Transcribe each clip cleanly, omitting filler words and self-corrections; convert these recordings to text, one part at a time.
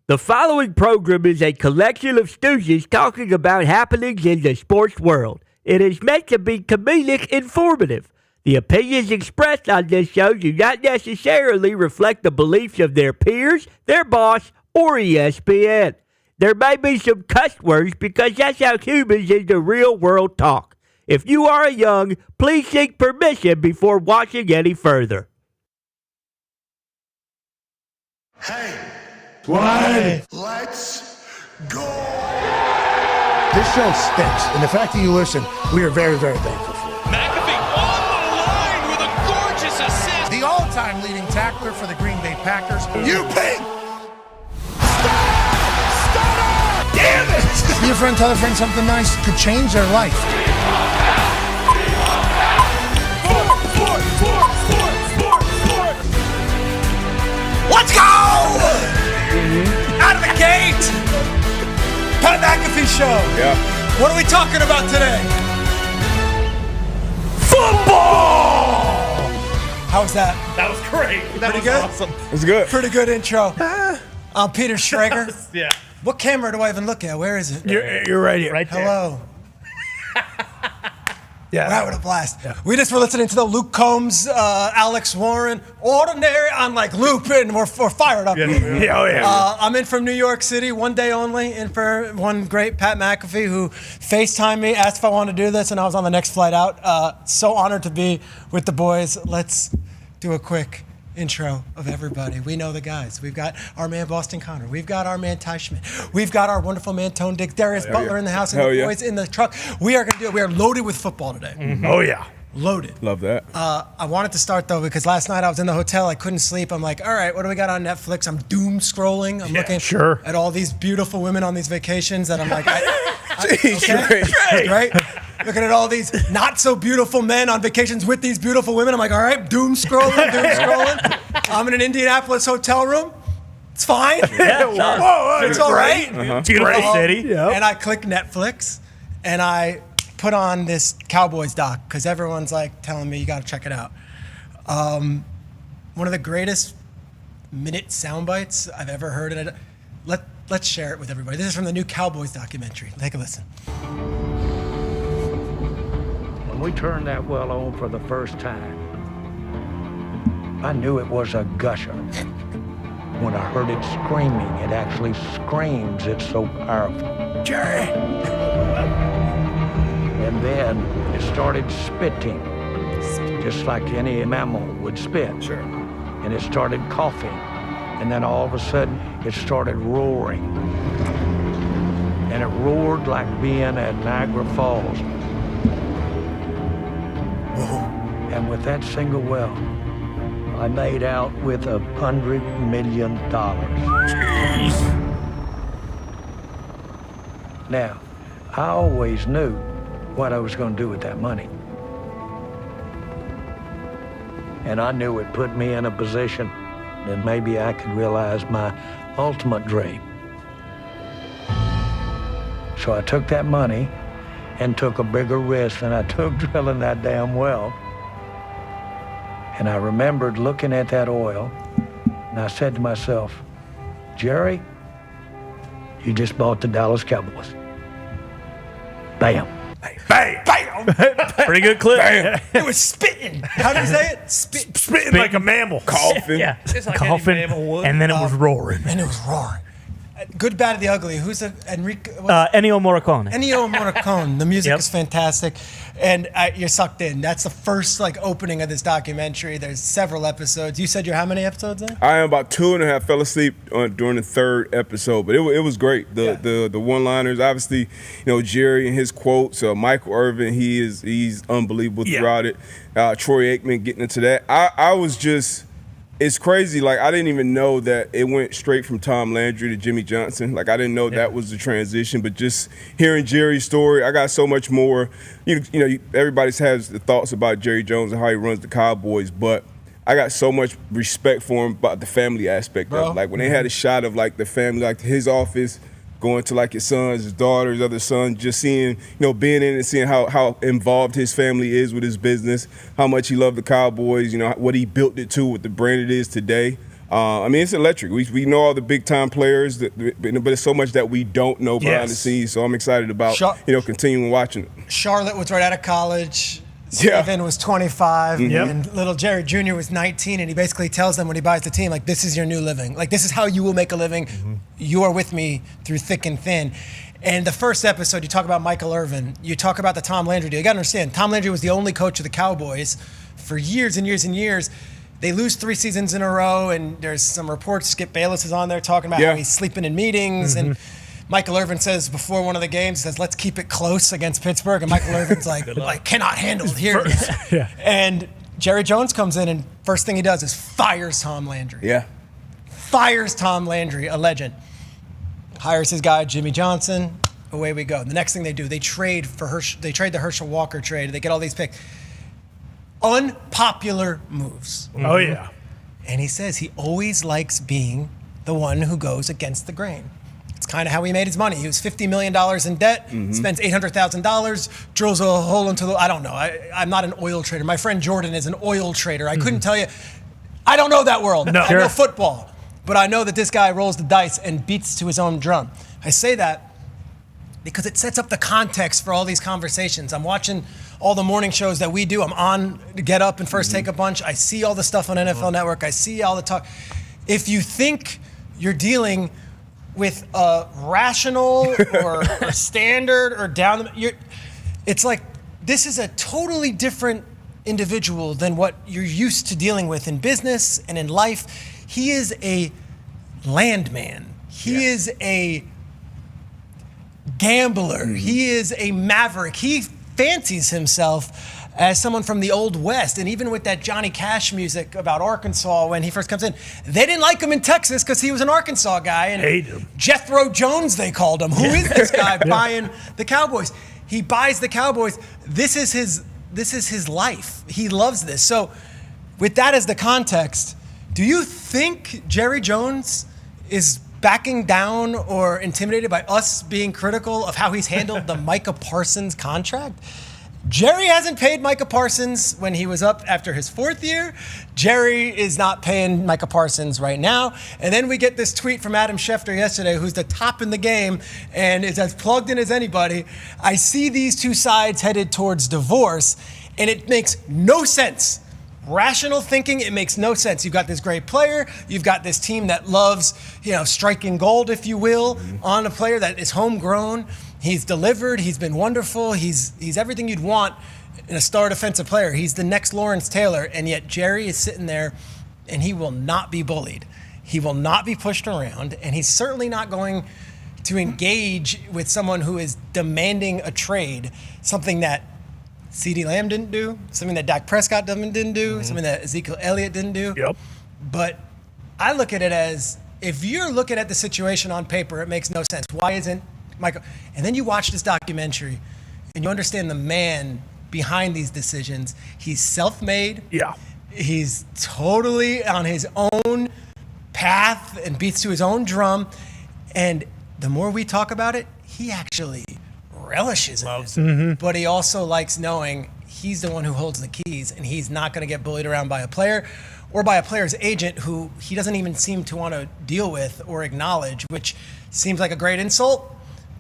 The following program is a collection of stooges talking about happenings in the sports world. It is meant to be comedic informative. The opinions expressed on this show do not necessarily reflect the beliefs of their peers, their boss, or ESPN. There may be some cuss words because that's how humans in the real world talk. If you are young, please seek permission before watching any further. Hey. Why? Let's go! This show stinks, and the fact that you listen, we are very, very thankful for. McAfee on the line with a gorgeous assist. The all-time leading tackler for the Green Bay Packers. You pig! Stop! Damn it! Be a friend, tell a friend something nice could change their life. Let's go! Out of the gate! Pat McAfee Show. Yeah. What are we talking about today? Football! How was that? That was great. That Pretty was good? awesome. It was good. Pretty good intro. I'm Peter Schrager. Yeah. What camera do I even look at? Where is it? You're right here. Right there. Hello. Yeah. We're having a blast. We just were listening to the Luke Combs, Alex Warren, Ordinary on like loop, and we're fired up. Yeah. I'm in from New York City, one day only, in for one great Pat McAfee who FaceTimed me, asked if I wanted to do this, and I was on the next flight out. So honored to be with the boys. Let's do a quick intro of everybody. We know the guys. We've got our man Boston Connor. We've got our man Ty Schmidt. We've got our wonderful man Tone Dick. Darius Butler in the house, and the boys in the truck. We are going to do it. We are loaded with football today. Mm-hmm. Oh, yeah. Loaded. Love that. I wanted to start though because last night I was in the hotel. I couldn't sleep. I'm like, all right, what do we got on Netflix? I'm doom scrolling. I'm looking at all these beautiful women on these vacations that I'm like, right? Looking at all these not so beautiful men on vacations with these beautiful women. I'm like, all right, doom scrolling. I'm in an Indianapolis hotel room. It's fine. It's all right. Beautiful city. And I click Netflix and I put on this Cowboys doc because everyone's like telling me you got to check it out. One of the greatest minute sound bites I've ever heard. Let's share it with everybody. This is from the new Cowboys documentary. Take a listen. When we turned that well on for the first time, I knew it was a gusher. When I heard it screaming, it actually screams. It's so powerful. Jerry! And then it started spitting, just like any mammal would spit. Sure. And it started coughing. And then all of a sudden, it started roaring. And it roared like being at Niagara Falls. And with that single well, I made out with $100 million. Now, I always knew what I was going to do with that money. And I knew it put me in a position that maybe I could realize my ultimate dream. So I took that money and took a bigger risk than I took drilling that damn well. And I remembered looking at that oil, and I said to myself, Jerry, you just bought the Dallas Cowboys. Bam. Bang! Bam! Pretty good clip. Bam! It was spitting. How do you say it? Spitting like a mammal. Coughing. Yeah. Just like Coughing. any mammal would. And then it was roaring. And it was roaring. Good, Bad, the Ugly. Who's the Enrique? Ennio Morricone. Ennio Morricone. The music Yep. is fantastic, and you're sucked in. That's the first opening of this documentary. There's several episodes. You said you're how many episodes in? I am about 2.5. Fell asleep during the third episode, but it was great. The one-liners, obviously, Jerry and his quotes. Michael Irvin, he's unbelievable throughout it. Troy Aikman getting into that. I was just. It's crazy. I didn't even know that it went straight from Tom Landry to Jimmy Johnson. I didn't know that was the transition. But just hearing Jerry's story, I got so much more. Everybody has the thoughts about Jerry Jones and how he runs the Cowboys, but I got so much respect for him about the family aspect of it. When they had a shot of the family, his office, going to his sons, his daughters, other sons, just seeing, being in and seeing how involved his family is with his business, how much he loved the Cowboys, what he built it to, what the brand it is today. I mean, it's electric. We know all the big-time players, but it's so much that we don't know behind the scenes. So I'm excited about, continuing watching it. Charlotte was right out of college. Steven was 25, and little Jerry Jr. was 19, and he basically tells them when he buys the team, like, this is your new living. Like, this is how you will make a living. You are with me through thick and thin. And the first episode, you talk about Michael Irvin. You talk about the Tom Landry deal. You got to understand, Tom Landry was the only coach of the Cowboys for years and years and years. They lose 3 seasons in a row, and there's some reports. Skip Bayless is on there talking about how he's sleeping in meetings, and Michael Irvin says before one of the games, says, let's keep it close against Pittsburgh. And Michael Irvin's like cannot handle it here. And Jerry Jones comes in, and first thing he does is fires Tom Landry. Fires Tom Landry, a legend. Hires his guy, Jimmy Johnson. Away we go. The next thing they do, they trade the Herschel Walker trade. They get all these picks. Unpopular moves. Oh, yeah. And he says he always likes being the one who goes against the grain. It's kind of how he made his money. He was $50 million in debt, spends $800,000, drills a hole into the, I don't know. I'm not an oil trader. My friend Jordan is an oil trader. I couldn't tell you. I don't know that world. I know football. But I know that this guy rolls the dice and beats to his own drum. I say that because it sets up the context for all these conversations. I'm watching all the morning shows that we do. I'm on Get Up and First Take a Bunch. I see all the stuff on NFL Network. I see all the talk. If you think you're dealing with a rational or standard or down, it's like this is a totally different individual than what you're used to dealing with in business and in life. He is a landman. He is a gambler. He is a maverick. He fancies himself as someone from the Old West. And even with that Johnny Cash music about Arkansas when he first comes in, they didn't like him in Texas because he was an Arkansas guy. And hate him. Jethro Jones, they called him. Who is this guy buying the Cowboys? He buys the Cowboys. This is his life. He loves this. So with that as the context, do you think Jerry Jones is backing down or intimidated by us being critical of how he's handled the Micah Parsons contract? Jerry hasn't paid Micah Parsons when he was up after his 4th year. Jerry is not paying Micah Parsons right now. And then we get this tweet from Adam Schefter yesterday, who's the top in the game and is as plugged in as anybody. I see these two sides headed towards divorce, and it makes no sense. Rational thinking, it makes no sense. You've got this great player. You've got this team that loves, striking gold, if you will, on a player that is homegrown. He's delivered. He's been wonderful. He's everything you'd want in a star defensive player. He's the next Lawrence Taylor, and yet Jerry is sitting there, and he will not be bullied. He will not be pushed around, and he's certainly not going to engage with someone who is demanding a trade, something that CeeDee Lamb didn't do, something that Dak Prescott didn't do, something that Ezekiel Elliott didn't do. But I look at it as, if you're looking at the situation on paper, it makes no sense. Why isn't Michael? And then you watch this documentary, and you understand the man behind these decisions. He's self-made. He's totally on his own path and beats to his own drum. And the more we talk about it, he actually relishes it. But he also likes knowing he's the one who holds the keys, and he's not going to get bullied around by a player or by a player's agent who he doesn't even seem to want to deal with or acknowledge, which seems like a great insult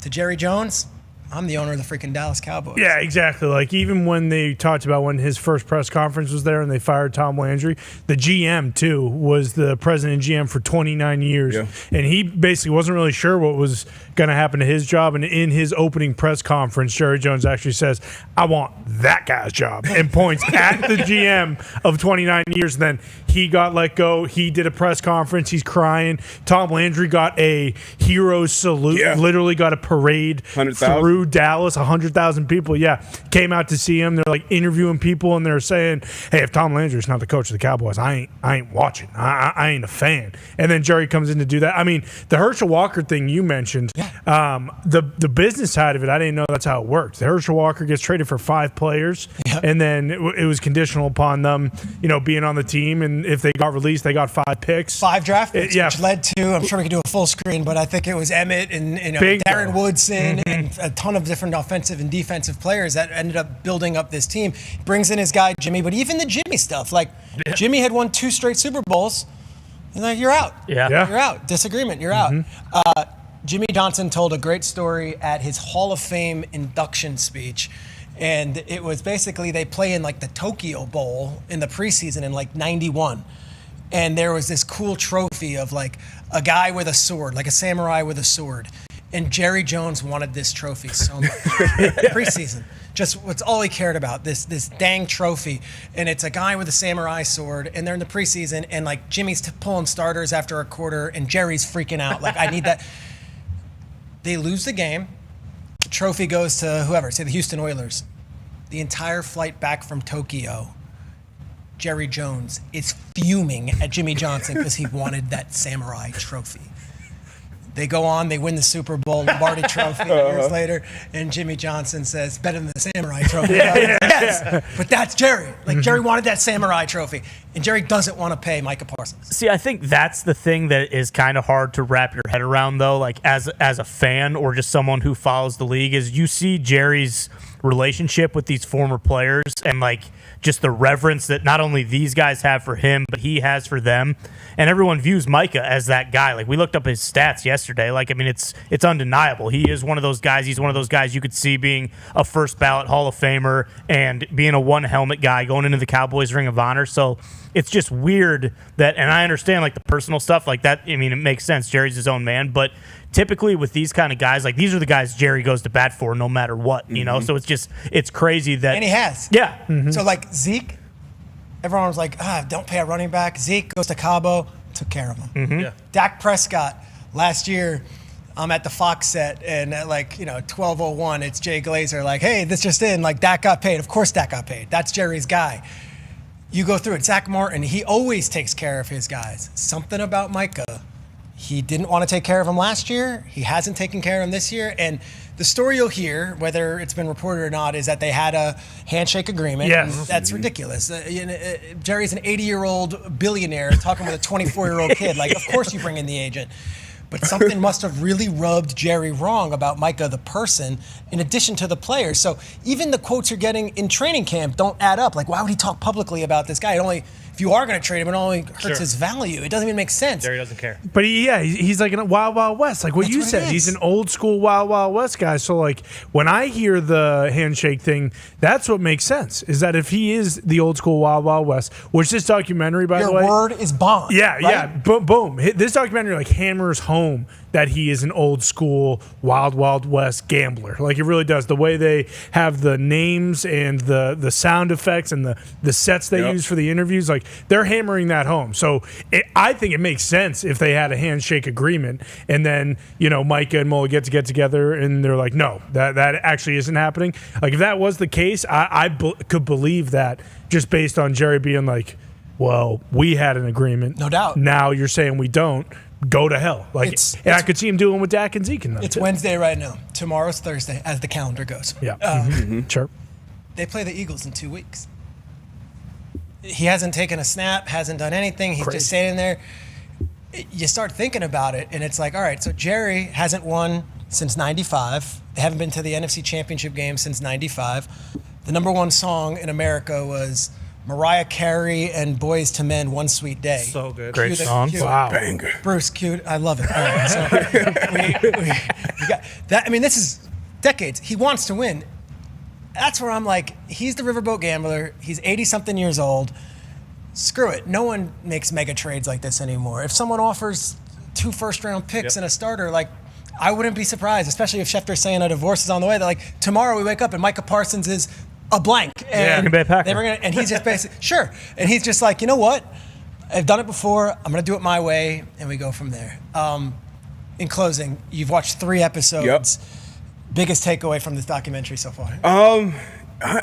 to Jerry Jones. I'm the owner of the freaking Dallas Cowboys. Yeah, exactly. Like, even when they talked about when his first press conference was there and they fired Tom Landry, the GM, too, was the president and GM for 29 years. And he basically wasn't really sure what was going to happen to his job. And in his opening press conference, Jerry Jones actually says, I want that guy's job, and points at the GM of 29 years. And then he got let go. He did a press conference. He's crying. Tom Landry got a hero's salute, literally got a parade through Dallas, 100,000 people, came out to see him. They're like interviewing people, and they're saying, hey, if Tom Landry's not the coach of the Cowboys, I ain't watching. I ain't a fan. And then Jerry comes in to do that. I mean, the Herschel Walker thing you mentioned, the business side of it, I didn't know that's how it worked. The Herschel Walker gets traded for 5 players, and then it was conditional upon them, being on the team, and if they got released, they got 5 picks. 5 draft picks, which led to, I'm sure we could do a full screen, but I think it was Emmett and Darren Woodson and a ton of different offensive and defensive players that ended up building up this team. Brings in his guy Jimmy, but even the Jimmy stuff, like Jimmy had won 2 straight Super Bowls, He's like, you're out. Yeah. You're out. Disagreement, you're out. Jimmy Johnson told a great story at his Hall of Fame induction speech. And it was basically they play in like the Tokyo Bowl in the preseason in like 91. And there was this cool trophy of like a guy with a sword, like a samurai with a sword. And Jerry Jones wanted this trophy so much. Preseason. Just what's all he cared about, this dang trophy. And it's a guy with a samurai sword, and they're in the preseason, and like Jimmy's pulling starters after a quarter, and Jerry's freaking out. Like, I need that. They lose the game. The trophy goes to whoever, say the Houston Oilers. The entire flight back from Tokyo, Jerry Jones is fuming at Jimmy Johnson because he wanted that samurai trophy. They go on, they win the Super Bowl, Lombardi Trophy years later, and Jimmy Johnson says, better than the Samurai Trophy. Yes, but that's Jerry. Like, Jerry wanted that Samurai Trophy, and Jerry doesn't want to pay Micah Parsons. See, I think that's the thing that is kind of hard to wrap your head around, though, like as a fan or just someone who follows the league, is you see Jerry's relationship with these former players and, like, just the reverence that not only these guys have for him, but he has for them. And everyone views Micah as that guy. Like, we looked up his stats yesterday. Like, I mean, it's undeniable. He is one of those guys. He's one of those guys you could see being a first ballot Hall of Famer and being a one helmet guy going into the Cowboys Ring of Honor. So it's just weird that, and I understand like the personal stuff like that. I mean, it makes sense. Jerry's his own man, but typically with these kind of guys, like these are the guys Jerry goes to bat for no matter what, you know? So it's crazy that. And he has. Yeah. So like Zeke, everyone was like, don't pay a running back. Zeke goes to Cabo, took care of him. Yeah. Dak Prescott, last year, I'm at the Fox set, and at 12:01, it's Jay Glazer like, hey, this just in, like Dak got paid. Of course Dak got paid. That's Jerry's guy. You go through it. Zach Martin, he always takes care of his guys. Something about Micah. He didn't want to take care of him last year. He hasn't taken care of him this year. And the story you'll hear, whether it's been reported or not, is that they had a handshake agreement. Yes. That's ridiculous. Jerry's an 80-year-old billionaire talking with a 24-year-old kid. Like, of course you bring in the agent. But something must have really rubbed Jerry wrong about Micah the person, in addition to the players. So even the quotes you're getting in training camp don't add up. Like, why would he talk publicly about this guy? If you are going to trade him, it only hurts his value. It doesn't even make sense. Jerry doesn't care. But he's like in a Wild Wild West, like what That's you what it said. is. He's an old school Wild Wild West guy. So like when I hear the handshake thing, that's what makes sense. Is that if he is the old school Wild Wild West, which this documentary, by the way, Your word is bond. yeah, right? yeah, boom. This documentary like hammers home that he is an old school Wild Wild West gambler. Like it really does. The way they have the names and the sound effects and the sets they use for the interviews, like they're hammering that home. So I think it makes sense if they had a handshake agreement and then, Micah and Mullen get together and they're like, no, that actually isn't happening. Like if that was the case, I could believe that just based on Jerry being like, well, we had an agreement. No doubt. Now you're saying we don't. Go to hell. And I could see him doing with Dak and Zeke and them. It's Wednesday right now. Tomorrow's Thursday, as the calendar goes. Yeah. Sure. They play the Eagles in 2 weeks. He hasn't taken a snap, hasn't done anything. He's just standing there. You start thinking about it, and it's like, all right, so Jerry hasn't won since 95. They haven't been to the NFC Championship game since 95. The number one song in America was Mariah Carey and Boyz II Men, One Sweet Day. So good. Great song. Wow. Banger. Bruce, cute. I love it. All right, so we got that. I mean, this is decades. He wants to win. That's where I'm like, he's the riverboat gambler. He's 80-something years old. Screw it. No one makes mega trades like this anymore. If someone offers 2 first-round picks and a starter, like, I wouldn't be surprised, especially if Schefter's saying a divorce is on the way. They're like, tomorrow we wake up and Micah Parsons is a blank. And and he's just basically, sure. And he's just like, you know what? I've done it before. I'm going to do it my way. And we go from there. In closing, you've watched 3 episodes. Yep. Biggest takeaway from this documentary so far?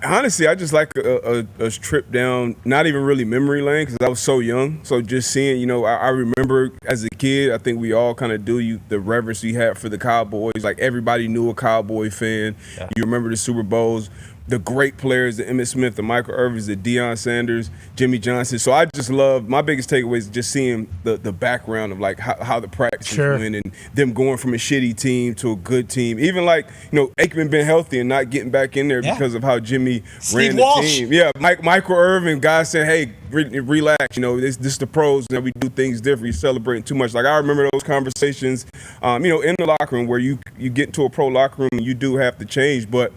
Honestly, I just like a trip down, not even really memory lane, because I was so young. So just seeing, I remember as a kid, I think we all kind of do the reverence we had for the Cowboys. Like everybody knew a Cowboy fan. Yeah. You remember the Super Bowls. the great players, the Emmitt Smith, the Michael Irvins, the Deion Sanders, Jimmy Johnson. So I just love, my biggest takeaway is just seeing the background of like how the practices went and them going from a shitty team to a good team. Even like, Aikman been healthy and not getting back in there because of how Jimmy ran the team. Yeah, Michael Irvin, guys saying, hey, relax, this the pros, and we do things different. You're celebrating too much. Like I remember those conversations, in the locker room where you get into a pro locker room and you do have to change, but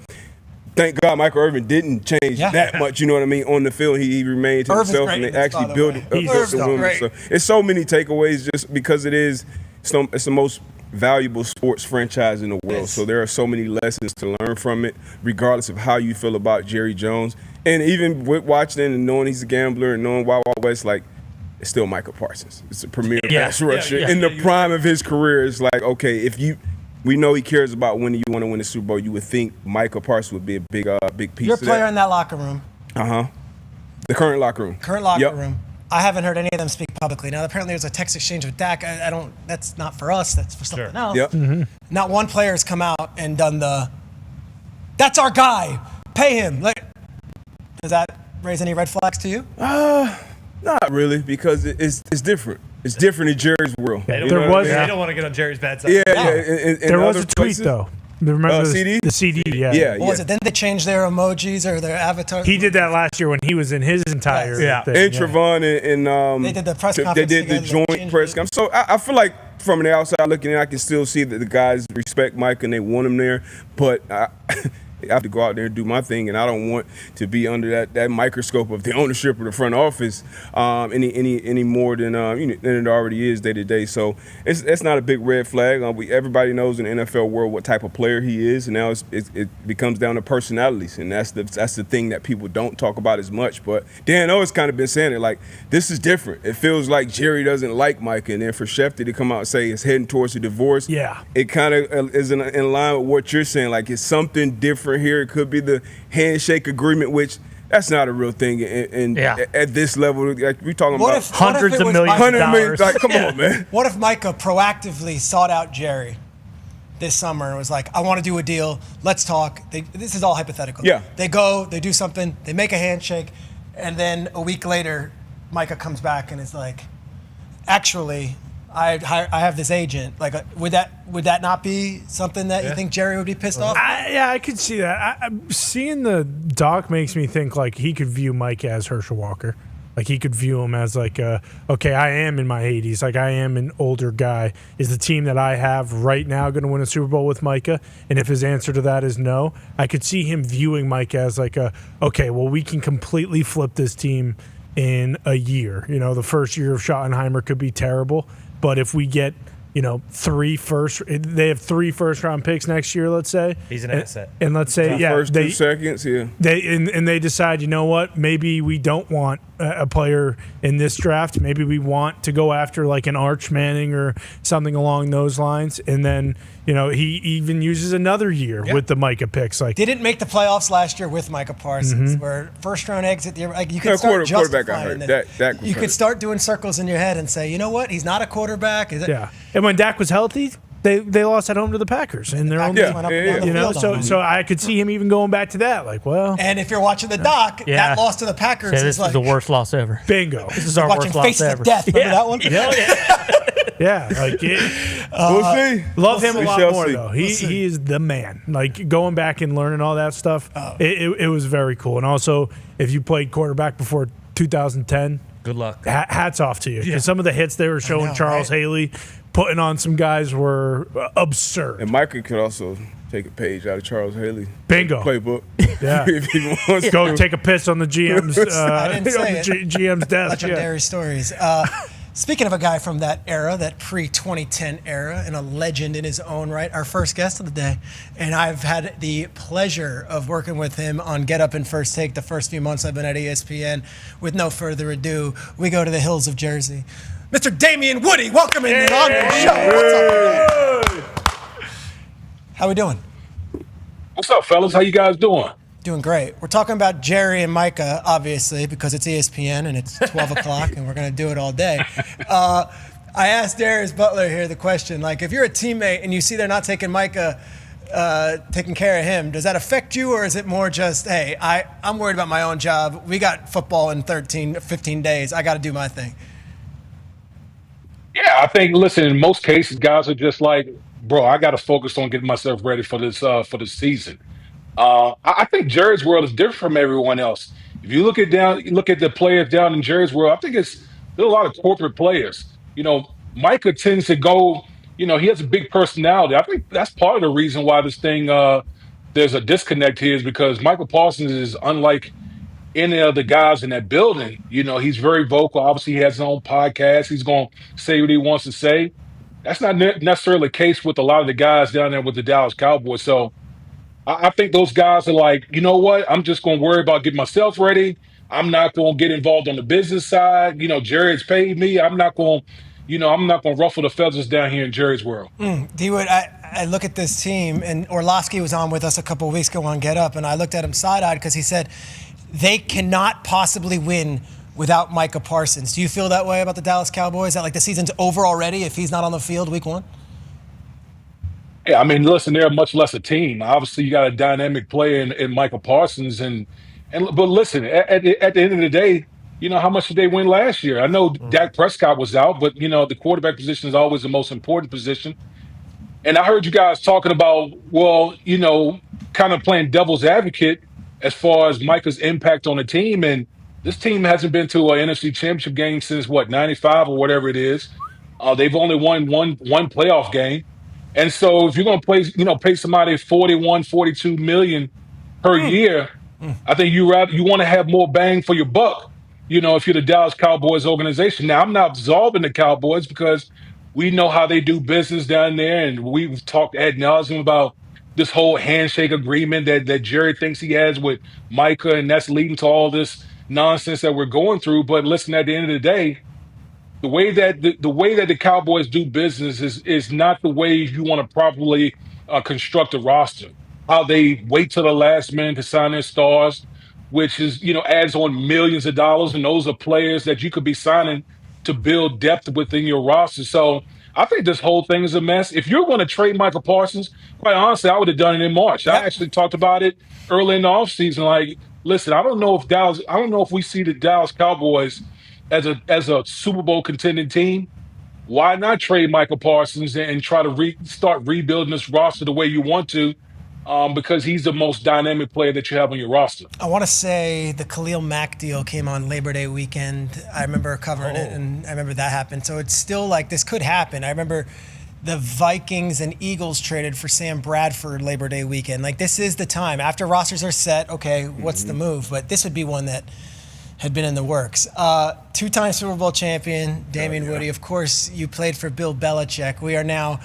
thank God Michael Irvin didn't change that much, you know what I mean, on the field. He remained himself, and they actually built the women. So it's so many takeaways just because it's the most valuable sports franchise in the world. So there are so many lessons to learn from it, regardless of how you feel about Jerry Jones. And even with watching it and knowing he's a gambler and knowing Wild Wild West, like, it's still Micah Parsons. It's a premier pass rusher. In the prime of his career, it's like, okay, we know he cares about when you want to win the Super Bowl. You would think Micah Parsons would be a big piece of that. You're a player in that locker room. The current locker room. Room. I haven't heard any of them speak publicly. Now, apparently there's a text exchange with Dak. I don't, that's not for us. That's for something else. Yep. Not one player has come out and done that's our guy. Pay him. Does that raise any red flags to you? Not really, because it's different. It's different in Jerry's world. They don't want to get on Jerry's bad side. There was a tweet, though. Remember CD? The CD, What was it? Then they changed their emojis or their avatars. He did that last year when he was in his entire thing. And Trevon and they did the press conference. They did the joint press conference. So I feel like from the outside looking in, I can still see that the guys respect Mike and they want him there. But I have to go out there and do my thing, and I don't want to be under that microscope of the ownership of the front office any more than it already is day to day. So it's not a big red flag. Everybody knows in the NFL world what type of player he is, and now it becomes down to personalities, and that's the thing that people don't talk about as much. But Dan O has kind of been saying it like this is different. It feels like Jerry doesn't like Mike, and then for Schefter to come out and say it's heading towards a divorce, it kind of is in line with what you're saying. Like it's something different here. It could be the handshake agreement, which that's not a real thing. And at this level, like we're talking about hundreds of millions of dollars. Like, come on, man. What if Micah proactively sought out Jerry this summer and was like, I want to do a deal. Let's talk. This is all hypothetical. Yeah. They go, they do something, they make a handshake, and then a week later, Micah comes back and is like, actually, I have this agent. Like, would that not be something that you think Jerry would be pissed off? I could see that. Seeing the doc makes me think like he could view Mike as Herschel Walker. Like he could view him as like, okay, I am in my 80s. Like I am an older guy. Is the team that I have right now going to win a Super Bowl with Micah? And if his answer to that is no, I could see him viewing Micah as like okay, well, we can completely flip this team in a year. The first year of Schottenheimer could be terrible. But if we get, they have 3 first-round picks next year, let's say. He's an asset. And let's say, first 2 seconds, they decide, you know what, maybe we don't want a player in this draft. Maybe we want to go after like an Arch Manning or something along those lines. And then, he even uses another year with the Micah picks. Like didn't make the playoffs last year with Micah Parsons, where first-round exit. Like you could start quarterback got hurt. You could start doing circles in your head and say, you know what, he's not a quarterback. And when Dak was healthy, they lost at home to the Packers, and they're only So I could see him even going back to that. Like, well, and if you're watching the doc, that loss to the Packers this is the worst loss ever. Bingo. This is our worst loss ever. Death. Remember that one? We'll see. Love him a lot more though. He is the man. Like going back and learning all that stuff, it was very cool. And also, if you played quarterback before 2010, good luck. Hats off to you. Because some of the hits they were showing Charles Haley putting on some guys were absurd. And Micah could also take a page out of Charles Haley. Bingo. Playbook. Yeah. If he wants Go take a piss on the GM's I didn't say GM's desk. Legendary stories. Speaking of a guy from that era, that pre-2010 era, and a legend in his own right, our first guest of the day. And I've had the pleasure of working with him on Get Up and First Take the first few months I've been at ESPN. With no further ado, we go to the hills of Jersey. Mr. Damian Woody, welcome in on the show. What's up, man? How we doing? What's up, fellas? How you guys doing? Doing great. We're talking about Jerry and Micah, obviously, because it's ESPN and it's 12 o'clock and we're going to do it all day. I asked Darius Butler here the question, like, if you're a teammate and you see they're not taking Micah, taking care of him. Does that affect you, or is it more just, hey, I'm worried about my own job. We got football in 15 days. I got to do my thing. Yeah, I think. Listen, in most cases, guys are just like, bro, I got to focus on getting myself ready for this season. I think Jerry's world is different from everyone else. If you look at the players down in Jerry's world, I think there's a lot of corporate players. Micah tends to go. He has a big personality. I think that's part of the reason why this thing there's a disconnect here is because Michael Parsons is unlike any of the guys in that building. He's very vocal. Obviously, he has his own podcast. He's going to say what he wants to say. That's not necessarily the case with a lot of the guys down there with the Dallas Cowboys. So I think those guys are like, you know what? I'm just going to worry about getting myself ready. I'm not going to get involved on the business side. Jerry's paid me. I'm not going to ruffle the feathers down here in Jerry's world. D-Wood, I look at this team, and Orlovsky was on with us a couple of weeks ago on Get Up, and I looked at him side-eyed because he said they cannot possibly win without Micah Parsons. Do you feel that way about the Dallas Cowboys, that like the season's over already if he's not on the field week one? Yeah, I mean, listen, they're much less a team. Obviously, you got a dynamic player in Michael Parsons, but listen, at the end of the day, how much did they win last year? I know Dak Prescott was out, but the quarterback position is always the most important position. And I heard you guys talking about, well, kind of playing devil's advocate as far as Micah's impact on the team. And this team hasn't been to an NFC Championship game since what, 95 or whatever it is. They've only won one playoff game. And so if you're going to pay somebody 41, 42 million per year, I think you want to have more bang for your buck, if you're the Dallas Cowboys organization. Now, I'm not absolving the Cowboys because we know how they do business down there. And we've talked ad nauseum about this whole handshake agreement that Jerry thinks he has with Micah, and that's leading to all this nonsense that we're going through. But listen, at the end of the day, the way that the Cowboys do business is not the way you want to properly construct a roster. How they wait till the last minute to sign their stars, which is adds on millions of dollars, and those are players that you could be signing to build depth within your roster. So I think this whole thing is a mess. If you're going to trade Michael Parsons, quite honestly, I would have done it in March. I actually talked about it early in the offseason. Like, listen, I don't know if we see the Dallas Cowboys as a Super Bowl contending team. Why not trade Michael Parsons and try to start rebuilding this roster the way you want to? Because he's the most dynamic player that you have on your roster. I want to say the Khalil Mack deal came on Labor Day weekend. I remember covering it, and I remember that happened. So it's still like this could happen. I remember the Vikings and Eagles traded for Sam Bradford Labor Day weekend. Like, this is the time. After rosters are set, okay, what's the move? But this would be one that had been in the works. Two-time Super Bowl champion, Damian Woody. Of course, you played for Bill Belichick. We are now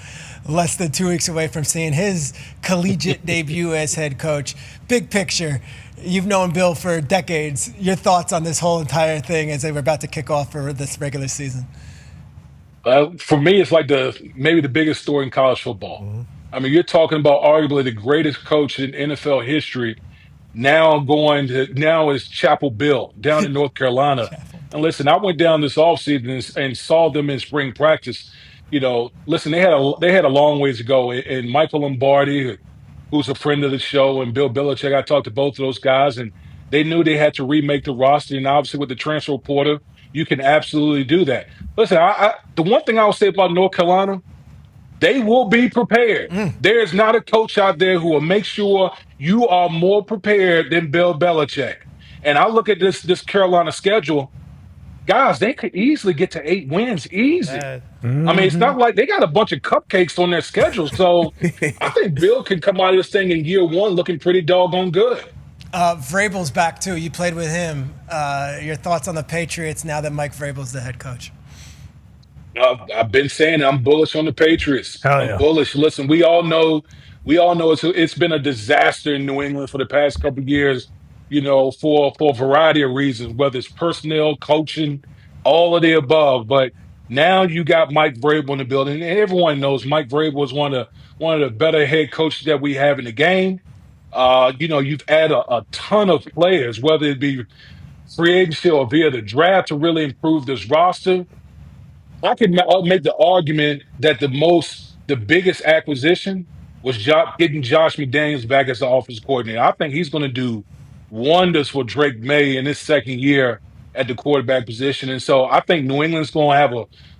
less than 2 weeks away from seeing his collegiate debut as head coach. Big picture, you've known Bill for decades. Your thoughts on this whole entire thing as they were about to kick off for this regular season? For me, it's like maybe the biggest story in college football. I mean, you're talking about arguably the greatest coach in NFL history. Now is Chapel Bill down in North Carolina. And listen, I went down this offseason and saw them in spring practice. Listen, they had a long ways to go. And Michael Lombardi, who's a friend of the show, and Bill Belichick, I talked to both of those guys, and they knew they had to remake the roster. And obviously with the transfer portal, you can absolutely do that. Listen, the one thing I will say about North Carolina, they will be prepared. There's not a coach out there who will make sure you are more prepared than Bill Belichick. And I look at this Carolina schedule, guys, they could easily get to 8 wins, easy. I mean, it's not like they got a bunch of cupcakes on their schedule. So I think Bill can come out of this thing in year one looking pretty doggone good. Vrabel's back too. You played with him. Your thoughts on the Patriots now that Mike Vrabel's the head coach? I've been saying I'm bullish on the Patriots. I'm bullish. Listen, we all know it's been a disaster in New England for the past couple of years, for a variety of reasons, whether it's personnel, coaching, all of the above. But now you got Mike Vrabel in the building, and everyone knows Mike Vrabel is one of the better head coaches that we have in the game. You've added a ton of players, whether it be free agency or via the draft, to really improve this roster. I could make the argument that the biggest acquisition was getting Josh McDaniels back as the offensive coordinator. I think he's going to do wonders for Drake May in his second year at the quarterback position. And so I think New England's going to have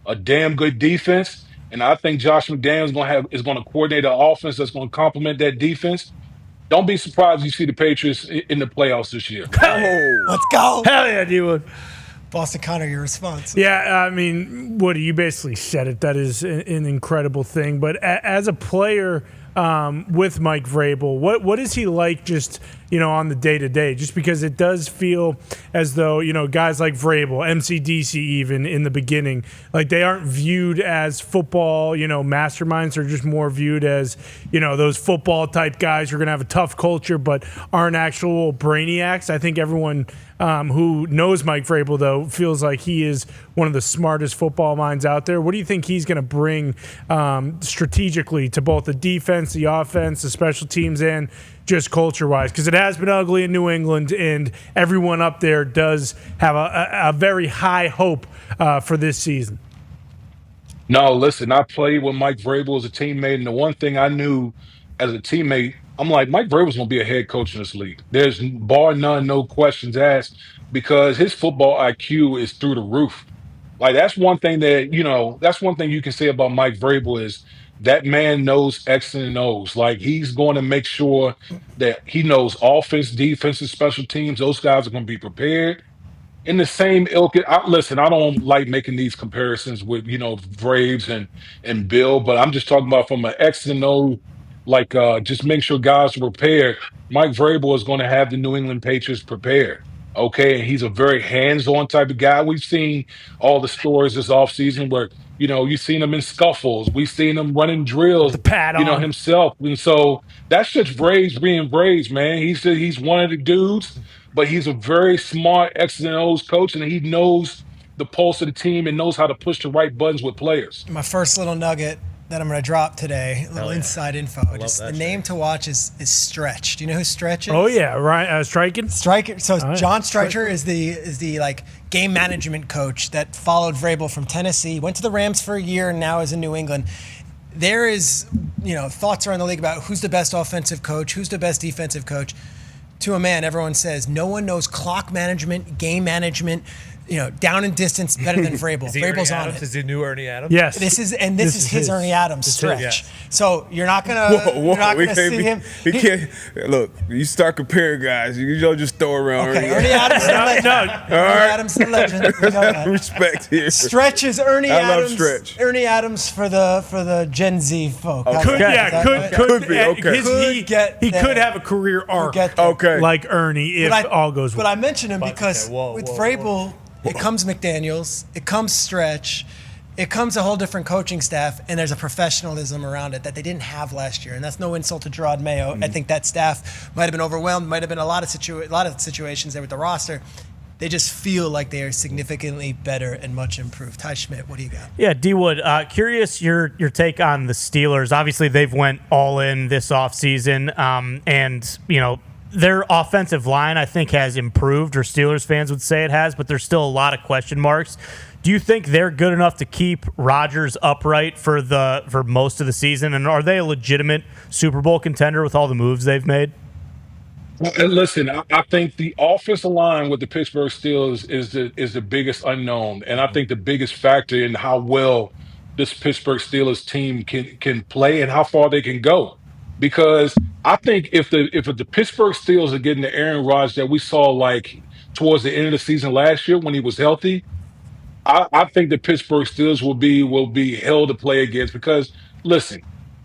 a damn good defense. And I think Josh McDaniels is going to coordinate an offense that's going to complement that defense. Don't be surprised you see the Patriots in the playoffs this year. Let's go. Hell yeah, D-Wood. Boston Connor, your response. Yeah, I mean, Woody, you basically said it. That is an incredible thing. But as a player with Mike Vrabel, what is he like just, on the day-to-day? Just because it does feel as though, guys like Vrabel, MCDC even in the beginning, like they aren't viewed as football, masterminds. They're just more viewed as, those football-type guys who are going to have a tough culture but aren't actual brainiacs. I think everyone who knows Mike Vrabel, though, feels like he is one of the smartest football minds out there. What do you think he's going to bring strategically to both the defense, the offense, the special teams, and just culture-wise? Because it has been ugly in New England, and everyone up there does have a very high hope for this season. No, listen, I played with Mike Vrabel as a teammate, and the one thing I knew as a teammate, I'm like, Mike Vrabel's going to be a head coach in this league. There's bar none, no questions asked, because his football IQ is through the roof. Like, that's one thing you can say about Mike Vrabel is that man knows X and O's. Like, he's going to make sure that he knows offense, defense, and special teams. Those guys are going to be prepared. In the same ilk, listen, I don't like making these comparisons with, Braves and Bill, but I'm just talking about from an X and O, like just make sure guys are prepared. Mike Vrabel is going to have the New England Patriots prepared. Okay, and he's a very hands-on type of guy. We've seen all the stories this offseason where, you've seen him in scuffles. We've seen him running drills, himself. And so that's just Braves being Braves, man. He's one of the dudes, but he's a very smart X's and O's coach, and he knows the pulse of the team and knows how to push the right buttons with players. My first little nugget that I'm going to drop today, a little inside info. Just the name to watch is Stretch. Do you know who Stretch is? Oh yeah, right. Striking. So John Streicher is the like game management coach that followed Vrabel from Tennessee, went to the Rams for a year, and now is in New England. There is, thoughts around the league about who's the best offensive coach, who's the best defensive coach. To a man, everyone says no one knows clock management, game management, down and distance better than Vrabel. Vrabel's on it. Is he new Ernie Adams? Yes. This is his Ernie Adams stretch. So you're not gonna see him. He can't look. You start comparing guys. You don't just throw around. Okay, Ernie Adams. Adams the legend. We know that. Respect here. Stretch is Ernie Adams. Love Stretch. Ernie Adams for the Gen Z folk. Okay. Could be. Okay. He could have a career arc. Okay. Like Ernie, if all goes well. But I mention him because with Vrabel, it comes McDaniels, it comes Stretch, it comes a whole different coaching staff, and there's a professionalism around it that they didn't have last year. And that's no insult to Gerard Mayo. I think that staff might have been overwhelmed, might have been a lot of situations there with the roster. They just feel like they are significantly better and much improved. Ty Schmidt, what do you got? Yeah, D-Wood, curious your take on the Steelers. Obviously, they've went all in this offseason, and, their offensive line, I think, has improved, or Steelers fans would say it has, but there's still a lot of question marks. Do you think they're good enough to keep Rodgers upright for most of the season? And are they a legitimate Super Bowl contender with all the moves they've made? And listen, I think the offensive line with the Pittsburgh Steelers is the biggest unknown, and I think the biggest factor in how well this Pittsburgh Steelers team can play and how far they can go. Because I think if the Pittsburgh Steelers are getting the Aaron Rodgers that we saw like towards the end of the season last year when he was healthy, I think the Pittsburgh Steelers will be hell to play against. Because listen,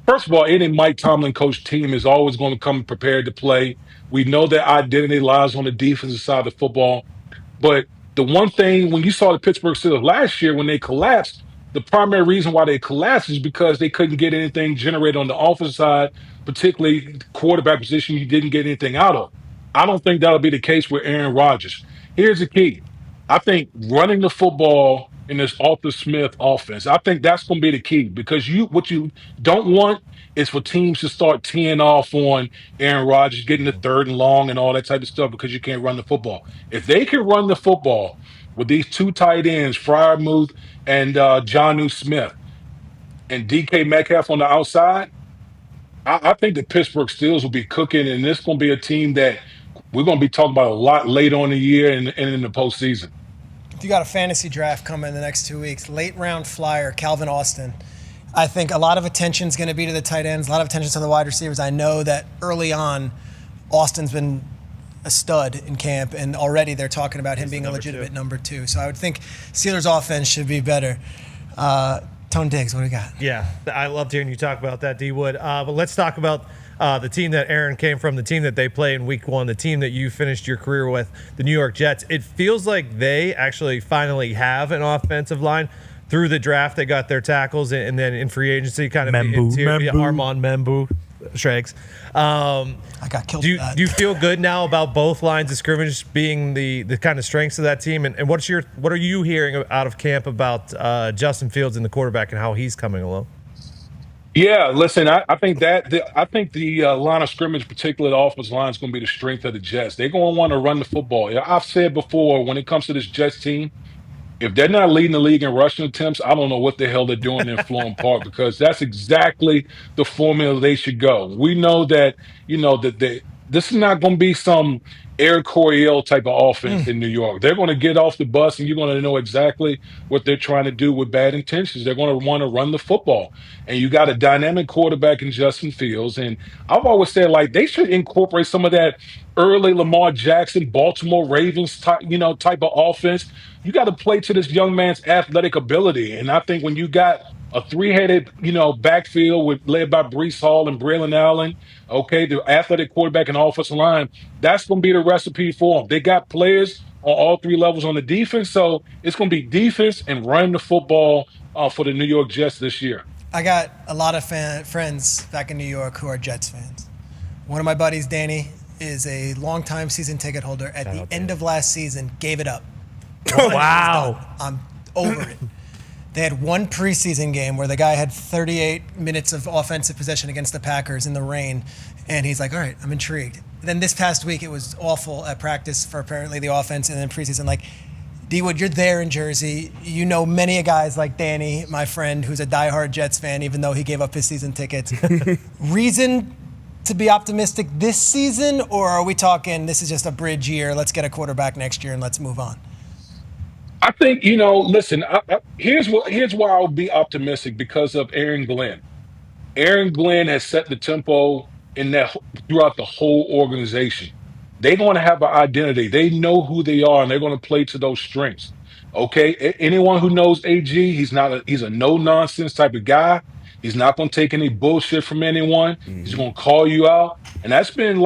first of all, any Mike Tomlin coached team is always going to come prepared to play. We know their identity lies on the defensive side of football. But the one thing, when you saw the Pittsburgh Steelers last year when they collapsed, the primary reason why they collapsed is because they couldn't get anything generated on the offensive side, particularly quarterback position. You didn't get anything out of. I don't think that'll be the case with Aaron Rodgers. Here's the key. I think running the football in this Arthur Smith offense, I think that's going to be the key, because what you don't want is for teams to start teeing off on Aaron Rodgers, getting the third and long and all that type of stuff because you can't run the football. If they can run the football with these two tight ends, Freiermuth and Jonnu Smith, and DK Metcalf on the outside, I think the Pittsburgh Steelers will be cooking, and this going to be a team that we're going to be talking about a lot later on in the year and in the postseason. If you got a fantasy draft coming in the next 2 weeks, late round flyer, Calvin Austin. I think a lot of attention is going to be to the tight ends, a lot of attention to the wide receivers. I know that early on, Austin's been a stud in camp, and already they're talking about him being a legitimate number 2. So I would think Steelers' offense should be better. Tone Diggs, what do we got? Yeah, I loved hearing you talk about that, D. Wood. But let's talk about the team that Aaron came from, the team that they play in Week 1, the team that you finished your career with, the New York Jets. It feels like they actually finally have an offensive line. Through the draft, they got their tackles, and then in free agency, kind of Armand Membu, Shregs. I got killed. Do you feel good now about both lines of scrimmage being the kind of strengths of that team? And what are you hearing out of camp about Justin Fields and the quarterback and how he's coming along? Yeah, listen, I think the line of scrimmage, particularly the offensive line, is going to be the strength of the Jets. They're going to want to run the football. I've said before, when it comes to this Jets team, if they're not leading the league in rushing attempts, I don't know what the hell they're doing in Florham Park, because that's exactly the formula they should go. We know that, this is not going to be some Air Coryell type of offense in New York. They're going to get off the bus, and you're going to know exactly what they're trying to do with bad intentions. They're going to want to run the football. And you got a dynamic quarterback in Justin Fields. And I've always said, they should incorporate some of that early Lamar Jackson, Baltimore Ravens type of offense. You got to play to this young man's athletic ability. And I think when you got a three-headed, backfield led by Breece Hall and Braylon Allen, the athletic quarterback and offensive line, that's going to be the recipe for them. They got players on all 3 levels on the defense, so it's going to be defense and run the football for the New York Jets this year. I got a lot of friends back in New York who are Jets fans. One of my buddies, Danny, is a longtime season ticket holder. At the end of last season, gave it up. Wow. I'm over it. They had one preseason game where the guy had 38 minutes of offensive possession against the Packers in the rain, and he's like, all right, I'm intrigued. Then this past week, it was awful at practice for apparently the offense, and then preseason, D-Wood, you're there in Jersey. You know many guys like Danny, my friend, who's a diehard Jets fan, even though he gave up his season tickets. Reason to be optimistic this season, or are we talking this is just a bridge year, let's get a quarterback next year and let's move on? I think, listen, here's why I'll be optimistic, because of Aaron Glenn. Aaron Glenn has set the tempo throughout the whole organization. They're going to have an identity. They know who they are, and they're going to play to those strengths. Okay, anyone who knows AG, he's a no nonsense type of guy. He's not going to take any bullshit from anyone. Mm-hmm. He's going to call you out, and that's been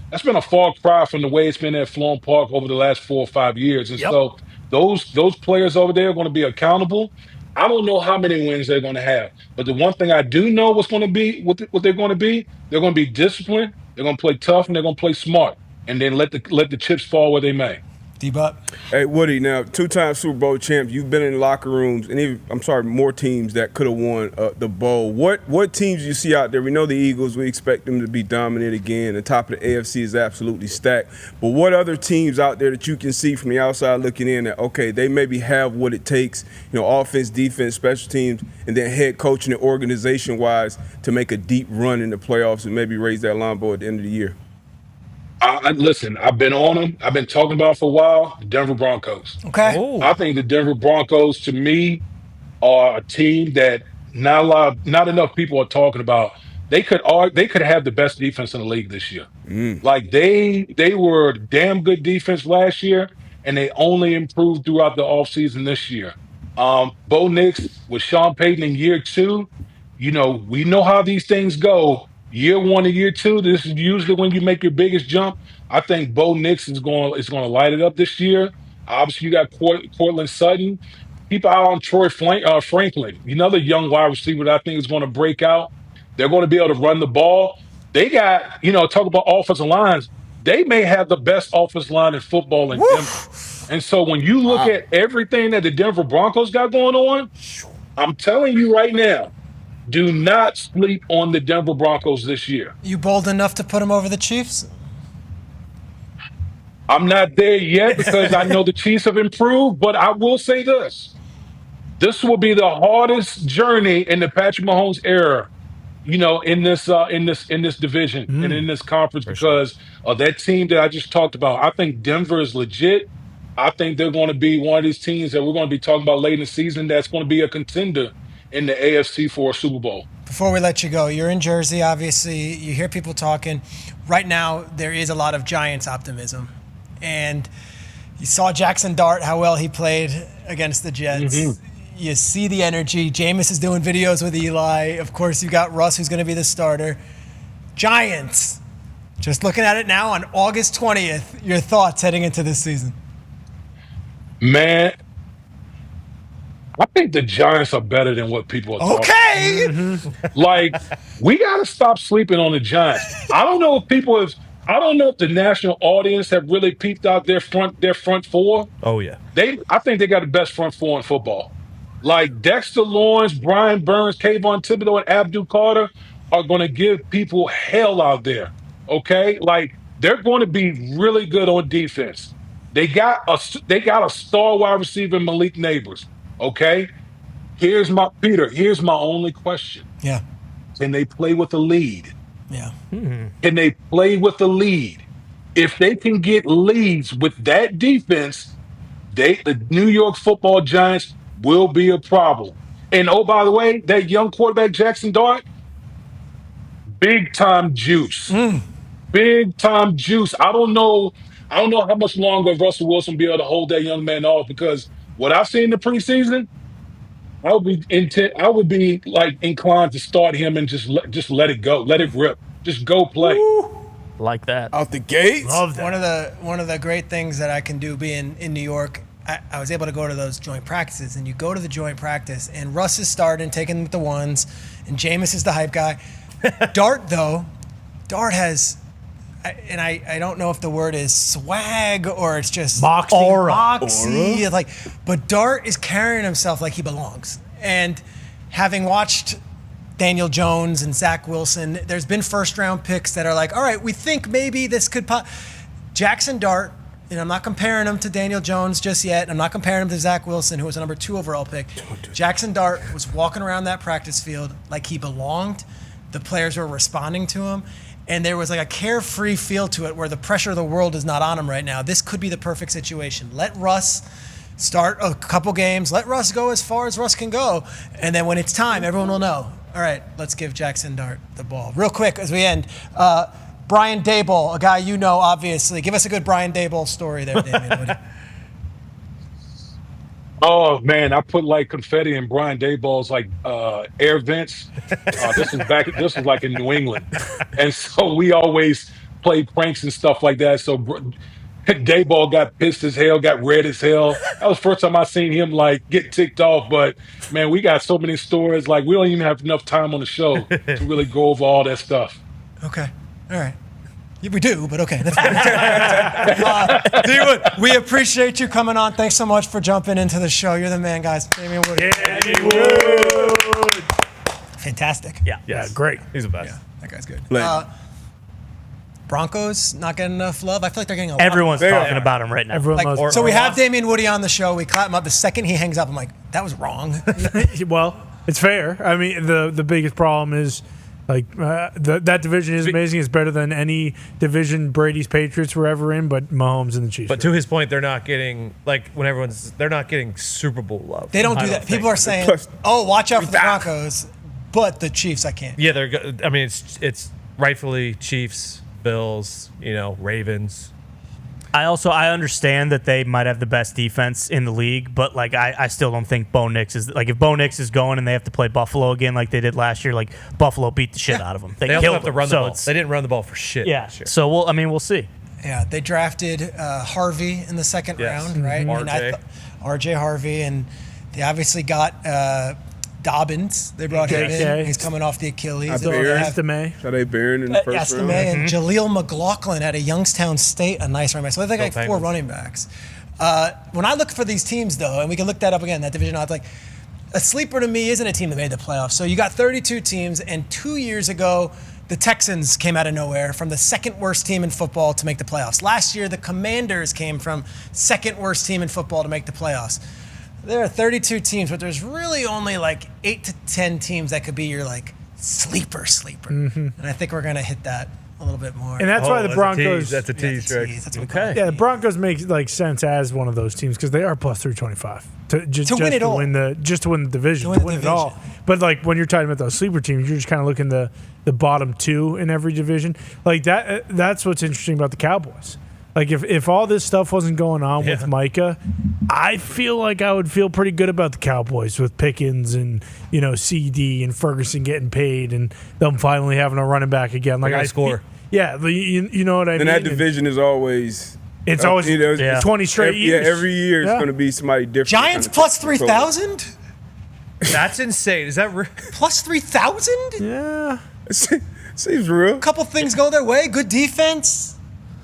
that's been a far cry from the way it's been at Florham Park over the last 4 or 5 years. And so those players over there are going to be accountable. I don't know how many wins they're going to have, but the one thing I do know what they're going to be, they're going to be disciplined, they're going to play tough, and they're going to play smart, and then let the chips fall where they may. D-Buck. Hey, Woody, now 2-time Super Bowl champ, you've been in locker rooms, and even, more teams that could have won the bowl. What teams do you see out there? We know the Eagles, we expect them to be dominant again. The top of the AFC is absolutely stacked. But what other teams out there that you can see from the outside looking in that, okay, they maybe have what it takes, offense, defense, special teams, and then head coaching and organization-wise to make a deep run in the playoffs and maybe raise that line ball at the end of the year? Listen, I've been on them. I've been talking about it for a while. The Denver Broncos. Okay. Ooh. I think the Denver Broncos, to me, are a team that not enough people are talking about. They could have the best defense in the league this year. They were a damn good defense last year, and they only improved throughout the offseason this year. Bo Nix with Sean Payton in year 2. We know how these things go. Year 1 to year 2, this is usually when you make your biggest jump. I think Bo Nix is going to light it up this year. Obviously, you got Cortland Sutton. Keep an eye on Troy Franklin, another young wide receiver that I think is going to break out. They're going to be able to run the ball. They got, talk about offensive lines. They may have the best offensive line in football in Denver. And so when you look at everything that the Denver Broncos got going on, I'm telling you right now, do not sleep on the Denver Broncos this year. You bold enough to put them over the Chiefs? I'm not there yet because I know the Chiefs have improved, but I will say this. This will be the hardest journey in the Patrick Mahomes era in this division and in this conference because of that team that I just talked about. I think Denver is legit. I think they're going to be one of these teams that we're going to be talking about late in the season that's going to be a contender in the AFC for a Super Bowl. Before we let you go, you're in Jersey, obviously. You hear people talking. Right now, there is a lot of Giants optimism. And you saw Jackson Dart, how well he played against the Jets. You see the energy. Jameis is doing videos with Eli. Of course, you got Russ, who's going to be the starter. Giants, just looking at it now on August 20th, your thoughts heading into this season? Man, I think the Giants are better than what people are talking. Okay. Like, we got to stop sleeping on the Giants. I don't know if the national audience have really peeped out their front four. Oh yeah. I think they got the best front four in football. Like Dexter Lawrence, Brian Burns, Kayvon Thibodeau, and Abdul Carter are going to give people hell out there. Okay, like they're going to be really good on defense. They got a star wide receiver, Malik Neighbors. Okay, here's my only question. Yeah. Can they play with a lead? Yeah. Can they play with a lead? If they can get leads with that defense, the New York Football Giants will be a problem. And oh, by the way, that young quarterback Jackson Dart, big time juice. Big time juice. I don't know how much longer Russell Wilson will be able to hold that young man off because what I've seen in the preseason, I would be like inclined to start him and just let it go, let it rip, just go play. Like that. Out the gates. Love that. One of the great things that I can do being in New York, I was able to go to those joint practices, and you go to the joint practice, and Russ is starting, taking with the ones, and Jameis is the hype guy. Dart has, and I don't know if the word is swag or it's just moxie. Like, but Dart is carrying himself like he belongs. And having watched Daniel Jones and Zach Wilson, there's been first-round picks that are like, all right, we think maybe this could pop. Jackson Dart, and I'm not comparing him to Daniel Jones just yet. I'm not comparing him to Zach Wilson, who was a number 2 overall pick. Jackson Dart was walking around that practice field like he belonged. The players were responding to him. And there was like a carefree feel to it where the pressure of the world is not on him right now. This could be the perfect situation. Let Russ start a couple games. Let Russ go as far as Russ can go. And then when it's time, everyone will know. All right, let's give Jackson Dart the ball. Real quick as we end, Brian Daboll, a guy you know, obviously. Give us a good Brian Daboll story there, Damian. Oh man, I put like confetti in Brian Daboll's like air vents. This was like in New England, and so we always played pranks and stuff like that. So Daboll got pissed as hell, got red as hell. That was the first time I seen him like get ticked off. But man, we got so many stories. Like we don't even have enough time on the show to really go over all that stuff. Okay, all right. We do, but okay. D-Wood, we appreciate you coming on. Thanks so much for jumping into the show. You're the man, guys. Damian Wood. Yeah, Wood. Fantastic. Yeah, great. He's the best. Yeah, that guy's good. Broncos not getting enough love. I feel like they're getting a lot. Everyone's talking about him right now. So we have Damian Woody on the show. We clap him up. The second he hangs up, I'm like, that was wrong. Well, it's fair. I mean, the biggest problem is like that division is amazing. It's better than any division Brady's Patriots were ever in, but Mahomes and the Chiefs. But to his point, they're not getting they're not getting Super Bowl love. They don't do that. People are saying, "Oh, watch out for the Broncos," but the Chiefs, I can't. Yeah, they're good. I mean, it's rightfully Chiefs, Bills, Ravens. I understand that they might have the best defense in the league, but like I still don't think Bo Nix is like if Bo Nix is going and they have to play Buffalo again like they did last year, like Buffalo beat the shit out of them. They also have to run the ball. They didn't run the ball for shit. Yeah. Last year. So we'll see. Yeah, they drafted Harvey in the second round, right? RJ Harvey, and they obviously got Dobbins. They brought him in. He's coming off the Achilles. Sade Barron in the first round. And Jaleel McLaughlin at a Youngstown State, a nice running back. So they got like 4 running backs. When I look for these teams, though, and we can look that up again, that division, it's like a sleeper to me isn't a team that made the playoffs. So you got 32 teams, and 2 years ago, the Texans came out of nowhere from the second worst team in football to make the playoffs. Last year, the Commanders came from second worst team in football to make the playoffs. There are 32 teams, but there's really only like 8 to 10 teams that could be your like sleeper. And I think we're going to hit that a little bit more. And that's why the Broncos. That's a tease, right? That's what we call it. Yeah, the Broncos make like sense as one of those teams because they are plus 325 to win it all. win the division, to win it all. But like when you're talking about those sleeper teams, you're just kind of looking the bottom two in every division. Like that. That's what's interesting about the Cowboys. Like if all this stuff wasn't going on with Micah, I feel like I would feel pretty good about the Cowboys with Pickens and CD and Ferguson getting paid and them finally having a running back again. Like I score. Yeah, you know what I mean. And that division is always. It's always 20 straight years. Yeah, every year it's going to be somebody different. Giants plus 3,000. That's insane. Is that real? Plus 3,000? Yeah, seems real. A couple things go their way. Good defense.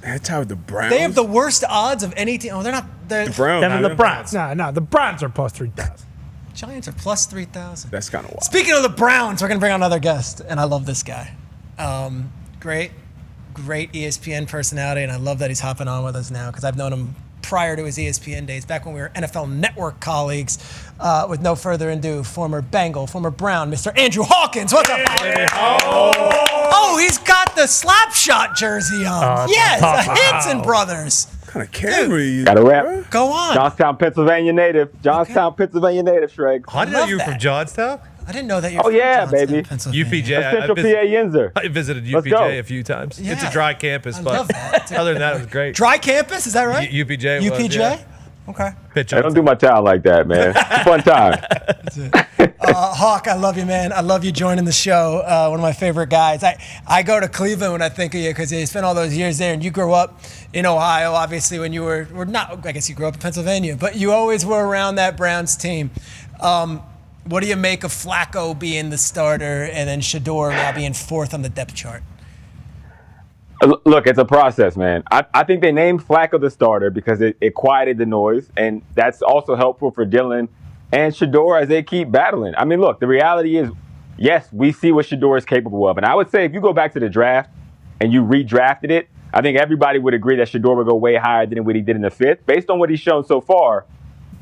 That's how the Browns. They have the worst odds of any team. Oh, they're not. The Browns. Them and the Browns. No, the Browns are plus 3,000. Giants are plus 3,000. That's kind of wild. Speaking of the Browns, we're going to bring on another guest, and I love this guy. Great ESPN personality, and I love that he's hopping on with us now because I've known him prior to his ESPN days, back when we were NFL Network colleagues. With no further ado, former Bengal, former Brown, Mr. Andrew Hawkins. What's up, Hawkins? Oh, he's got the Slapshot jersey on. Yes, the Hanson brothers. What kind of camera you? Got a rap. Go on. Johnstown, Pennsylvania native. Pennsylvania Shrek. I didn't know you were from Johnstown. I didn't know that you're from Johnstown, baby. UPJ. Central PA Yinzer. I visited UPJ a few times. Yeah. It's a dry campus, I but love that. other than that, it was great. Dry campus, is that right? UPJ. UPJ? Yeah. Okay. I don't do my child like that, man. Fun time. Hawk, I love you, man. I love you joining the show. One of my favorite guys. I go to Cleveland when I think of you because you spent all those years there, and you grew up in Ohio, obviously, when you were not, I guess you grew up in Pennsylvania, but you always were around that Browns team. What do you make of Flacco being the starter and then Shador now being fourth on the depth chart? Look, it's a process, man. I think they named Flacco the starter because it quieted the noise, and that's also helpful for Dylan and Shador as they keep battling. I mean, look, the reality is, yes, we see what Shador is capable of. And I would say if you go back to the draft and you redrafted it, I think everybody would agree that Shador would go way higher than what he did in the fifth, based on what he's shown so far.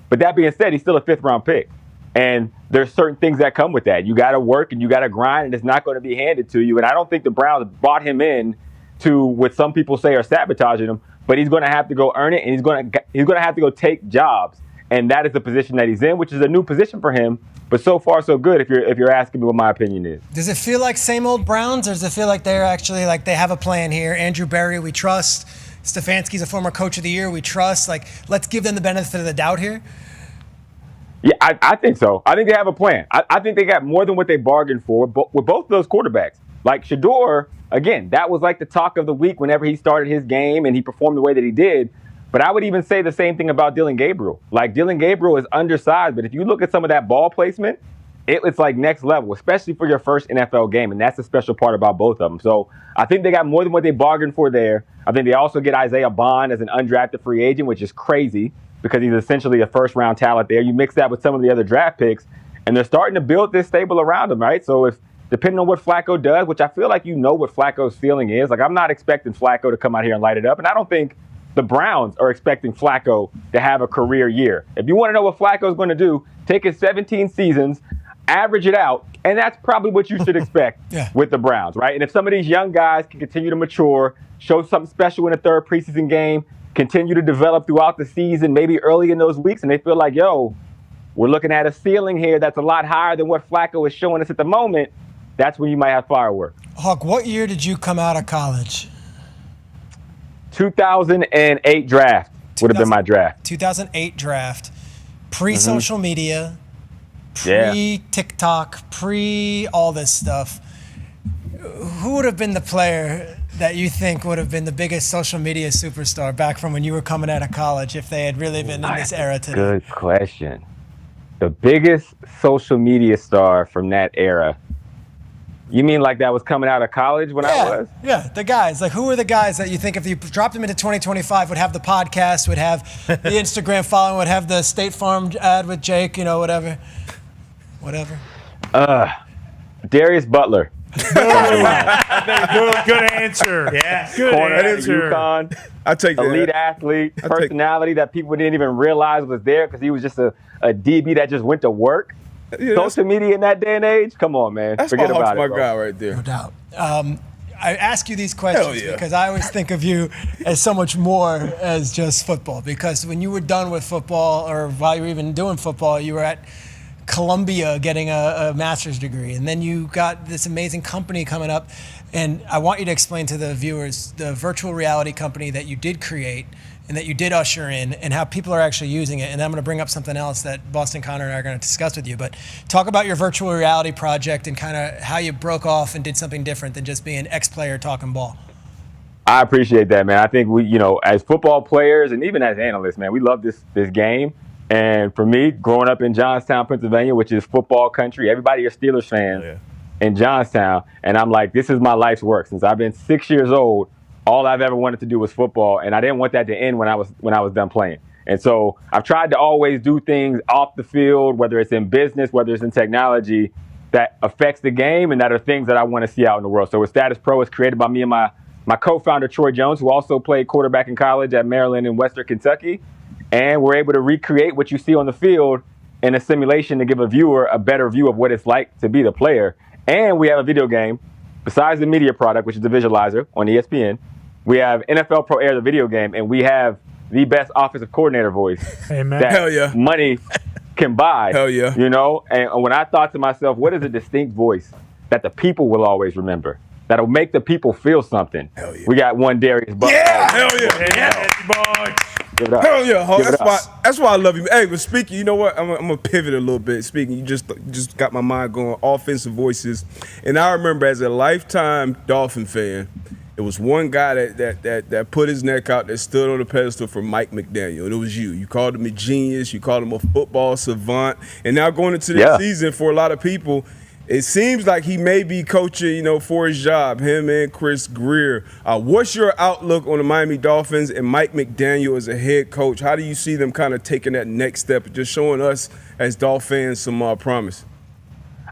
But that being said, he's still a fifth-round pick. And there's certain things that come with that. You got to work and you got to grind, and it's not going to be handed to you. And I don't think the Browns bought him in to what some people say are sabotaging him, but he's going to have to go earn it, and he's going to have to go take jobs. And that is the position that he's in, which is a new position for him. But so far, so good. If you're asking me what my opinion is, does it feel like same old Browns, or does it feel like they're actually like they have a plan here? Andrew Berry, we trust. Stefanski's a former coach of the year, we trust. Like, let's give them the benefit of the doubt here. Yeah, I think so. I think they have a plan. I think they got more than what they bargained for with both of those quarterbacks. Like Shador, again, that was like the talk of the week whenever he started his game and he performed the way that he did. But I would even say the same thing about Dylan Gabriel. Like, Dylan Gabriel is undersized, but if you look at some of that ball placement, it's like next level, especially for your first NFL game. And that's the special part about both of them. So I think they got more than what they bargained for there. I think they also get Isaiah Bond as an undrafted free agent, which is crazy because he's essentially a first-round talent there. You mix that with some of the other draft picks, and they're starting to build this stable around him, right? So if, depending on what Flacco does, which I feel like you know what Flacco's ceiling is, like I'm not expecting Flacco to come out here and light it up, and I don't think the Browns are expecting Flacco to have a career year. If you want to know what Flacco's going to do, take his 17 seasons, average it out, and that's probably what you should expect with the Browns, right? And if some of these young guys can continue to mature, show something special in the third preseason game, continue to develop throughout the season, maybe early in those weeks, and they feel like, yo, we're looking at a ceiling here that's a lot higher than what Flacco is showing us at the moment, that's when you might have fireworks. Hawk, what year did you come out of college? 2008 draft would have been my draft. 2008 draft. Pre-social media, pre-TikTok, pre-all this stuff. Who would have been the player that you think would have been the biggest social media superstar back from when you were coming out of college if they had really been in this era today? Good question. The biggest social media star from that era. You mean like that was coming out of college when I was? Yeah, the guys. Like, who are the guys that you think if you dropped them into 2025 would have the podcast, would have the Instagram following, would have the State Farm ad with Jake, you know, whatever? Darius Butler. Good answer. Yeah, good answer. UConn. I take that. Elite athlete, personality that people didn't even realize was there because he was just a DB that just went to work. social media in that day and age, come on, man. That's Forget about my it, bro. guy right there. No doubt. I ask you these questions because I always think of you as so much more as just football. Because when you were done with football, or while you were even doing football, you were at Columbia getting a master's degree, and then you got this amazing company coming up. And I want you to explain to the viewers the virtual reality company that you did create and that you did usher in, and how people are actually using it. And I'm going to bring up something else that Boston Connor and I are going to discuss with you. But talk about your virtual reality project and kind of how you broke off and did something different than just being ex-player talking ball. I appreciate that, man. I think we, as football players and even as analysts, man, we love this game. And for me, growing up in Johnstown, Pennsylvania, which is football country, everybody are Steelers fans in Johnstown. And I'm like, this is my life's work. Since I've been 6 years old, all I've ever wanted to do was football, and I didn't want that to end when I was done playing. And so I've tried to always do things off the field, whether it's in business, whether it's in technology, that affects the game and that are things that I want to see out in the world. So with Status Pro, it's created by me and my co-founder, Troy Jones, who also played quarterback in college at Maryland and Western Kentucky. And we're able to recreate what you see on the field in a simulation to give a viewer a better view of what it's like to be the player. And we have a video game, besides the media product, which is the visualizer on ESPN. We have NFL Pro Air, the video game, and we have the best offensive coordinator voice that money can buy. Hell yeah. And when I thought to myself, what is a distinct voice that the people will always remember, that'll make the people feel something? Hell yeah. We got one Darius Buck. Yeah! Hell yeah! Hell yeah! That's why I love you. Hey, but speaking, you know what? I'm gonna pivot a little bit. Speaking, you just got my mind going. Offensive voices, and I remember as a lifetime Dolphin fan, it was one guy that put his neck out, that stood on the pedestal for Mike McDaniel, and it was you. You called him a genius. You called him a football savant. And now going into this season, for a lot of people, it seems like he may be coaching, for his job, him and Chris Greer. What's your outlook on the Miami Dolphins and Mike McDaniel as a head coach? How do you see them kind of taking that next step, just showing us as Dolphins some promise?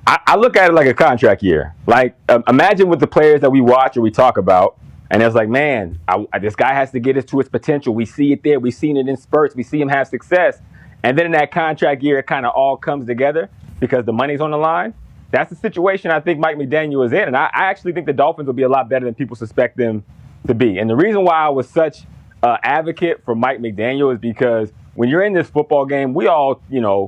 I look at it like a contract year. Like, imagine with the players that we watch or we talk about, and it's like, man, this guy has to get us to his potential. We see it there. We've seen it in spurts. We see him have success. And then in that contract year, it kind of all comes together because the money's on the line. That's the situation I think Mike McDaniel is in. And I actually think the Dolphins will be a lot better than people suspect them to be. And the reason why I was such an advocate for Mike McDaniel is because when you're in this football game, we all,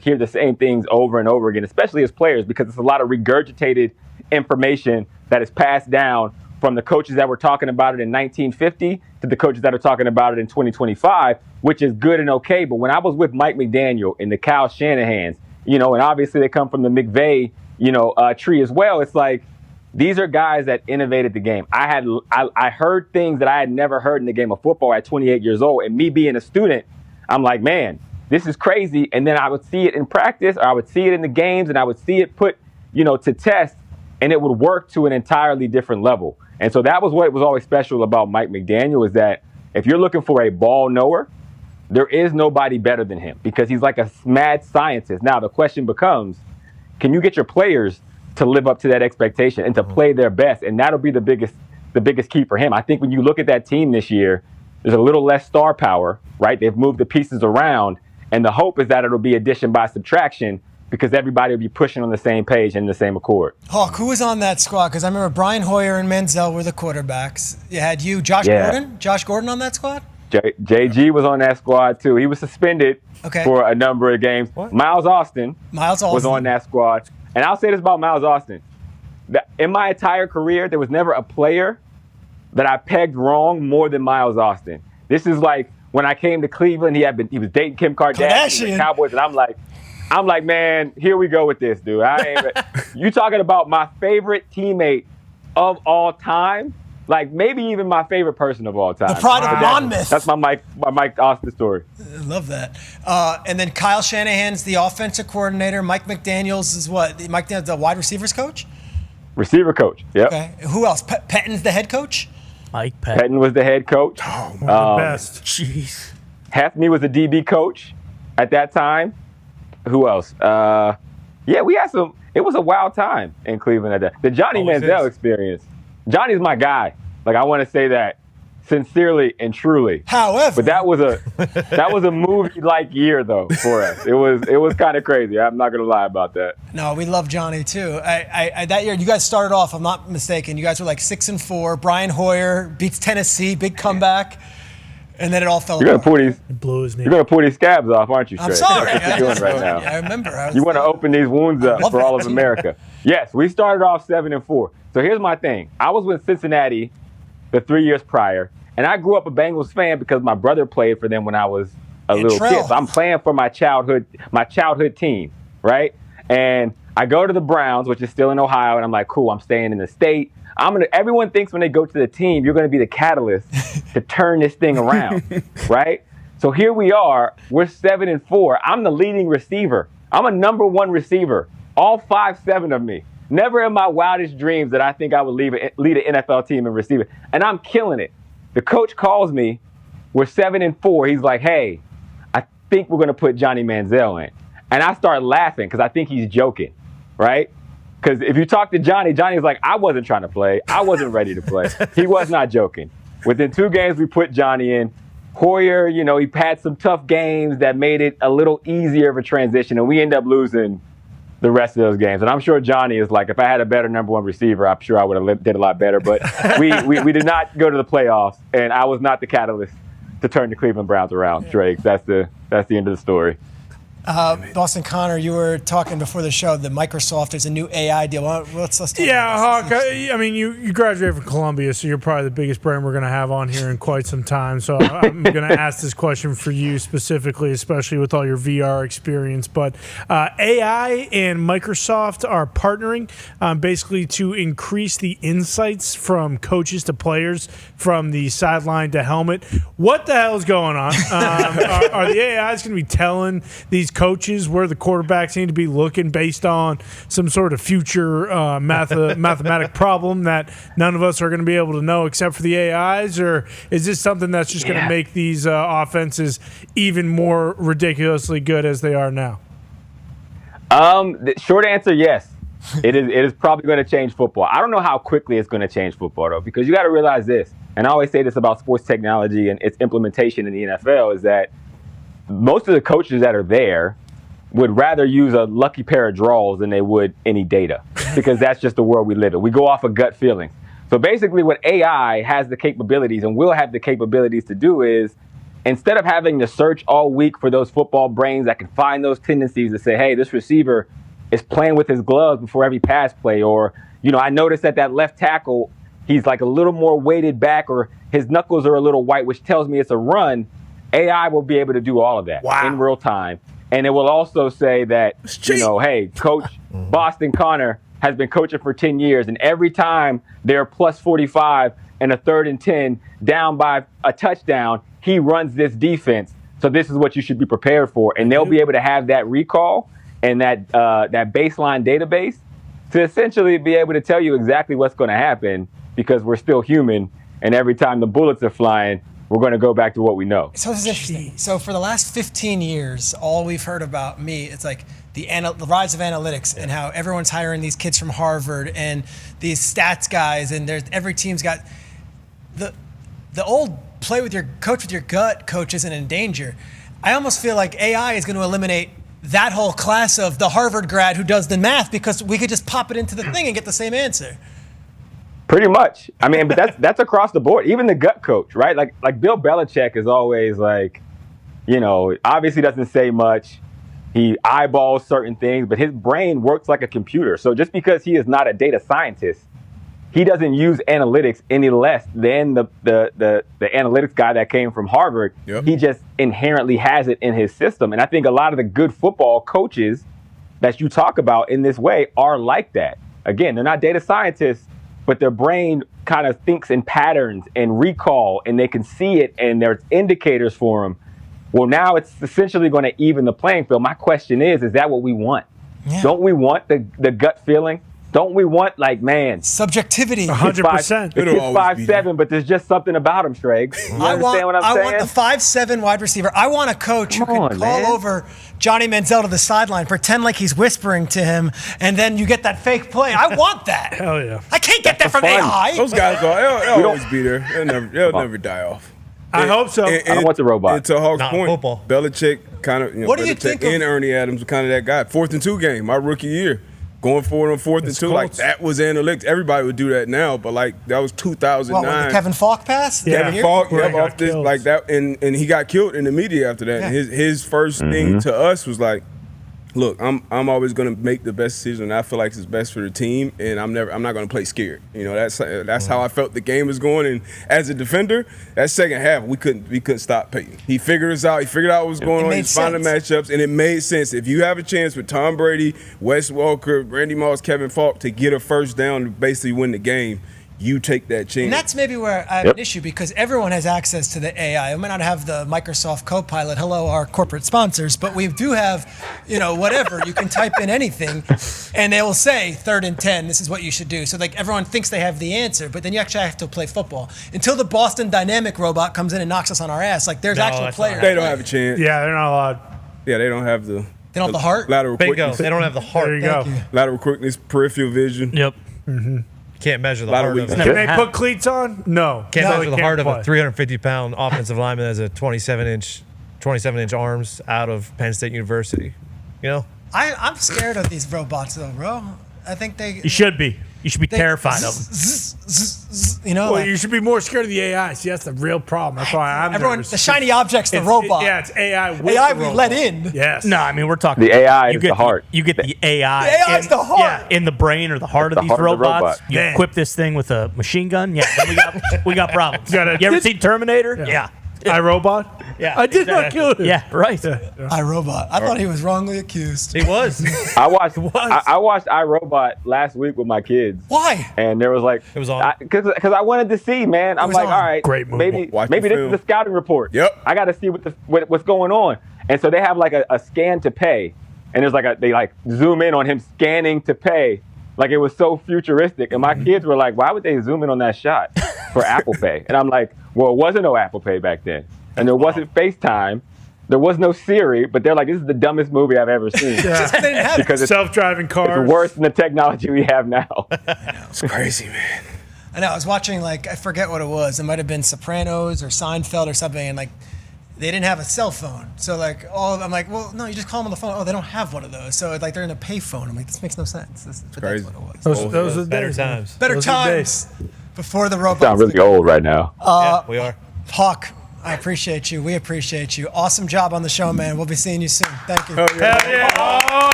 hear the same things over and over again, especially as players, because it's a lot of regurgitated information that is passed down from the coaches that were talking about it in 1950 to the coaches that are talking about it in 2025, which is good and okay. But when I was with Mike McDaniel and the Kyle Shanahans, and obviously they come from the McVay, tree as well, it's like, these are guys that innovated the game. I heard things that I had never heard in the game of football at 28 years old. And me being a student, I'm like, man, this is crazy. And then I would see it in practice, or I would see it in the games, and I would see it put, to test, and it would work to an entirely different level. And so that was what was always special about Mike McDaniel, is that if you're looking for a ball knower, there is nobody better than him, because he's like a mad scientist. Now, the question becomes, can you get your players to live up to that expectation and to play their best? And that'll be the biggest key for him. I think when you look at that team this year, there's a little less star power, right? They've moved the pieces around, and the hope is that it'll be addition by subtraction, because everybody will be pushing on the same page and the same accord. Hawk, who was on that squad? Because I remember Brian Hoyer and Manziel were the quarterbacks. You had Josh Gordon? Josh Gordon on that squad? JG was on that squad, too. He was suspended for a number of games. What? Miles Austin was on that squad. And I'll say this about Miles Austin. In my entire career, there was never a player that I pegged wrong more than Miles Austin. This is like when I came to Cleveland, he was dating Kim Kardashian, the Cowboys, and I'm like, man, here we go with this, dude. You talking about my favorite teammate of all time? Like, maybe even my favorite person of all time. The pride of Monmouth. That's my Mike Austin story. I love that. And then Kyle Shanahan's the offensive coordinator. Mike McDaniels is what? Mike McDaniels, the wide receivers coach? Receiver coach, yep. Okay. Who else? Pettin's the head coach? Mike Pettin was the head coach. Oh, one of the best. Jeez. Hefney was the DB coach at that time. Who else? We had some. It was a wild time in Cleveland at that. The Johnny Manziel experience. Johnny's my guy. Like, I want to say that. sincerely and truly. However, but that was a movie-like year though for us. It was kind of crazy. I'm not gonna lie about that. No, we love Johnny too. I that year you guys started off, I'm not mistaken, you guys were like 6-4. Brian Hoyer beats Tennessee, big comeback, and then it all fell apart. You're gonna pull these scabs off, aren't you? I'm Trey? sorry. That's what you're doing right now. I remember. You want to open these wounds up for all of America. Yes, we started off 7-4. So here's my thing. I was with Cincinnati the 3 years prior, and I grew up a Bengals fan because my brother played for them when I was a little kid. So I'm playing for my childhood team, right? And I go to the Browns, which is still in Ohio, and I'm like, cool, I'm staying in the state. Everyone thinks when they go to the team, you're going to be the catalyst to turn this thing around, right? So here we are. We're 7-4. I'm the leading receiver. I'm a number one receiver. All 5'7" of me. Never in my wildest dreams that I think I would lead an NFL team in receiving. And I'm killing it. The coach calls me. We're 7-4. He's like, hey, I think we're going to put Johnny Manziel in. And I start laughing because I think he's joking, right? Because if you talk to Johnny, Johnny's like, I wasn't trying to play. I wasn't ready to play. He was not joking. Within 2 games, we put Johnny in. Hoyer, he had some tough games that made it a little easier of a transition, and we end up losing the rest of those games. And I'm sure Johnny is like, if I had a better number one receiver, I'm sure I would have did a lot better. But we did not go to the playoffs, and I was not the catalyst to turn the Cleveland Browns around, Drake. That's the end of the story. Boston Connor, you were talking before the show that Microsoft is a new AI deal. Let's talk Hawk. I mean, you graduated from Columbia, so you're probably the biggest brain we're going to have on here in quite some time. So I'm going to ask this question for you specifically, especially with all your VR experience. But AI and Microsoft are partnering basically to increase the insights from coaches to players, from the sideline to helmet. What the hell is going on? Are the AIs going to be telling these coaches where the quarterbacks need to be looking based on some sort of future mathematic problem that none of us are going to be able to know except for the AIs? Or is this something that's just going to make these offenses even more ridiculously good as they are now? The short answer, yes. It is probably going to change football. I don't know how quickly it's going to change football, though, because you got to realize this, and I always say this about sports technology and its implementation in the NFL, is that most of the coaches that are there would rather use a lucky pair of draws than they would any data, because that's just the world we live in. We go off of gut feelings. So basically what AI has the capabilities and will have the capabilities to do is, instead of having to search all week for those football brains that can find those tendencies to say, hey, this receiver is playing with his gloves before every pass play, or, I noticed that left tackle, he's like a little more weighted back, or his knuckles are a little white, which tells me it's a run. AI will be able to do all of that in real time. And it will also say that, hey, Coach Boston Connor has been coaching for 10 years, and every time they're plus 45 and a 3rd and 10 down by a touchdown, he runs this defense. So this is what you should be prepared for. And they'll be able to have that recall and that baseline database to essentially be able to tell you exactly what's going to happen, because we're still human. And every time the bullets are flying, we're going to go back to what we know. So this is interesting. So for the last 15 years, all we've heard about it's like the rise of analytics and how everyone's hiring these kids from Harvard and these stats guys, and every team's got the old play with your coach with your gut coach isn't in danger. I almost feel like AI is going to eliminate that whole class of the Harvard grad who does the math, because we could just pop it into the thing and get the same answer. Pretty much. I mean, but that's across the board. Even the gut coach, right? Like Bill Belichick is always like, obviously doesn't say much. He eyeballs certain things, but his brain works like a computer. So just because he is not a data scientist, he doesn't use analytics any less than the analytics guy that came from Harvard. Yep. He just inherently has it in his system. And I think a lot of the good football coaches that you talk about in this way are like that. Again, they're not data scientists, but their brain kind of thinks in patterns and recall, and they can see it, and there's indicators for them. Well, now it's essentially going to even the playing field. My question is that what we want? Yeah. Don't we want the gut feeling? don't we want, like, man, subjectivity? 100%. He's 5'7", but there's just something about him, Streg. You understand what I'm saying? I want the 5'7" wide receiver. I want a coach who can call over Johnny Manziel to the sideline, pretend like he's whispering to him, and then you get that fake play. I want that. Hell yeah. I can't get that from AI. Those guys they'll always be there. They'll never die off. I hope so. I don't want the robot. And to Hawk's point, football. Belichick kind of, What do you think and Ernie Adams were kind of that guy. 4th and 2 game, my rookie year. Going forward on 4th and 2, like that was analytics. Everybody would do that now, but like that was 2009. What, with the Kevin Falk pass? Kevin Falk, off this, like that, and he got killed in the media after that. Yeah. And his first thing to us was like, look, I'm always going to make the best decision I feel like is best for the team, and I'm not going to play scared. You know, that's how I felt the game was going. And as a defender, that second half we couldn't stop Peyton. He figured us out. He figured out what was going on. He found the matchups, and it made sense. If you have a chance with Tom Brady, Wes Welker, Randy Moss, Kevin Falk to get a first down to basically win the game, you take that chance. And that's maybe where I have an issue, because everyone has access to the AI. We might not have the Microsoft Copilot, hello, our corporate sponsors, but we do have, whatever. You can type in anything, and they will say 3rd and 10, this is what you should do. So, like, everyone thinks they have the answer, but then you actually have to play football. Until the Boston Dynamic robot comes in and knocks us on our ass, like, there's actual players. They don't have a chance. Yeah, they're not allowed. Yeah, they don't have the. They don't have the heart? Lateral quickness. They don't have the heart. There you go. Lateral quickness, peripheral vision. Yep. You can't measure the heart of it. Can they put cleats on? No. Can't measure the heart of play. a 350-pound offensive lineman that has a 27-inch arms out of Penn State University. You know? I'm scared of these robots, though, bro. I think they. You should be. You should be terrified of them. Well, you should be more scared of the AI. See, that's the real problem. That's why I'm everyone. nervous. The shiny object's the robot. It's AI. With AI the we robot. let in. Yes. No, I mean we're talking. The AI you is get the heart. You get the AI. The AI's the heart. Yeah, in the brain or the heart of the these heart of the robots. robot. You Man. equip this thing with a machine gun. Yeah, then we got problems. You ever seen Terminator? Yeah. iRobot? Yeah. I did not kill him. Yeah, right. iRobot. I thought he was wrongly accused. He was. I watched iRobot last week with my kids. Why? And there was like It was on. because I wanted to see, man. I'm was like, on. all right, Great movie. maybe this is the scouting report. Yep. I got to see what's going on. And so they have like a scan to pay, and there's like they zoom in on him scanning to pay, like it was so futuristic. And my kids were like, why would they zoom in on that shot for Apple Pay? And I'm like, well, it wasn't no Apple Pay back then. And there wasn't FaceTime. There was no Siri, but they're like, this is the dumbest movie I've ever seen. Just they didn't have Because it's Self-driving cars. it's worse than the technology we have now. It's crazy, man. I know. I was watching, like, I forget what it was. It might have been Sopranos or Seinfeld or something, and like they didn't have a cell phone. So like I'm like, well, no, you just call them on the phone. Oh, they don't have one of those. So like they're in a pay phone. I'm like, this makes no sense. But crazy. that's what it was. Those are the Better days, man. times. Better Those are the times before the I robots. sound really old right now. Yeah, we are. Hawk, I appreciate you. We appreciate you. Awesome job on the show, man. We'll be seeing you soon. Thank you.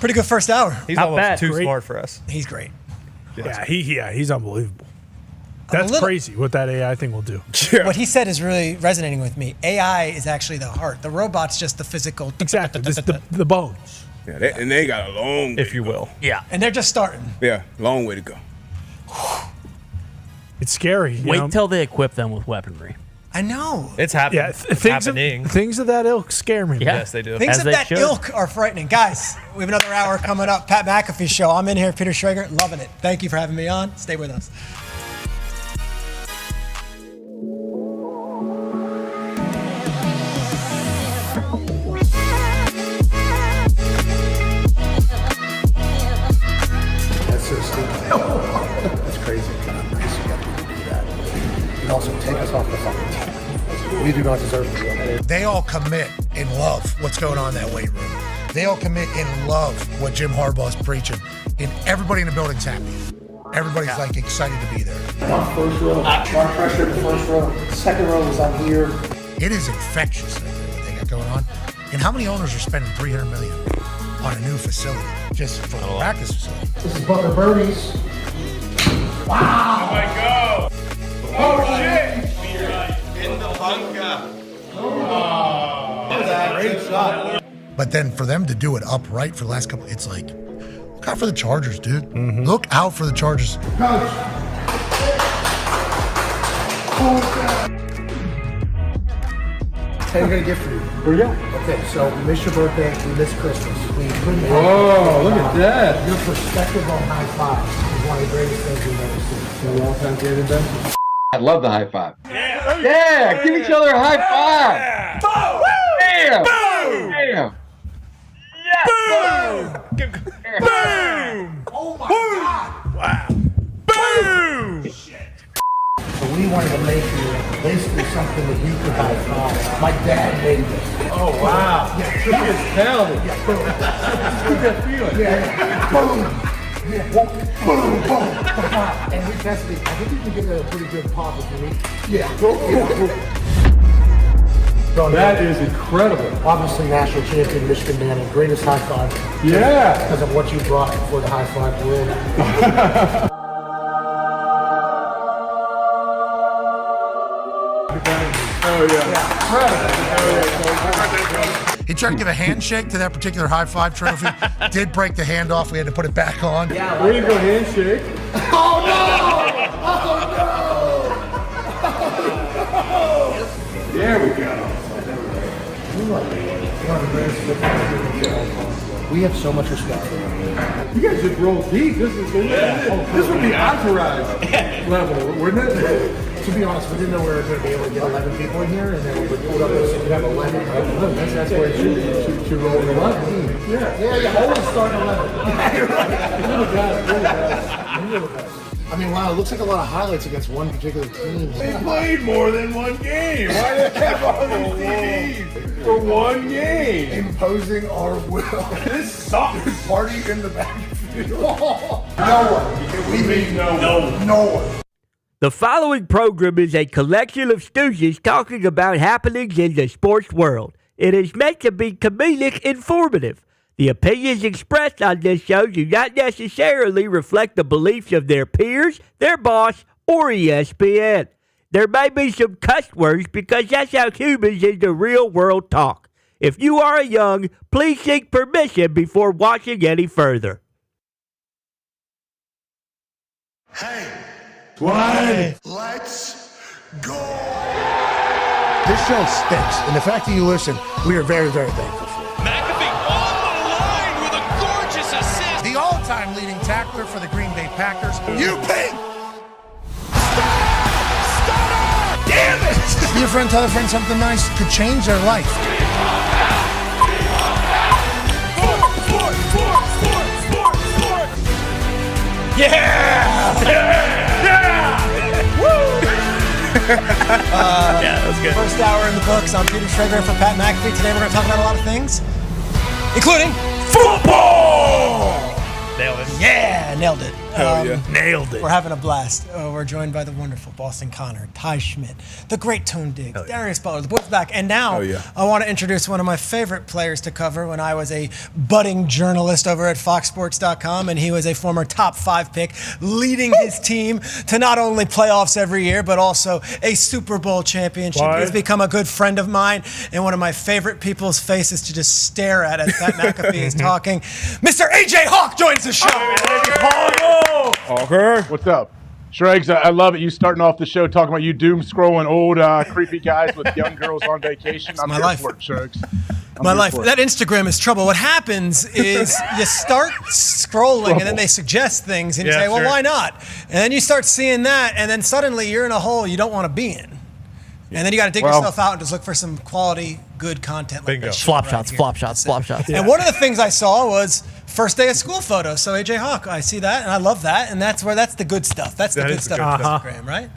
Pretty good first hour. He's Not almost bad. too Great. smart for us. He's great. Yeah, he's unbelievable. That's little- crazy what that AI thing will do. What he said is really resonating with me. AI is actually the heart. The robot's just the physical. Exactly. Just the bones. Yeah, they got a long way If you will. Yeah. And they're just starting. Yeah, long way to go. It's scary. you Wait know? till they equip them with weaponry. I know. It's happening. Yeah, It's happening. things of that ilk scare me. Yeah. Yes, they do. Things As of they that should. ilk are frightening. Guys, we have another hour coming up. Pat McAfee Show. I'm in here, Peter Schrager, loving it. Thank you for having me on. Stay with us. That's so stupid. That's crazy. God, nice. You got to do that. And also take us off the fucking team. We do not deserve to do that. They all commit and love what's going on in that weight room. They all commit and love what Jim Harbaugh's preaching. And everybody in the building's happy. Everybody's like excited to be there. First row, mark pressure in the first row. Second row is on here. It is infectious what they got going on. And how many owners are spending $300 million on a new facility just for the practice facility? This is Butler Birdies. Oh my God! Oh shit! In the bunker. Great shot. But then for them to do it upright for the last couple, it's like, look out for the Chargers, dude. Look out for the Chargers. Coach. Hey, we got a gift for you. Where you go? Okay, so we missed your birthday, we missed Christmas. We couldn't have Whoa, look at that. Your perspective on high five is one of the greatest things we've ever seen. A long time David Ben. I love the high five. Yeah, give each other a high five. Boom! Bam! Boom! Bam! Yeah! Boom! Boom! Oh my God! Wow! Boom! So we wanted to make you basically something that you could high five. My dad made this. Oh, wow. Yeah, You can tell. Yeah, boom. What's that feeling? Yeah, boom. Yeah, boom, boom. And we tested. I think you can give it a pretty good pop if you need. Yeah. That is incredible. Obviously, national champion, Michigan man, and greatest high five. Yeah. Because of what you brought for the high five world. Oh, yeah. He tried to give a handshake to that particular high five trophy. Did break the hand off. We had to put it back on. Yeah, way to go, handshake. Oh no! Oh no! There we go. We have so much respect for him. You guys just roll deep. This would be entourage level, wouldn't it? To be honest, we didn't know we were going to be able to get 11 people in here, and then we pulled up and said we have 11. That's where it should be. To roll 11. Yeah. Always start 11. You're the best. I mean, wow, it looks like a lot of highlights against one particular team. They played more than one game. Why did they have all these TDs for one game? Imposing our will. This sucks. Party in the backfield. No one. We mean no one. No one. The following program is a collection of stooges talking about happenings in the sports world. It is meant to be comedic informative. The opinions expressed on this show do not necessarily reflect the beliefs of their peers, their boss, or ESPN. There may be some cuss words because that's how humans in the real world talk. If you are young, please seek permission before watching any further. Hey, What? let's go. This show stinks, and the fact that you listen, we are very, very thankful for. McAfee on the line with a gorgeous assist. The all-time leading tackler for the Green Bay Packers. You pink. Damn it! Be a friend, tell a friend something nice could change their life. Yeah, that was good. First hour in the books. I'm Peter Schrager for Pat McAfee. Today we're going to talk about a lot of things, including football. Nailed it. Yeah, nailed it. Nailed it. We're having a blast. We're joined by the wonderful Boston Connor, Ty Schmidt, the great Tone Diggs, Darius Butler, the boys back. And now I want to introduce one of my favorite players to cover when I was a budding journalist over at FoxSports.com, and he was a former top 5 pick, leading his team to not only playoffs every year, but also a Super Bowl championship. Why? He's become a good friend of mine and one of my favorite people's faces to just stare at as Pat McAfee is talking. Mr. AJ Hawk joins the show. Okay. What's up? Shregs, I love it. You starting off the show talking about you doom scrolling old creepy guys with young girls on vacation. I'm my here life. for it, Shregs. My life. That Instagram is trouble. What happens is you start scrolling and then they suggest things and you say, well, why not? And then you start seeing that and then suddenly you're in a hole you don't want to be in. And then you got to dig yourself out and just look for some quality, good content. Like this Flop right shots, here. flop shots, flop shots. And one of the things I saw was first day of school photos. So AJ Hawk, I see that and I love that. And that's the good stuff. That's the good stuff on Instagram, right?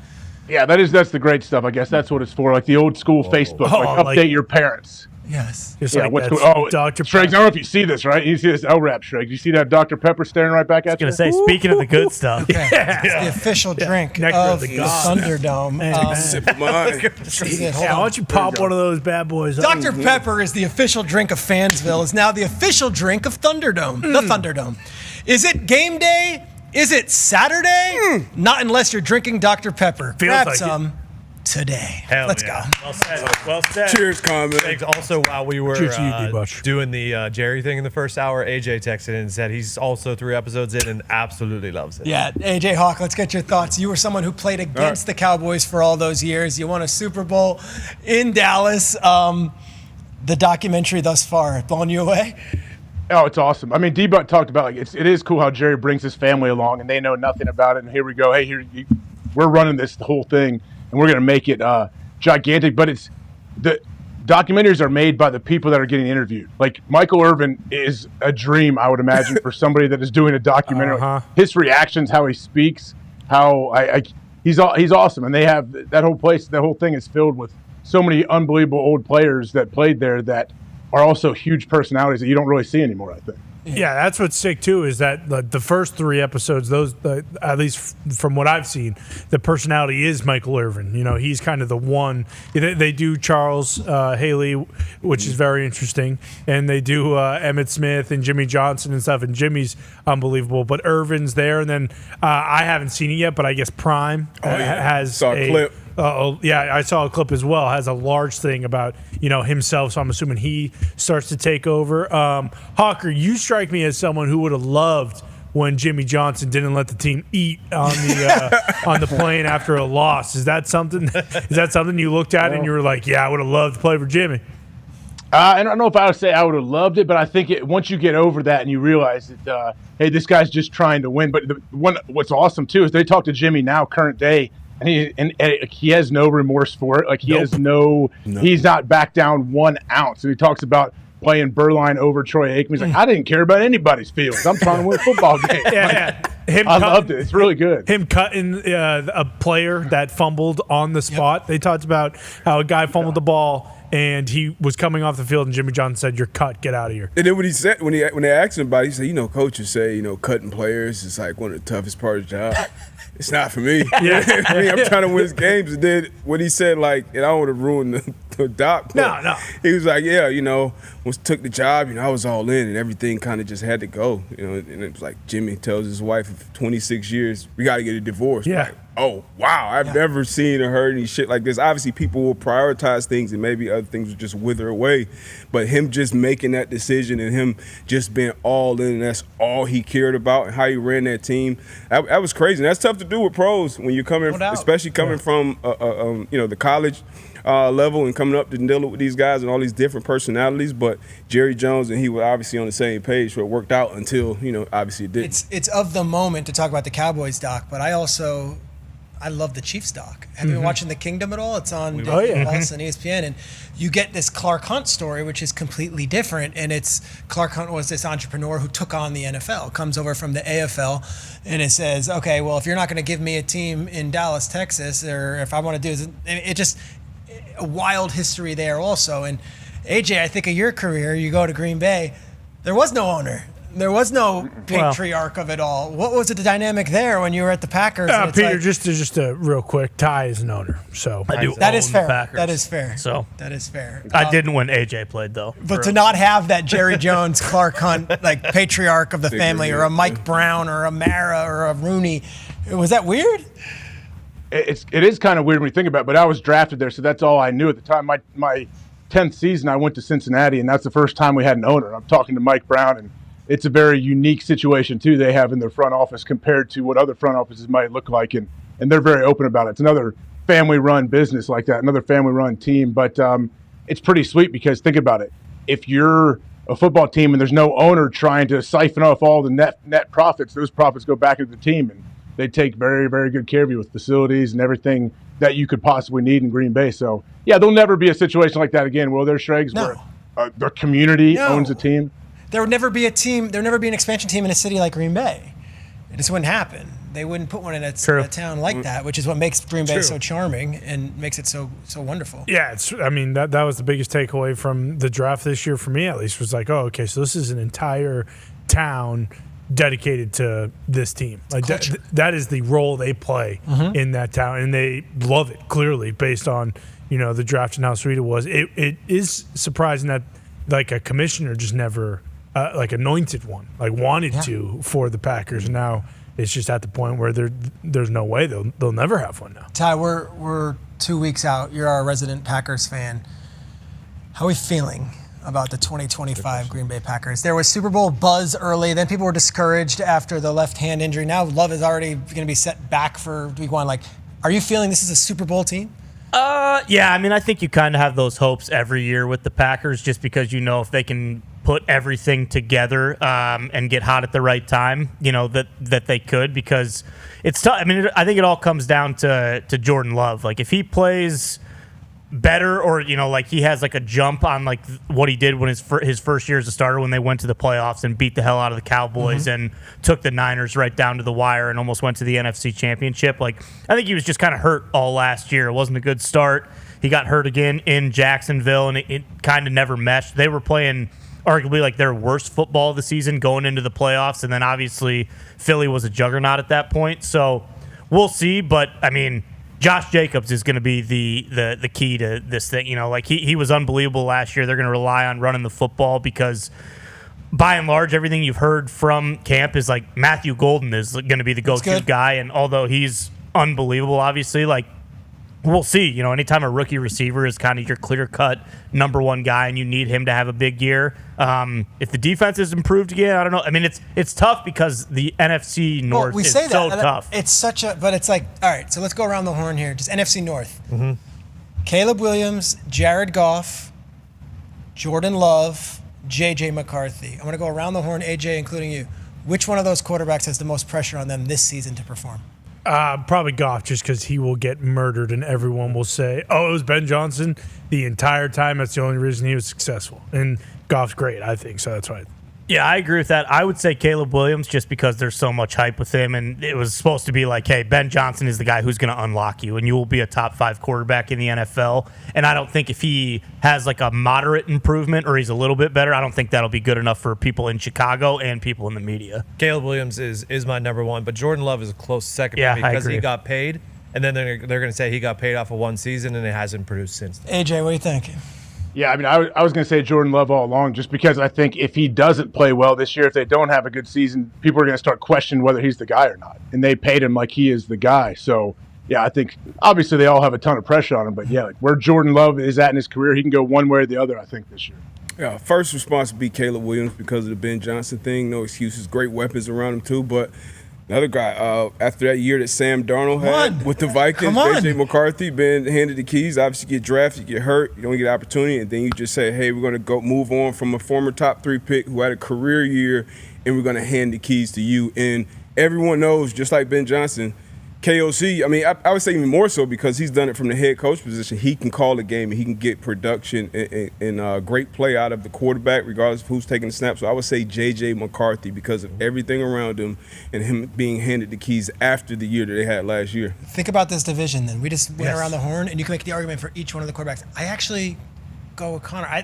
Yeah, that's the great stuff. I guess that's what it's for. Like the old school Facebook. Update your parents. Yes. Just yeah, like what's that's going Dr. Shregs, I don't know if you see this, right? You see this L-Rap, Shregs. You see that Dr. Pepper staring right back at you? I was going to say, speaking of the good stuff. Okay. It's the official drink of the Thunderdome. Sip of mine. Why don't you pop one of those bad boys up? Dr. Pepper is the official drink of Fansville. Is now the official drink of Thunderdome. The Thunderdome. Is it game day? Is it Saturday? Not unless you're drinking Dr. Pepper. Grab like some. today. Let's go. Well said. Well said. Cheers, Carmen. Thanks. Also, while we were Cheers to you, D-Bush. doing the Jerry thing in the first hour, AJ texted in and said he's also 3 episodes in and absolutely loves it. Yeah, AJ Hawk, let's get your thoughts. You were someone who played against the Cowboys for all those years. You won a Super Bowl in Dallas. The documentary thus far, blown you away? Oh, it's awesome. I mean, D-Butt talked about it is cool how Jerry brings his family along and they know nothing about it. And here we go. Hey, we're running the whole thing and we're going to make it gigantic. But the documentaries are made by the people that are getting interviewed. Like Michael Irvin is a dream, I would imagine, for somebody that is doing a documentary. His reactions, how he speaks, how he's awesome. And they have that whole place. The whole thing is filled with so many unbelievable old players that played there that are also huge personalities that you don't really see anymore, I think. Yeah, that's what's sick too. Is that the first 3 episodes? Those, at least from what I've seen, the personality is Michael Irvin. You know, he's kind of the one. They do Charles Haley, which is very interesting, and they do Emmitt Smith and Jimmy Johnson and stuff. And Jimmy's unbelievable, but Irvin's there. And then I haven't seen it yet, but I guess Prime has saw a clip. Yeah, I saw a clip as well. Has a large thing about himself, so I'm assuming he starts to take over. Hawker, you strike me as someone who would have loved when Jimmy Johnson didn't let the team eat on the on the plane after a loss. Is that something? Is that something you looked at and you were like, yeah, I would have loved to play for Jimmy? I don't know if I would say I would have loved it, but I think once you get over that and you realize that, hey, this guy's just trying to win. But what's awesome too is they talk to Jimmy now, current day. And he has no remorse for it. Like he has he's not back down 1 ounce. And he talks about playing Berline over Troy Aikman. He's like, I didn't care about anybody's feelings. I'm trying to win a football game. I loved it. It's really good. Him cutting a player that fumbled on the spot. They talked about how a guy fumbled the ball and he was coming off the field, and Jimmy Johnson said, "You're cut. Get out of here." And then when they asked him about it, he said, coaches say, cutting players is like one of the toughest parts of the job. It's not for me. Yeah. I'm trying to win games. And then when he said, and I don't want to ruin the doc. No. He was like, once took the job, I was all in and everything kind of just had to go. And it was like Jimmy tells his wife of 26 years, we got to get a divorce. Yeah. Like, oh, wow. I've never seen or heard any shit like this. Obviously, people will prioritize things and maybe other things will just wither away. But him just making that decision and him just being all in, and that's all he cared about and how he ran that team, that was crazy. And that's tough to do with pros when you're coming, especially coming from, the college level and coming up to dealing with these guys and all these different personalities. But Jerry Jones and he were obviously on the same page, so it worked out until, obviously it didn't. It's of the moment to talk about the Cowboys doc, but I love the Chiefs doc. Have you been watching The Kingdom at all? It's on Disney Plus and ESPN, and you get this Clark Hunt story, which is completely different. And it's Clark Hunt was this entrepreneur who took on the NFL, comes over from the AFL, and it says, okay, well, if you're not going to give me a team in Dallas, Texas, or if I want to do it just a wild history there also. And AJ, I think of your career, you go to Green Bay, there was no owner. There was no patriarch of it all. What was the dynamic there when you were at the Packers? Peter, just a real quick, Ty is an owner, so that is fair. That is fair. So that is fair. I didn't when AJ played though. But to not have that Jerry Jones, Clark Hunt, like patriarch of the family, or a Mike Brown, or a Mara, or a Rooney, was that weird? It is kind of weird when you think about it, but I was drafted there, so that's all I knew at the time. My 10th season, I went to Cincinnati, and that's the first time we had an owner. I'm talking to Mike Brown, and it's a very unique situation, too, they have in their front office compared to what other front offices might look like, and they're very open about it. It's another family-run business like that, another family-run team, but it's pretty sweet because think about it. If you're a football team and there's no owner trying to siphon off all the net profits, those profits go back into the team, and they take very, very good care of you with facilities and everything that you could possibly need in Green Bay. So, yeah, there'll never be a situation like that again, will there, Shregs, where the community owns a team? There would never be a team. There would never be an expansion team in a city like Green Bay. It just wouldn't happen. They wouldn't put one in a town like that, which is what makes Green Bay so charming and makes it so wonderful. Yeah, that was the biggest takeaway from the draft this year for me, at least, was like, oh, okay, so this is an entire town dedicated to this team. Like that is the role they play in that town, and they love it clearly based on the draft and how sweet it was. It is surprising that like a commissioner just never. Like anointed one, like wanted to for the Packers. Now it's just at the point where there's no way they'll never have one now. Ty, we're 2 weeks out. You're our resident Packers fan. How are we feeling about the 2025 Green Bay Packers? There was Super Bowl buzz early. Then people were discouraged after the left hand injury. Now Love is already going to be set back for week 1. Like, are you feeling this is a Super Bowl team? Yeah, I mean, I think you kind of have those hopes every year with the Packers just because you know if they can put everything together and get hot at the right time, you know, that they could, because it's tough. I mean, I think it all comes down to Jordan Love. Like, if he plays better, or, you know, like he has like a jump on like what he did when his first year as a starter when they went to the playoffs and beat the hell out of the Cowboys and took the Niners right down to the wire and almost went to the NFC Championship. Like, I think he was just kind of hurt all last year. It wasn't a good start. He got hurt again in Jacksonville, and it kind of never meshed. They were playing arguably like their worst football of the season going into the playoffs, and then obviously Philly was a juggernaut at that point. So we'll see, but I mean, Josh Jacobs is going to be the key to this thing. You know, like he was unbelievable last year. They're going to rely on running the football because, by and large, everything you've heard from camp is like Matthew Golden is going to be the go-to guy. And although he's unbelievable, obviously, like, we'll see. You know, anytime a rookie receiver is kind of your clear-cut number one guy and you need him to have a big year, if the defense is improved again, I don't know. I mean, it's tough because the NFC North is so tough. It's such a – but it's like, all right, so let's go around the horn here. Just NFC North. Caleb Williams, Jared Goff, Jordan Love, J.J. McCarthy. I'm going to go around the horn, A.J., including you. Which one of those quarterbacks has the most pressure on them this season to perform? Probably Goff, just because he will get murdered and everyone will say, oh, it was Ben Johnson the entire time. That's the only reason he was successful. And Goff's great, I think, so that's why. Yeah, I agree with that. I would say Caleb Williams just because there's so much hype with him, and it was supposed to be like, hey, Ben Johnson is the guy who's going to unlock you, and you will be a top 5 quarterback in the NFL. And I don't think if he has like a moderate improvement or he's a little bit better, I don't think that'll be good enough for people in Chicago and people in the media. Caleb Williams is my number one, but Jordan Love is a close second Yeah, for me I because agree. he got paid, and then they're going to say he got paid off of one season, and it hasn't produced since then. AJ, what do you think? Yeah, I mean, I was going to say Jordan Love all along, just because I think if he doesn't play well this year, if they don't have a good season, people are going to start questioning whether he's the guy or not. And they paid him like he is the guy. So, yeah, I think obviously they all have a ton of pressure on him. But, yeah, like where Jordan Love is at in his career, he can go one way or the other, I think, this year. Yeah, first response would be Caleb Williams because of the Ben Johnson thing. No excuses. Great weapons around him, too. But another guy, after that year that Sam Darnold had with the Vikings, J.J. McCarthy, been handed the keys. Obviously, you get drafted, you get hurt, you don't get opportunity, and then you just say, hey, we're going to go move on from a former top 3 pick who had a career year, and we're going to hand the keys to you. And everyone knows, just like Ben Johnson, KOC, I mean, I would say even more so because he's done it from the head coach position. He can call a game and he can get production and great play out of the quarterback regardless of who's taking the snap. So I would say J.J. McCarthy because of everything around him and him being handed the keys after the year that they had last year. Think about this division then. We just went around the horn, and you can make the argument for each one of the quarterbacks. I actually go with Connor.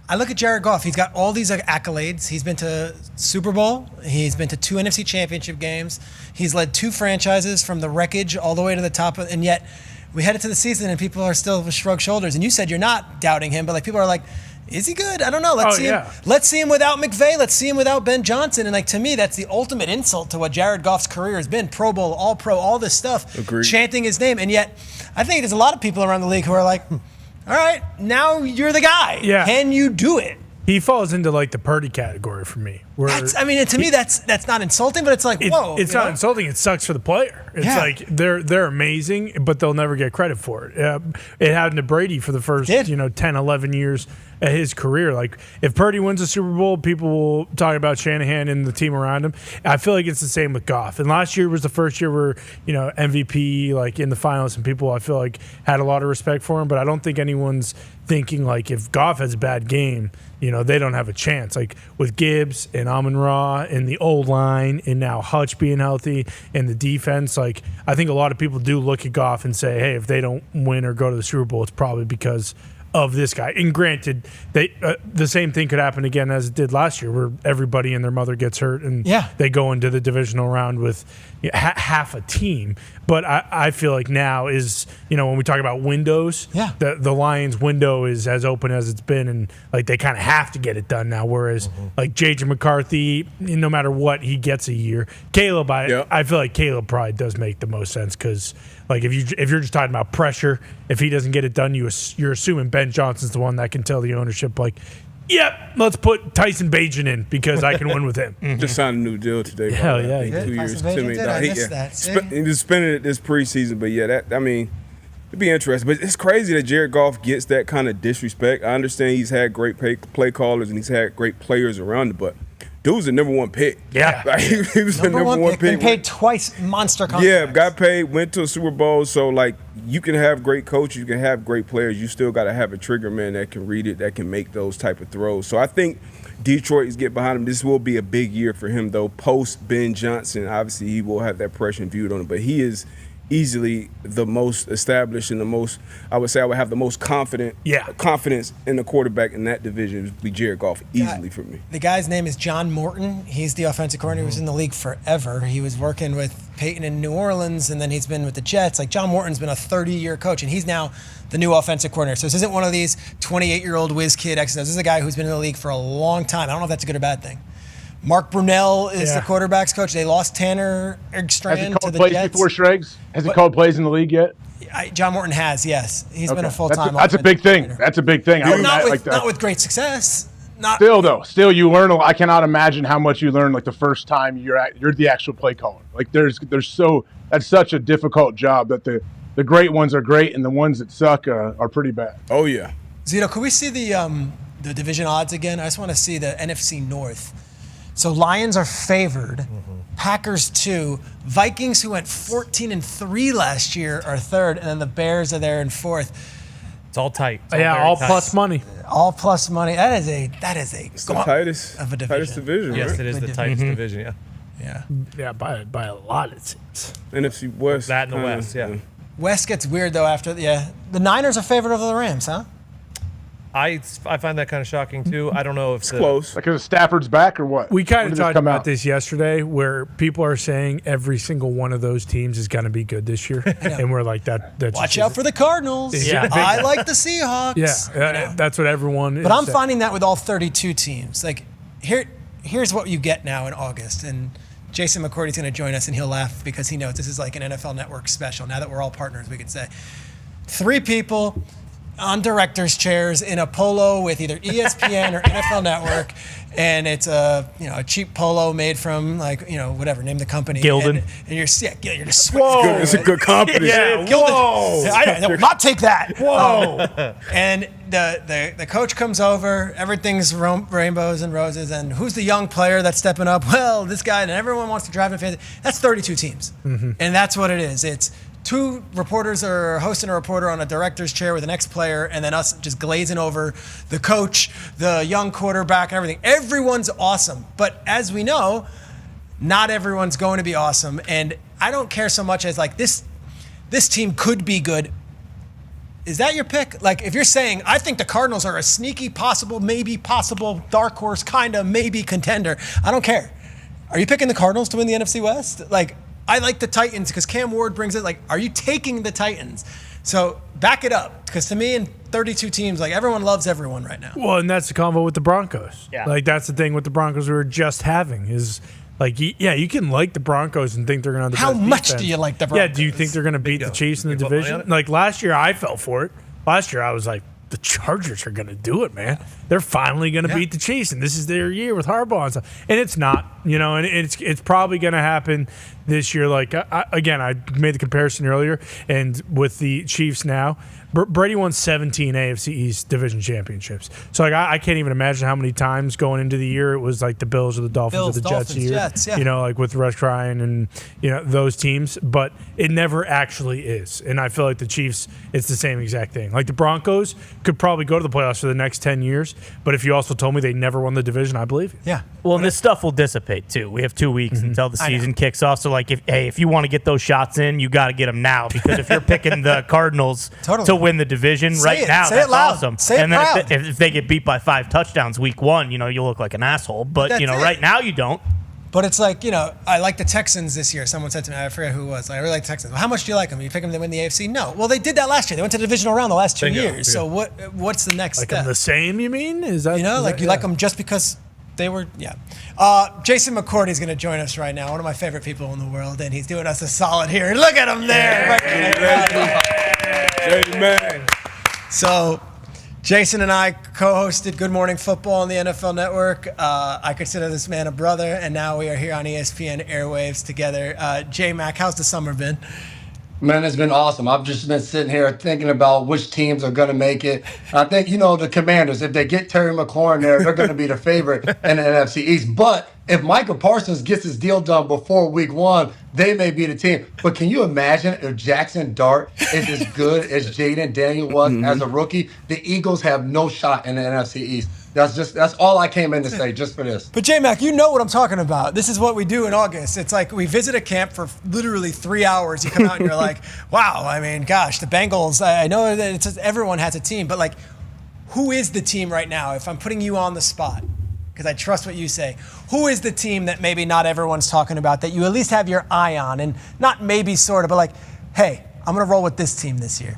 I look at Jared Goff. He's got all these accolades. He's been to Super Bowl. He's been to 2 NFC Championship games. He's led 2 franchises from the wreckage all the way to the top. And yet we headed to the season and people are still shrug shoulders. And you said you're not doubting him, but like people are like, is he good? I don't know. Let's see him. Let's see him without McVay. Let's see him without Ben Johnson. And like to me, that's the ultimate insult to what Jared Goff's career has been. Pro Bowl, All Pro, all this stuff. Agreed. Chanting his name. And yet I think there's a lot of people around the league who are like, all right, now you're the guy. Yeah. Can you do it? He falls into like the Purdy category for me. To me, that's not insulting, but it's like, whoa. It's not insulting. It sucks for the player. It's like they're amazing, but they'll never get credit for it. It happened to Brady for the first 10, 11 years of his career. Like if Purdy wins a Super Bowl, people will talk about Shanahan and the team around him. I feel like it's the same with Goff. And last year was the first year where MVP like in the finals, and people I feel like had a lot of respect for him. But I don't think anyone's thinking like if Goff has a bad game, they don't have a chance. Like with Gibbs and Amon-Ra and the old line and now Hutch being healthy and the defense, like I think a lot of people do look at Goff and say, hey, if they don't win or go to the Super Bowl, it's probably because of this guy. And granted, the same thing could happen again as it did last year, where everybody and their mother gets hurt and they go into the divisional round with half a team. But I feel like now is, when we talk about windows, the Lions' window is as open as it's been, and like they kind of have to get it done now. Whereas like J.J. McCarthy, no matter what, he gets a year. Caleb, I feel like Caleb probably does make the most sense because like if you're just talking about pressure, if he doesn't get it done, you're assuming Ben Johnson's the one that can tell the ownership like, yep, let's put Tyson Bagent in because I can win with him. Just signed a new deal today. Hell yeah, he 2 years, Tyson $10 Bagent million. did. I missed that. He just spending it this preseason, but it'd be interesting. But it's crazy that Jared Goff gets that kind of disrespect. I understand he's had great play callers and he's had great players around him, but dude's the number one pick. Yeah. Like, he was the number one pick. Been paid twice, monster contracts. Yeah, got paid, went to a Super Bowl. So, like, you can have great coaches, you can have great players. You still got to have a trigger man that can read it, that can make those type of throws. So I think Detroit is getting behind him. This will be a big year for him, though. Post Ben Johnson, obviously he will have that pressure viewed on him. But he is easily the most established and the most, I would have the most confidence in the quarterback in that division would be Jared Goff, easily for me. The guy's name is John Morton. He's the offensive coordinator. He was in the league forever. He was working with Peyton in New Orleans, and then he's been with the Jets. Like, John Morton's been a 30-year coach, and he's now the new offensive coordinator. So this isn't one of these 28-year-old whiz kid exes. This is a guy who's been in the league for a long time. I don't know if that's a good or bad thing. Mark Brunell is the quarterback's coach. They lost Tanner Ergstrand to the plays Jets. Before Schrags? Has he called plays in the league yet? John Morton has, yes. He's been a full-time That's a big thing. That's a big thing. Not with great success. Still, you learn. I cannot imagine how much you learn like the first time you're the actual play caller. Like that's such a difficult job that the great ones are great and the ones that suck are pretty bad. Oh yeah. Zito, could we see the division odds again? I just want to see the NFC North. So Lions are favored, Packers 2, Vikings, who went 14-3 last year, are third, and then the Bears are there in fourth. It's all tight. All plus money. All plus money. That is a it's the tightest of a division. Tightest division. Yes, right? it is the tightest division. Yeah, by a lot it seems. NFC West. That in the West, West gets weird though after the Niners are favored over the Rams, huh? I find that kind of shocking too. I don't know if it's close. Like, is Stafford's back or what? We kind of talked about this yesterday, where people are saying every single one of those teams is going to be good this year, and we're like that. Watch out for the Cardinals. Yeah. I like the Seahawks. Yeah, that's what everyone. But I'm finding that with all 32 teams. Like here's what you get now in August, and Jason McCourty's going to join us, and he'll laugh because he knows this is like an NFL Network special. Now that we're all partners, we could say 3 people on director's chairs in a polo with either ESPN or NFL Network, and it's a cheap polo made from whatever, name the company. Gildan. And you're just Whoa, it's a good company. Yeah, Gildan. Whoa. I will not take that. Whoa. And the coach comes over. Everything's rainbows and roses. And who's the young player that's stepping up? Well, this guy. And everyone wants to drive in fantasy. That's 32 teams, and that's what it is. It's 2 reporters are hosting a reporter on a director's chair with an ex-player, and then us just glazing over the coach, the young quarterback, and everything. Everyone's awesome. But as we know, not everyone's going to be awesome. And I don't care so much as like this team could be good. Is that your pick? Like, if you're saying, I think the Cardinals are a sneaky maybe possible dark horse, kind of maybe contender, I don't care. Are you picking the Cardinals to win the NFC West? Like, I like the Titans because Cam Ward brings it. Like, are you taking the Titans? So back it up, because to me, in 32 teams, like, everyone loves everyone right now. Well, and that's the combo with the Broncos. Yeah. Like, that's the thing with the Broncos we were just having is, like, you can like the Broncos and think they're going to have the best much defense. do you like the Broncos? Yeah, do you think they're going to beat the Chiefs in the division? Like, last year, I fell for it. Last year, I was like, the Chargers are going to do it, man. They're finally going to beat the Chiefs, and this is their year with Harbaugh and stuff. And it's not, and it's probably going to happen this year. Like, I made the comparison earlier, and with the Chiefs now, Brady won 17 AFC East division championships. So, like, I can't even imagine how many times going into the year it was like the Bills or the Dolphins or the Jets year. Like with Russ Ryan and, those teams. But it never actually is. And I feel like the Chiefs, it's the same exact thing. Like, the Broncos could probably go to the playoffs for the next 10 years. But if you also told me they never won the division, I believe you. Yeah. Well, and this stuff will dissipate. anticipate too. We have 2 weeks until the season kicks off. So like, if you want to get those shots in, you got to get them now, because if you're picking the Cardinals to win the division now, that's awesome. And then if they get beat by 5 touchdowns week 1, you look like an asshole. But right now you don't. But it's like, I like the Texans this year. Someone said to me, I forget who it was, I really like the Texans. Well, how much do you like them? You pick them to win the AFC? No. Well, they did that last year. They went to the divisional round the last 2 years. So what's the next step? Like them the same, you mean? Is that you like them just because they were, Jason McCourty is going to join us right now, one of my favorite people in the world, and he's doing us a solid here. Look at him there. Man. So Jason and I co-hosted Good Morning Football on the NFL Network. I consider this man a brother, and now we are here on ESPN airwaves together. J-Mac, how's the summer been? Man, it's been awesome. I've just been sitting here thinking about which teams are going to make it. I think, the Commanders, if they get Terry McLaurin there, they're going to be the favorite in the NFC East. But if Micah Parsons gets his deal done before week 1, they may be the team. But can you imagine if Jackson Dart is as good as Jaden Daniel was as a rookie? The Eagles have no shot in the NFC East. That's all I came in to say, just for this. But J-Mac, you know what I'm talking about. This is what we do in August. It's like we visit a camp for literally 3 hours. You come out and you're like, wow, I mean, gosh, the Bengals, I know that everyone has a team, but like, who is the team right now? If I'm putting you on the spot, because I trust what you say, who is the team that maybe not everyone's talking about that you at least have your eye on? And not maybe sort of, but like, hey, I'm going to roll with this team this year.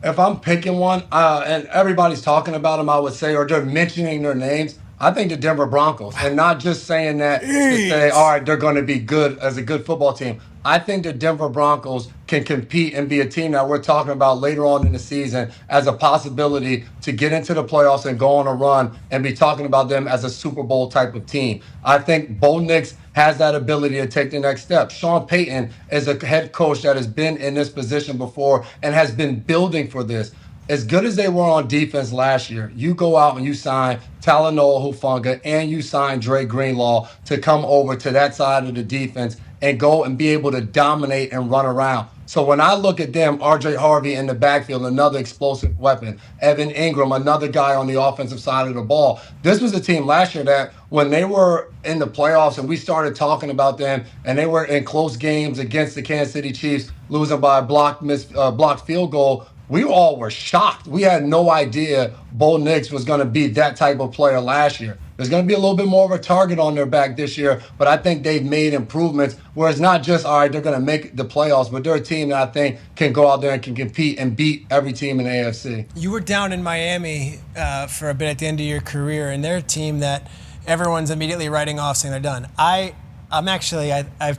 If I'm picking one, and everybody's talking about them, I would say, or they're mentioning their names, I think the Denver Broncos. And not just saying that to say, all right, they're going to be good as a good football team. I think the Denver Broncos can compete and be a team that we're talking about later on in the season as a possibility to get into the playoffs and go on a run and be talking about them as a Super Bowl type of team. I think Bo Nix has that ability to take the next step. Sean Payton is a head coach that has been in this position before and has been building for this. As good as they were on defense last year, you go out and you sign Talanoa Hufanga and you sign Dre Greenlaw to come over to that side of the defense and go and be able to dominate and run around. So when I look at them, R.J. Harvey in the backfield, another explosive weapon. Evan Ingram, another guy on the offensive side of the ball. This was a team last year that when they were in the playoffs and we started talking about them and they were in close games against the Kansas City Chiefs, losing by a blocked field goal, we all were shocked. We had no idea Bo Nix was going to be that type of player last year. There's going to be a little bit more of a target on their back this year, but I think they've made improvements where it's not just, all right, they're going to make the playoffs, but they're a team that I think can go out there and can compete and beat every team in the AFC. You were down in Miami for a bit at the end of your career, and they're a team that everyone's immediately writing off saying they're done. I've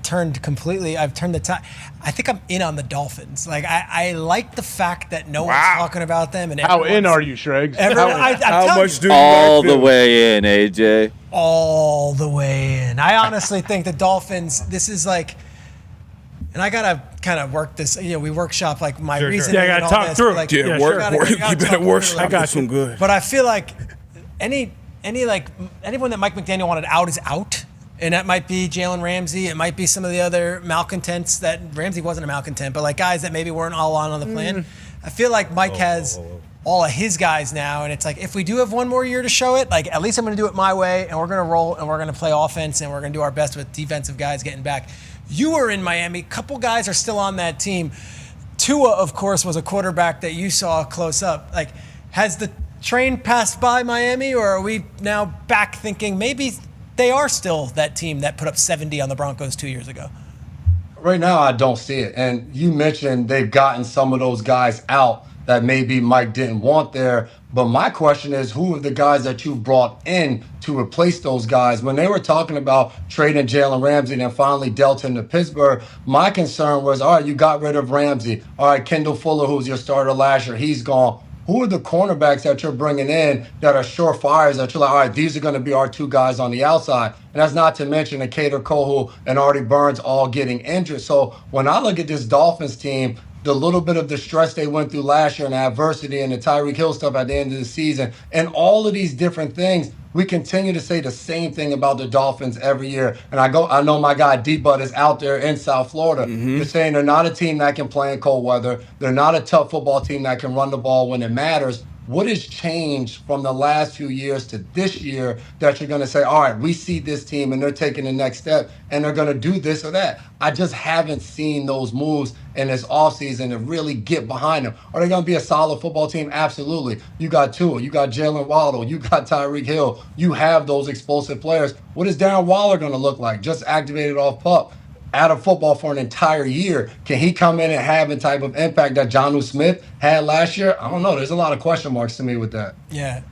turned the tide. I think I'm in on the Dolphins. Like, I like the fact that no one's talking about them. And how in are you, Shregs? How much do you all the way in, AJ? All the way in. I honestly think the Dolphins, this is like, and I got to kind of work this, we workship like my reasoning. Yeah, I got to talk through it. Like, You better workshop. I got some good. But I feel like anyone that Mike McDaniel wanted out is out. And that might be Jalen Ramsey. It might be some of the other malcontents that Ramsey wasn't a malcontent, but like guys that maybe weren't all on the plan. I feel like Mike has all of his guys now, and it's like if we do have one more year to show it, like at least I'm going to do it my way, and we're going to roll, and we're going to play offense, and we're going to do our best with defensive guys getting back. You were in Miami. A couple guys are still on that team. Tua, of course, was a quarterback that you saw close up. Like, has the train passed by Miami, or are we now back thinking maybe they are still that team that put up 70 on the Broncos 2 years ago? Right now, I don't see it. And you mentioned they've gotten some of those guys out that maybe Mike didn't want there. But my question is, who are the guys that you brought in to replace those guys? When they were talking about trading Jalen Ramsey and then finally dealt him to Pittsburgh, my concern was, all right, you got rid of Ramsey. All right, Kendall Fuller, who's your starter last year, he's gone. Who are the cornerbacks that you're bringing in that are surefires that you're like, all right, these are going to be our two guys on the outside? And that's not to mention Akader Kohu and Artie Burns all getting injured. So when I look at this Dolphins team, the little bit of the stress they went through last year and the adversity and the Tyreek Hill stuff at the end of the season and all of these different things, we continue to say the same thing about the Dolphins every year. And I know my guy D-Bud is out there in South Florida. They're saying they're not a team that can play in cold weather. They're not a tough football team that can run the ball when it matters. what has changed from the last few years to this year that you're going to say, all right, we see this team and they're taking the next step and they're going to do this or that? I just haven't seen those moves in this offseason to really get behind them. Are they going to be a solid football team? Absolutely. You got Tua, you got Jalen Waddle, you got Tyreek Hill. You have those explosive players. What is Darren Waller going to look like? Just activated off PUP. Out of football for an entire year. Can he come in and have the type of impact that Jonnu Smith had last year? I don't know. There's a lot of question marks to me with that. Yeah.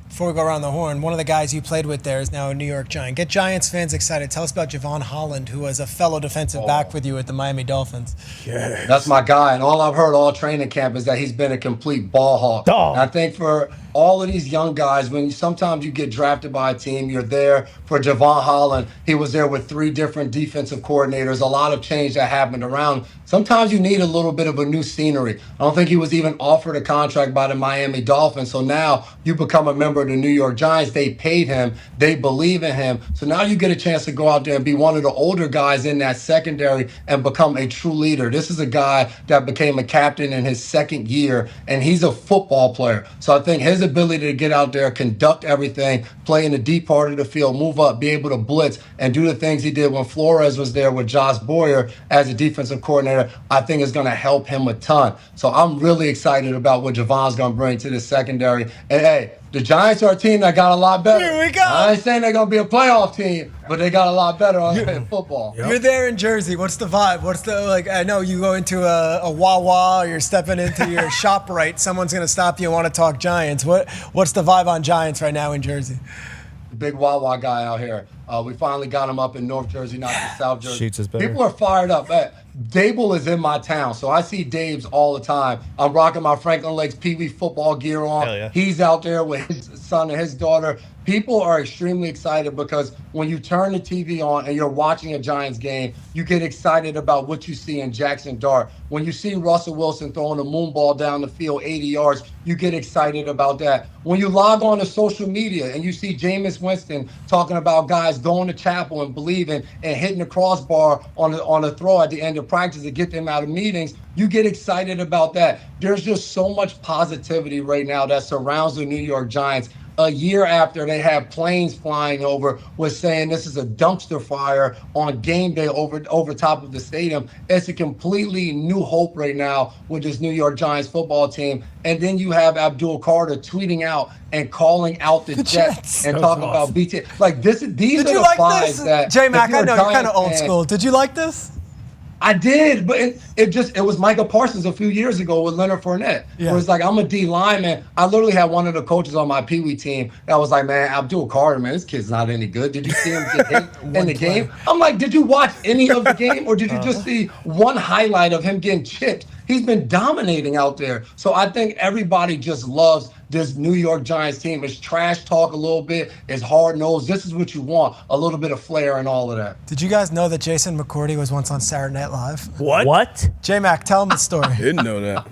Before we go around the horn, one of the guys you played with there is now a New York Giant. Get Giants fans excited. Tell us about Javon Holland, who was a fellow defensive back with you at the Miami Dolphins. Yeah, that's my guy. And all I've heard all training camp is that he's been a complete ball hawk. And I think for all of these young guys, when sometimes you get drafted by a team, you're there for Javon Holland. He was there with 3 different defensive coordinators, a lot of change that happened around. Sometimes you need a little bit of a new scenery. I don't think he was even offered a contract by the Miami Dolphins. So now you become a member of the New York Giants. They paid him. They believe in him. So now you get a chance to go out there and be one of the older guys in that secondary and become a true leader. This is a guy that became a captain in his 2nd year, and he's a football player. So I think his ability to get out there, conduct everything, play in the deep part of the field, move up, be able to blitz, and do the things he did when Flores was there with Josh Boyer as a defensive coordinator, I think is going to help him a ton. So I'm really excited about what Javon's going to bring to the secondary. And hey, the Giants are a team that got a lot better. Here we go. I ain't saying they're going to be a playoff team, but they got a lot better in football. You're there in Jersey. What's the vibe? What's the, like, I know you go into a Wawa or you're stepping into your ShopRite. Someone's going to stop you and want to talk Giants. What's the vibe on Giants right now in Jersey? Big Wawa guy out here. We finally got him up in North Jersey, not in South Jersey. Sheets is better. People are fired up. Dable is in my town, so I see Dave's all the time. I'm rocking my Franklin Lakes Pee Wee football gear on. Hell yeah. He's out there with his son and his daughter. People are extremely excited because when you turn the TV on and you're watching a Giants game, you get excited about what you see in Jackson Dart. When you see Russell Wilson throwing a moon ball down the field 80 yards, you get excited about that. When you log on to social media and you see Jameis Winston talking about guys going to chapel and believing and hitting the crossbar on a throw at the end of practice to get them out of meetings, you get excited about that. There's just so much positivity right now that surrounds the New York Giants. A year after they have planes flying over was saying this is a dumpster fire on game day over top of the stadium. It's a completely new hope right now with this New York Giants football team. And then you have Abdul Carter tweeting out and calling out the Jets and talking about BT. Like these are the vibes that J-Mac, I know you're kind of old school. Did you like this? I did, but it was Micah Parsons a few years ago with Leonard Fournette. Yeah. Where it's like, I'm a D lineman. I literally had one of the coaches on my Pee Wee team that was like, man, Abdul Carter, man, this kid's not any good. Did you see him get hit in the game? I'm like, did you watch any of the game or did you just see one highlight of him getting chipped? He's been dominating out there. So I think everybody just loves this New York Giants team. It's trash talk a little bit. It's hard-nosed. This is what you want, a little bit of flair and all of that. Did you guys know that Jason McCourty was once on Saturday Night Live? What? J-Mac, tell him the story. Didn't know that.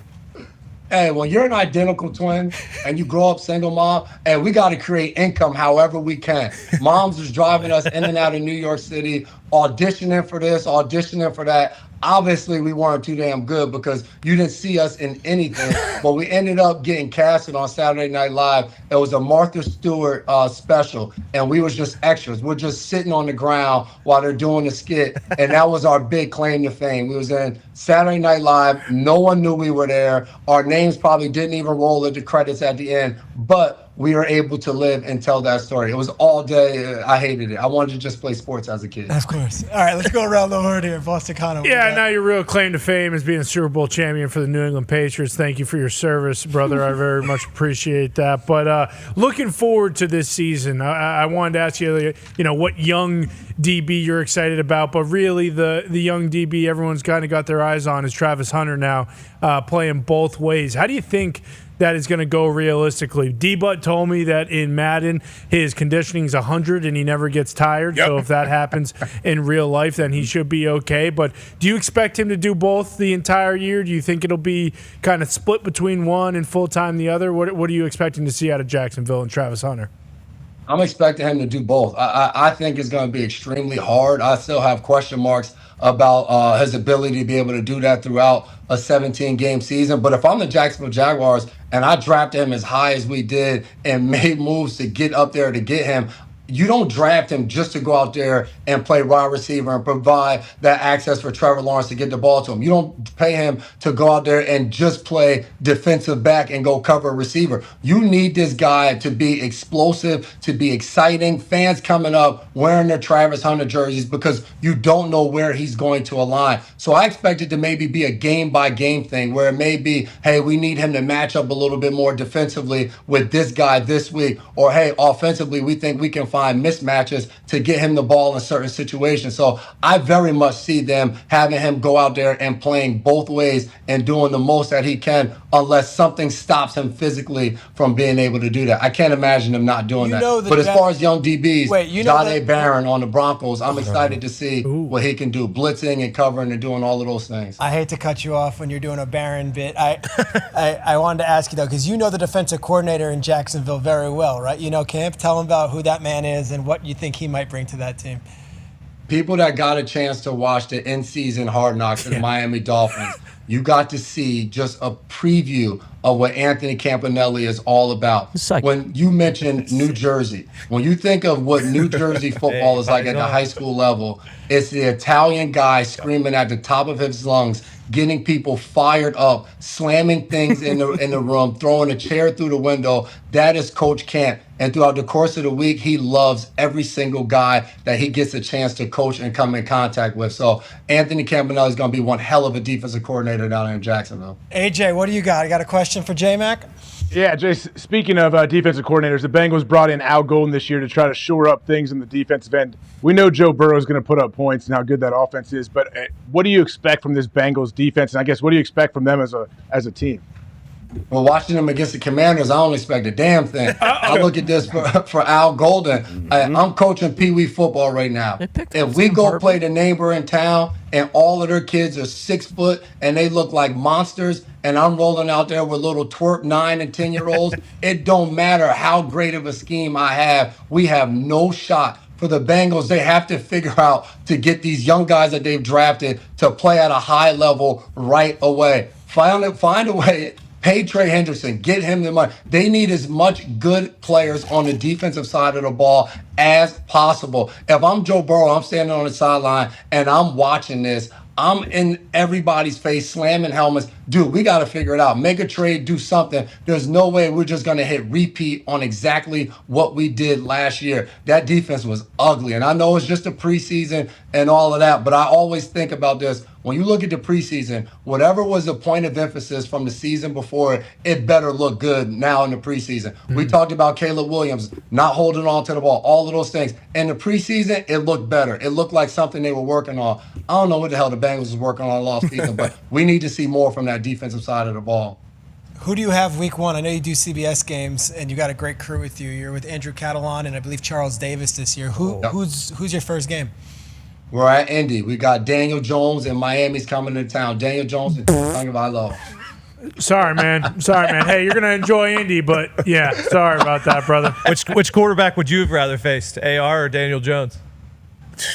Hey, when you're an identical twin and you grow up single mom, and we got to create income however we can. Moms was driving us in and out of New York City, auditioning for this, auditioning for that. Obviously, we weren't too damn good because you didn't see us in anything, but we ended up getting casted on Saturday Night Live. It was a Martha Stewart special, and we was just extras. We're just sitting on the ground while they're doing the skit, and that was our big claim to fame. We was in Saturday Night Live. No one knew we were there. Our names probably didn't even roll at the credits at the end, but we were able to live and tell that story. It was all day. I hated it. I wanted to just play sports as a kid. Of course. All right, let's go around the horn here. Boston Connor. Yeah, now your real claim to fame is being a Super Bowl champion for the New England Patriots. Thank you for your service, brother. I very much appreciate that. But looking forward to this season, I wanted to ask you, what young DB you're excited about, but really the young DB everyone's kind of got their eyes on is Travis Hunter now, playing both ways. How do you think that is going to go realistically? D-Butt told me that in Madden, his conditioning is 100 and he never gets tired. Yep. So if that happens in real life, then he should be okay. But do you expect him to do both the entire year? Do you think it'll be kind of split between one and full-time the other? What are you expecting to see out of Jacksonville and Travis Hunter? I'm expecting him to do both. I think it's going to be extremely hard. I still have question marks about his ability to be able to do that throughout a 17-game season. But if I'm the Jacksonville Jaguars and I drafted him as high as we did and made moves to get up there to get him, you don't draft him just to go out there and play wide receiver and provide that access for Trevor Lawrence to get the ball to him. You don't pay him to go out there and just play defensive back and go cover a receiver. You need this guy to be explosive, to be exciting. Fans coming up wearing their Travis Hunter jerseys because you don't know where he's going to align. So I expect it to maybe be a game-by-game thing where it may be, hey, we need him to match up a little bit more defensively with this guy this week. Or, hey, offensively, we think we can find mismatches to get him the ball in certain situations. So I very much see them having him go out there and playing both ways and doing the most that he can unless something stops him physically from being able to do that. I can't imagine him not doing that. But as far as young DBs, Dahn Barron on the Broncos, I'm excited to see what he can do, blitzing and covering and doing all of those things. I hate to cut you off when you're doing a Barron bit. I wanted to ask you, though, because you know the defensive coordinator in Jacksonville very well, right? You know Camp. Tell him about who that man is and what you think he might bring to that team. People that got a chance to watch the in-season Hard Knocks of the Miami Dolphins, you got to see just a preview of what Anthony Campanelli is all about. When you mentioned New Jersey, when you think of what New Jersey football is like at the high school level, it's the Italian guy screaming at the top of his lungs, getting people fired up, slamming things in the room, throwing a chair through the window. That is Coach Camp. And throughout the course of the week, he loves every single guy that he gets a chance to coach and come in contact with. So Anthony Campanelli is going to be one hell of a defensive coordinator down there in Jacksonville. AJ, what do you got? You got a question for J-Mac? Yeah, Jay, speaking of defensive coordinators, the Bengals brought in Al Golden this year to try to shore up things in the defensive end. We know Joe Burrow is going to put up points and how good that offense is, but what do you expect from this Bengals defense? And I guess what do you expect from them as a team? Well, watching them against the Commanders, I don't expect a damn thing. I look at this for Al Golden. I'm coaching Pee Wee football right now. If we go play the neighbor in town and all of their kids are 6 foot and they look like monsters and I'm rolling out there with little twerp 9 and 10-year-olds, it don't matter how great of a scheme I have. We have no shot. For the Bengals, they have to figure out to get these young guys that they've drafted to play at a high level right away. Find a way. Pay Trey Hendrickson. Get him the money. They need as much good players on the defensive side of the ball as possible. If I'm Joe Burrow, I'm standing on the sideline and I'm watching this. I'm in everybody's face, slamming helmets. Dude, we got to figure it out. Make a trade, do something. There's no way we're just going to hit repeat on exactly what we did last year. That defense was ugly. And I know it's just a preseason and all of that, but I always think about this. When you look at the preseason, whatever was the point of emphasis from the season before, it better look good now in the preseason. We talked about Caleb Williams not holding on to the ball, all of those things. In the preseason, it looked better. It looked like something they were working on. I don't know what the hell the Bengals was working on last season, but we need to see more from that defensive side of the ball. Who do you have week one? I know you do CBS games, and you got a great crew with you. You're with Andrew Catalan and I believe Charles Davis this year. Who's your first game? We're at Indy. We got Daniel Jones and Miami's coming to town. Daniel Jones and Tagovailoa. Sorry, man. Hey, you're gonna enjoy Indy, but yeah, sorry about that, brother. Which quarterback would you have rather faced, AR or Daniel Jones?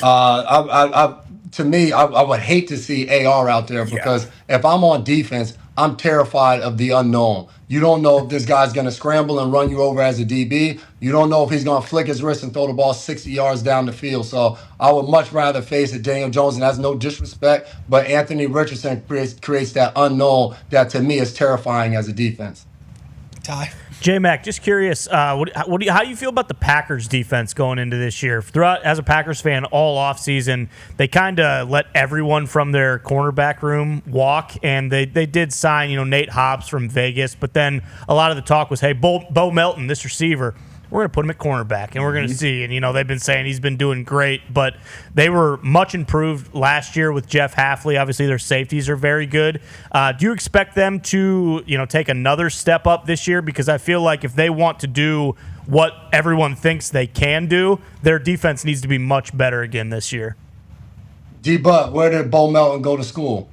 To me, I would hate to see AR out there because if I'm on defense, I'm terrified of the unknown. You don't know if this guy's going to scramble and run you over as a DB. You don't know if he's going to flick his wrist and throw the ball 60 yards down the field. So I would much rather face a Daniel Jones, and that's no disrespect, but Anthony Richardson creates that unknown that to me is terrifying as a defense. Ty? J-Mac, just curious, how do you feel about the Packers defense going into this year? Throughout, as a Packers fan, all offseason, they kind of let everyone from their cornerback room walk, and they did sign, Nate Hobbs from Vegas, but then a lot of the talk was, hey, Bo Melton, this receiver, we're going to put him at cornerback, and we're going to see. And, they've been saying he's been doing great, but they were much improved last year with Jeff Hafley. Obviously, their safeties are very good. Do you expect them to, take another step up this year? Because I feel like if they want to do what everyone thinks they can do, their defense needs to be much better again this year. D-Butt, where did Bo Melton go to school?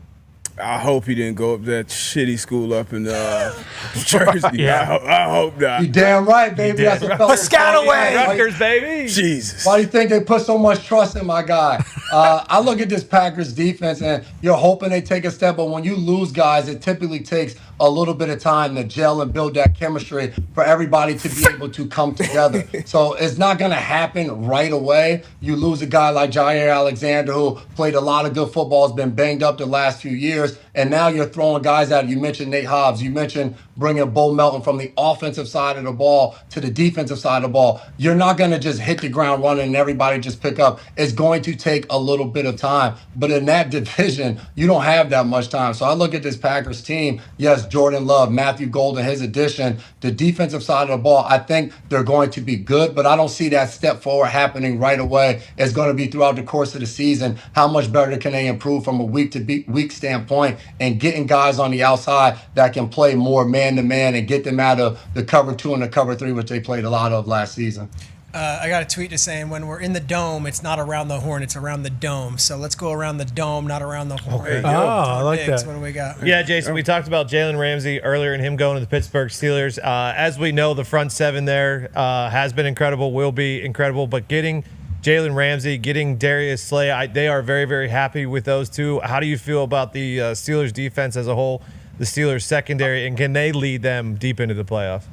I hope he didn't go up that shitty school up in Jersey. Yeah. I hope not. You damn right, baby. That's a fellow. Piscataway. Rutgers, baby. Jesus. Why do you think they put so much trust in my guy? I look at this Packers defense, and you're hoping they take a step, but when you lose guys, it typically takes a little bit of time to gel and build that chemistry for everybody to be able to come together. So it's not going to happen right away. You lose a guy like Jair Alexander, who played a lot of good football, has been banged up the last few years, and now you're throwing guys out. You mentioned Nate Hobbs. You mentioned bringing Bo Melton from the offensive side of the ball to the defensive side of the ball. You're not going to just hit the ground running and everybody just pick up. It's going to take a little bit of time. But in that division, you don't have that much time. So I look at this Packers team. Yes, Jordan Love, Matthew Golden, his addition, the defensive side of the ball, I think they're going to be good, but I don't see that step forward happening right away. It's going to be throughout the course of the season. How much better can they improve from a week standpoint and getting guys on the outside that can play more man-to-man and get them out of the cover 2 and the cover 3, which they played a lot of last season. I got a tweet just saying when we're in the dome, it's not around the horn, it's around the dome. So let's go around the dome, not around the horn. Okay, I like that. What do we got? Yeah, Jason, we talked about Jalen Ramsey earlier and him going to the Pittsburgh Steelers. As we know, the front seven there has been incredible, will be incredible, but getting Jalen Ramsey, getting Darius Slay, they are very, very happy with those two. How do you feel about the Steelers defense as a whole, the Steelers secondary, and can they lead them deep into the playoffs?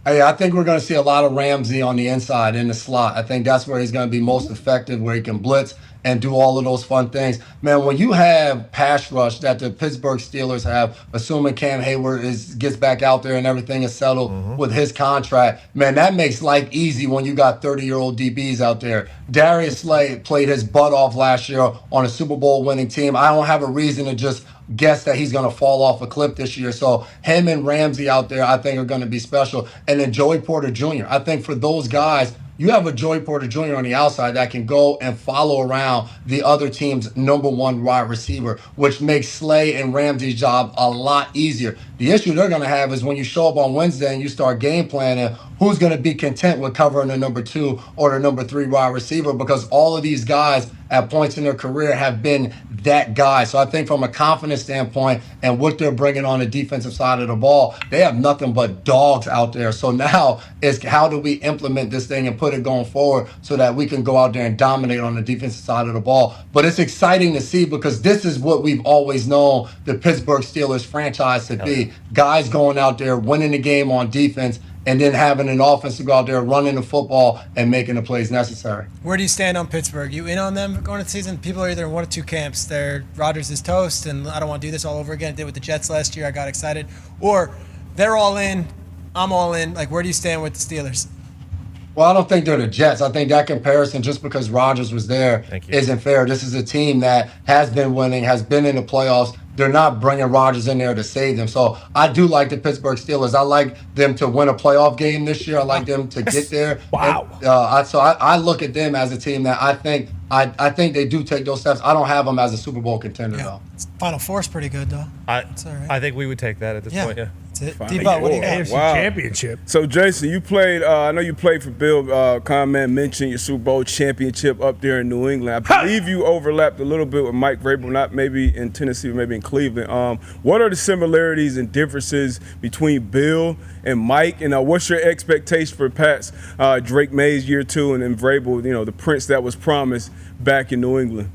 Hey, I think we're going to see a lot of Ramsey on the inside in the slot. I think that's where he's going to be most effective, where he can blitz and do all of those fun things. Man, when you have pass rush that the Pittsburgh Steelers have, assuming Cam Hayward gets back out there and everything is settled with his contract, man, that makes life easy when you got 30-year-old DBs out there. Darius Slay played his butt off last year on a Super Bowl winning team. I don't have a reason to just guess that he's going to fall off a cliff this year. So him and Ramsey out there, I think, are going to be special. And then Joey Porter Jr., I think for those guys, you have a Joey Porter Jr. on the outside that can go and follow around the other team's #1 wide receiver, which makes Slay and Ramsey's job a lot easier. The issue they're going to have is when you show up on Wednesday and you start game planning, who's going to be content with covering the #2 or the #3 wide receiver, because all of these guys at points in their career have been that guy. So I think from a confidence standpoint and what they're bringing on the defensive side of the ball, they have nothing but dogs out there. So now is how do we implement this thing and put it going forward so that we can go out there and dominate on the defensive side of the ball. But it's exciting to see, because this is what we've always known the Pittsburgh Steelers franchise to be. Guys going out there, winning the game on defense, and then having an offense to go out there, running the football, and making the plays necessary. Where do you stand on Pittsburgh? You in on them going into the season? People are either in one of two camps. Rodgers is toast, and I don't want to do this all over again. I did with the Jets last year. I got excited. Or they're all in, I'm all in. Like, where do you stand with the Steelers? Well, I don't think they're the Jets. I think that comparison, just because Rodgers was there, isn't fair. This is a team that has been winning, has been in the playoffs. They're not bringing Rodgers in there to save them. So I do like the Pittsburgh Steelers. I like them to win a playoff game this year. I like them to get there. Wow. And, so I look at them as a team that I think they do take those steps. I don't have them as a Super Bowl contender, though. Final Four's pretty good, though. That's all right. I think we would take that at this point, yeah. That's it. D-Bot, what do you got? AFC Championship. So, Jason, you played, I know you played for Bill. Comment mentioned your Super Bowl championship up there in New England. I believe you overlapped a little bit with Mike Vrabel, not maybe in Tennessee, but maybe in Cleveland. What are the similarities and differences between Bill and Mike? And what's your expectation for Pat's Drake May's year 2 and then Vrabel, the prince that was promised back in New England?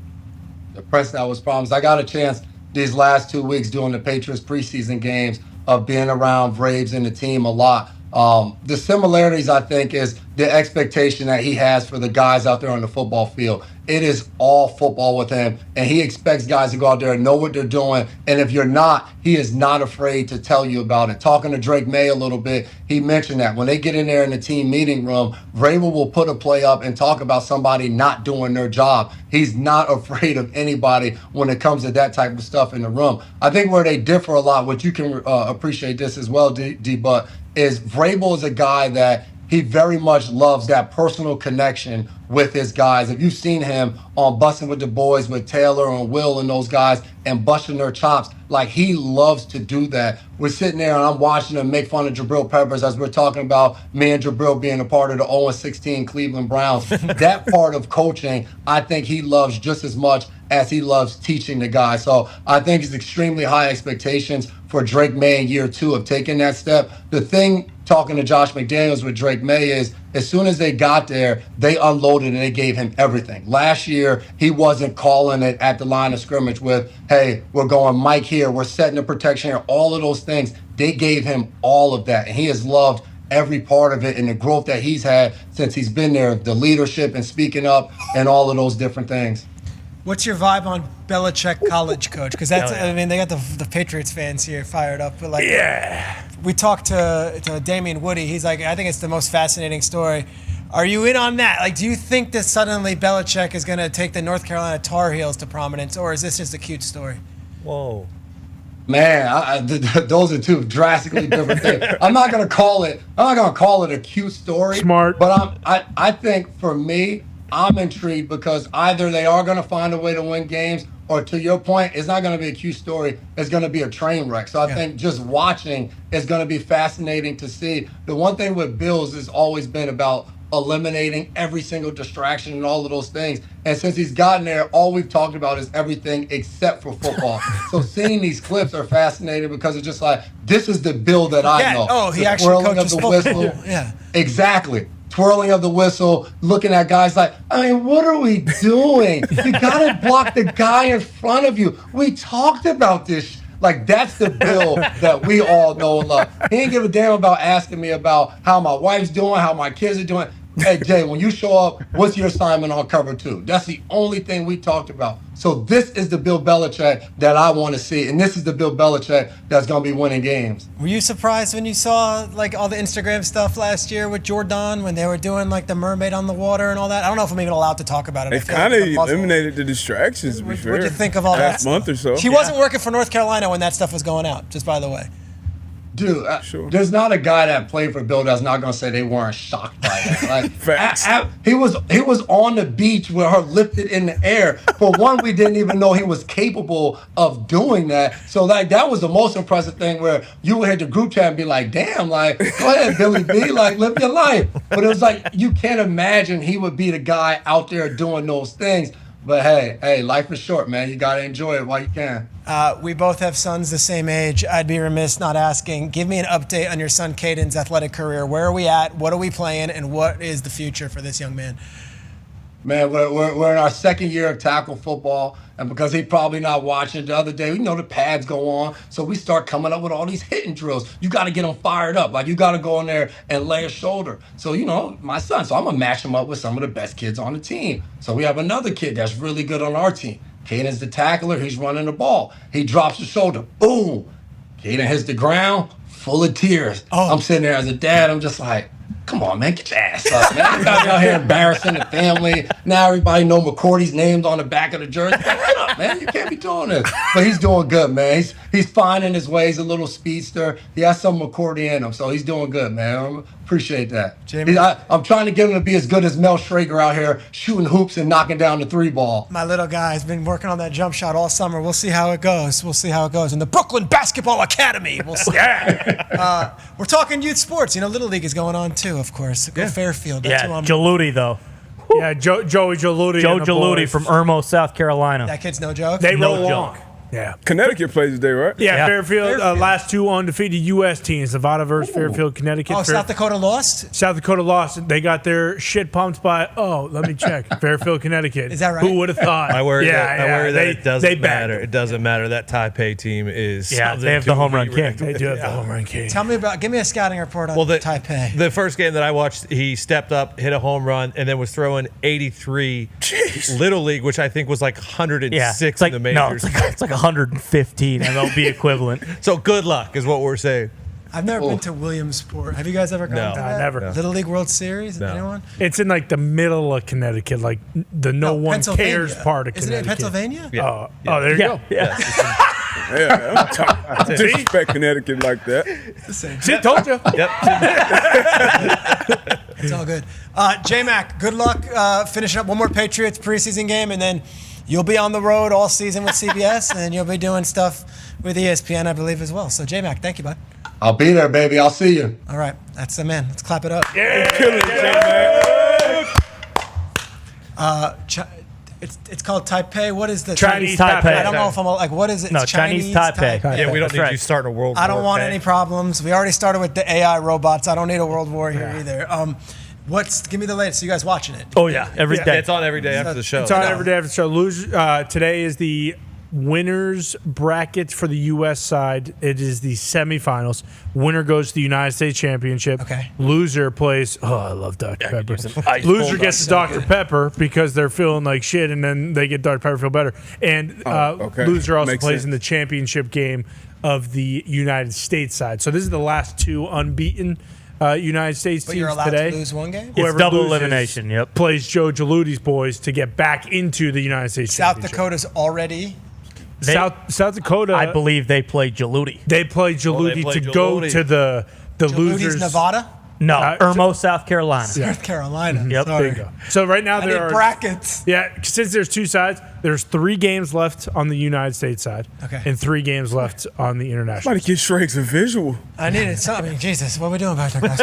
The prince that was promised. I got a chance these last 2 weeks doing the Patriots preseason games of being around Braves and the team a lot. The similarities, I think, is the expectation that he has for the guys out there on the football field. It is all football with him, and he expects guys to go out there and know what they're doing. And if you're not, he is not afraid to tell you about it. Talking to Drake May a little bit, he mentioned that when they get in there in the team meeting room, Vrabel will put a play up and talk about somebody not doing their job. He's not afraid of anybody when it comes to that type of stuff in the room. I think where they differ a lot, which you can appreciate this as well, D-Butt, is Vrabel is a guy that he very much loves that personal connection with his guys. If you've seen him on Bussin' with the Boys with Taylor and Will and those guys and busting their chops, like he loves to do that. We're sitting there and I'm watching him make fun of Jabril Peppers as we're talking about me and Jabril being a part of the 0-16 Cleveland Browns. That part of coaching, I think he loves just as much as he loves teaching the guys. So I think it's extremely high expectations for Drake May in year 2 of taking that step. The thing, talking to Josh McDaniels with Drake May, is as soon as they got there, they unloaded and they gave him everything. Last year, he wasn't calling it at the line of scrimmage with, hey, we're going Mike here, we're setting the protection here, all of those things. They gave him all of that, and he has loved every part of it and the growth that he's had since he's been there, the leadership and speaking up and all of those different things. What's your vibe on Belichick college coach? Because that's, I mean, they got the Patriots fans here fired up. But we talked to Damian Woody. He's like, I think it's the most fascinating story. Are you in on that? Like, do you think that suddenly Belichick is going to take the North Carolina Tar Heels to prominence, or is this just a cute story? Whoa. Man, those are two drastically different things. I'm not gonna call it a cute story. Smart. But I think for me, I'm intrigued because either they are gonna find a way to win games, or to your point, it's not gonna be a cute story. It's gonna be a train wreck. So I think just watching is gonna be fascinating to see. The one thing with Bills has always been about eliminating every single distraction and all of those things. And since he's gotten there, all we've talked about is everything except for football. So seeing these clips are fascinating because it's just like, this is the Bill that I know. Oh, he the actually twirling coaches of the football. whistle. Yeah. Exactly. Twirling of the whistle, looking at guys like, I mean, what are we doing? You gotta block the guy in front of you. We talked about this. Like, that's the Bill that we all know and love. He ain't give a damn about asking me about how my wife's doing, how my kids are doing. Hey, Jay, when you show up, what's your assignment on cover 2? That's the only thing we talked about. So this is the Bill Belichick that I want to see, and this is the Bill Belichick that's going to be winning games. Were you surprised when you saw like all the Instagram stuff last year with Jordan when they were doing like the mermaid on the water and all that? I don't know if I'm even allowed to talk about it. They kind of eliminated the distractions, to be fair. What'd you think of all that Last month or so. She wasn't working for North Carolina when that stuff was going out, just by the way. Dude, there's not a guy that played for Bill that's not gonna say they weren't shocked by that. Like, Facts. He was on the beach with her lifted in the air. For one, we didn't even know he was capable of doing that. So like that was the most impressive thing, where you would hit the group chat and be like, "Damn, like go ahead, Billy B, like live your life." But it was like you can't imagine he would be the guy out there doing those things. But hey, life is short, man. You gotta enjoy it while you can. We both have sons the same age. I'd be remiss not asking. Give me an update on your son Caden's athletic career. Where are we at? What are we playing? And what is the future for this young man? Man, we're in our second year of tackle football, and because he's probably not watching, the other day, we know the pads go on, so we start coming up with all these hitting drills. You got to get him fired up. Like, you got to go in there and lay a shoulder. So, you know, my son, so I'm going to match him up with some of the best kids on the team. So we have another kid that's really good on our team. Caden's the tackler. He's running the ball. He drops the shoulder. Boom. Caden hits the ground, full of tears. I'm sitting there as a dad. I'm just like, come on, man, get your ass up, man. You got me out here embarrassing the family. Now everybody know McCourty's name's on the back of the jersey. Get up, man. You can't be doing this. But he's doing good, man. He's finding his way. He's a little speedster. He has some McCourty in him, so he's doing good, man. I appreciate that. I'm trying to get him to be as good as Mel Schrager out here shooting hoops and knocking down the 3-ball. My little guy has been working on that jump shot all summer. We'll see how it goes. In the Brooklyn Basketball Academy. We'll see. We're talking youth sports. You know, Little League is going on too, of course. Go Fairfield. That's who I'm. Jaludi, though. Yeah, Joey Jaludi. Joe Jaludi from Irmo, South Carolina. That kid's no joke. They roll No along. joke. Yeah. Connecticut plays today, right? Yeah, Fairfield. Last 2 undefeated U.S. teams, Nevada versus Fairfield, Connecticut. South Dakota lost? South Dakota lost. They got their shit pumped by, let me check, Fairfield, Connecticut. Is that right? Who would have thought? I worry that it doesn't they matter. It doesn't matter. That Taipei team is they have the home run king. They do have the home run king. Give me a scouting report on Taipei. The first game that I watched, he stepped up, hit a home run, and then was throwing 83 Little League, which I think was like 106 in the majors. No, it's like 115 MLB equivalent. So good luck is what we're saying. I've never been to Williamsport. Have you guys ever gone to that? Never. Little League World Series? No. Anyone? It's in like the middle of Connecticut, like the no one cares part of Connecticut. Isn't it Pennsylvania? Yeah. Oh, there you go. Yeah, I'm disrespect Connecticut like that. It's the same. See, told you. Yep. It's all good. J-Mac, good luck finishing up one more Patriots preseason game, and then you'll be on the road all season with CBS, and you'll be doing stuff with ESPN, I believe, as well. So, J-Mac, thank you, bud. I'll be there, baby. I'll see you. All right. That's the man. Let's clap it up. Yeah. Killing it, J-Mac. It's called Taipei. What is the Chinese Taipei? I don't know if I'm like, what is it? No, It's Chinese Taipei. Yeah, we don't That's need right. you starting a world war. I don't want okay? any problems. We already started with the AI robots. I don't need a world war here either. Give me the latest. You guys watching it? Oh yeah, every day. It's on every day after the show. It's on every day after the show. Today is the winners bracket for the U.S. side. It is the semifinals. Winner goes to the United States Championship. Okay. Loser plays. Oh, I love Dr. Pepper. Loser gets the Dr. Pepper because they're feeling like shit, and then they get Dr. Pepper feel better. And loser also plays in the championship game of the United States side. So this is the last two unbeaten United States But teams you're allowed today. to lose one game? It's double elimination. Yep. Plays Joe Geluti's boys to get back into the United States South Championship. Dakota's already. South Dakota. I believe they play Geluti. They play Geluti to go to the losers. Nevada? No, Irmo, South Carolina. North Carolina. Yep. Sorry. There you go. So right now I there need are brackets. Yeah, since there's two sides, there's 3 games left on the United States side, and 3 games left on the international. Somebody get Shrakes a visual. I needed something. Jesus, what are we doing back there, guys?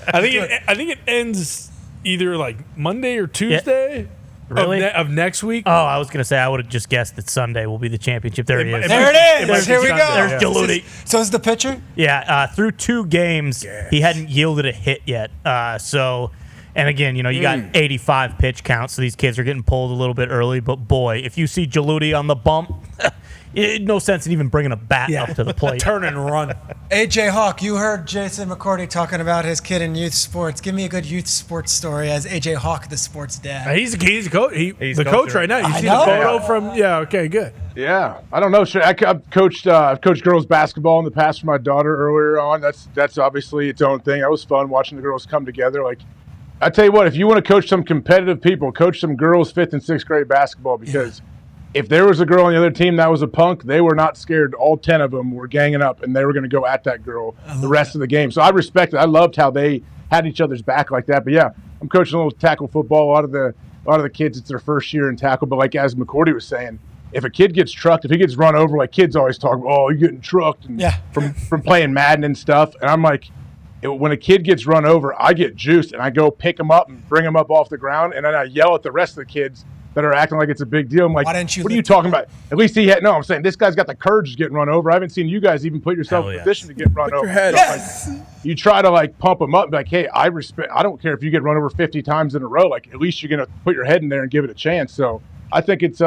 I think it ends either like Monday or Tuesday. Really? Of next week? Oh, I was going to say, I would have just guessed that Sunday will be the championship. There he is. There it is. Here we go. There's Geluti. So is the pitcher? Yeah, through 2 games, he hadn't yielded a hit yet. And again, you got 85 pitch counts, so these kids are getting pulled a little bit early. But boy, if you see Geluti on the bump, no sense in even bringing a bat up to the plate. Turn and run. AJ Hawk, you heard Jason McCourty talking about his kid in youth sports. Give me a good youth sports story as AJ Hawk, the sports dad. He's a coach. He's the coach right now. You see the photo from? Yeah. Okay. Good. Yeah, I don't know. I've coached girls basketball in the past for my daughter earlier on. That's obviously its own thing. That was fun watching the girls come together. Like, I tell you what, if you want to coach some competitive people, coach some girls 5th and 6th grade basketball because. If there was a girl on the other team that was a punk, they were not scared. All 10 of them were ganging up, and they were going to go at that girl the rest of the game. So I respect it. I loved how they had each other's back like that. But yeah, I'm coaching a little tackle football. A lot of the kids, it's their first year in tackle. But like as McCourty was saying, if a kid gets trucked, if he gets run over, like kids always talk, oh, you're getting trucked and from playing Madden and stuff. And I'm like, when a kid gets run over, I get juiced, and I go pick him up and bring him up off the ground, and then I yell at the rest of the kids that are acting like it's a big deal. I'm like, what are you talking about? At least he had, I'm saying this guy's got the courage to get run over. I haven't seen you guys even put yourself in a position to get run over. Like, you try to like pump him up and be like, hey, I don't care if you get run over 50 times in a row. Like, at least you're going to put your head in there and give it a chance. So I think it's,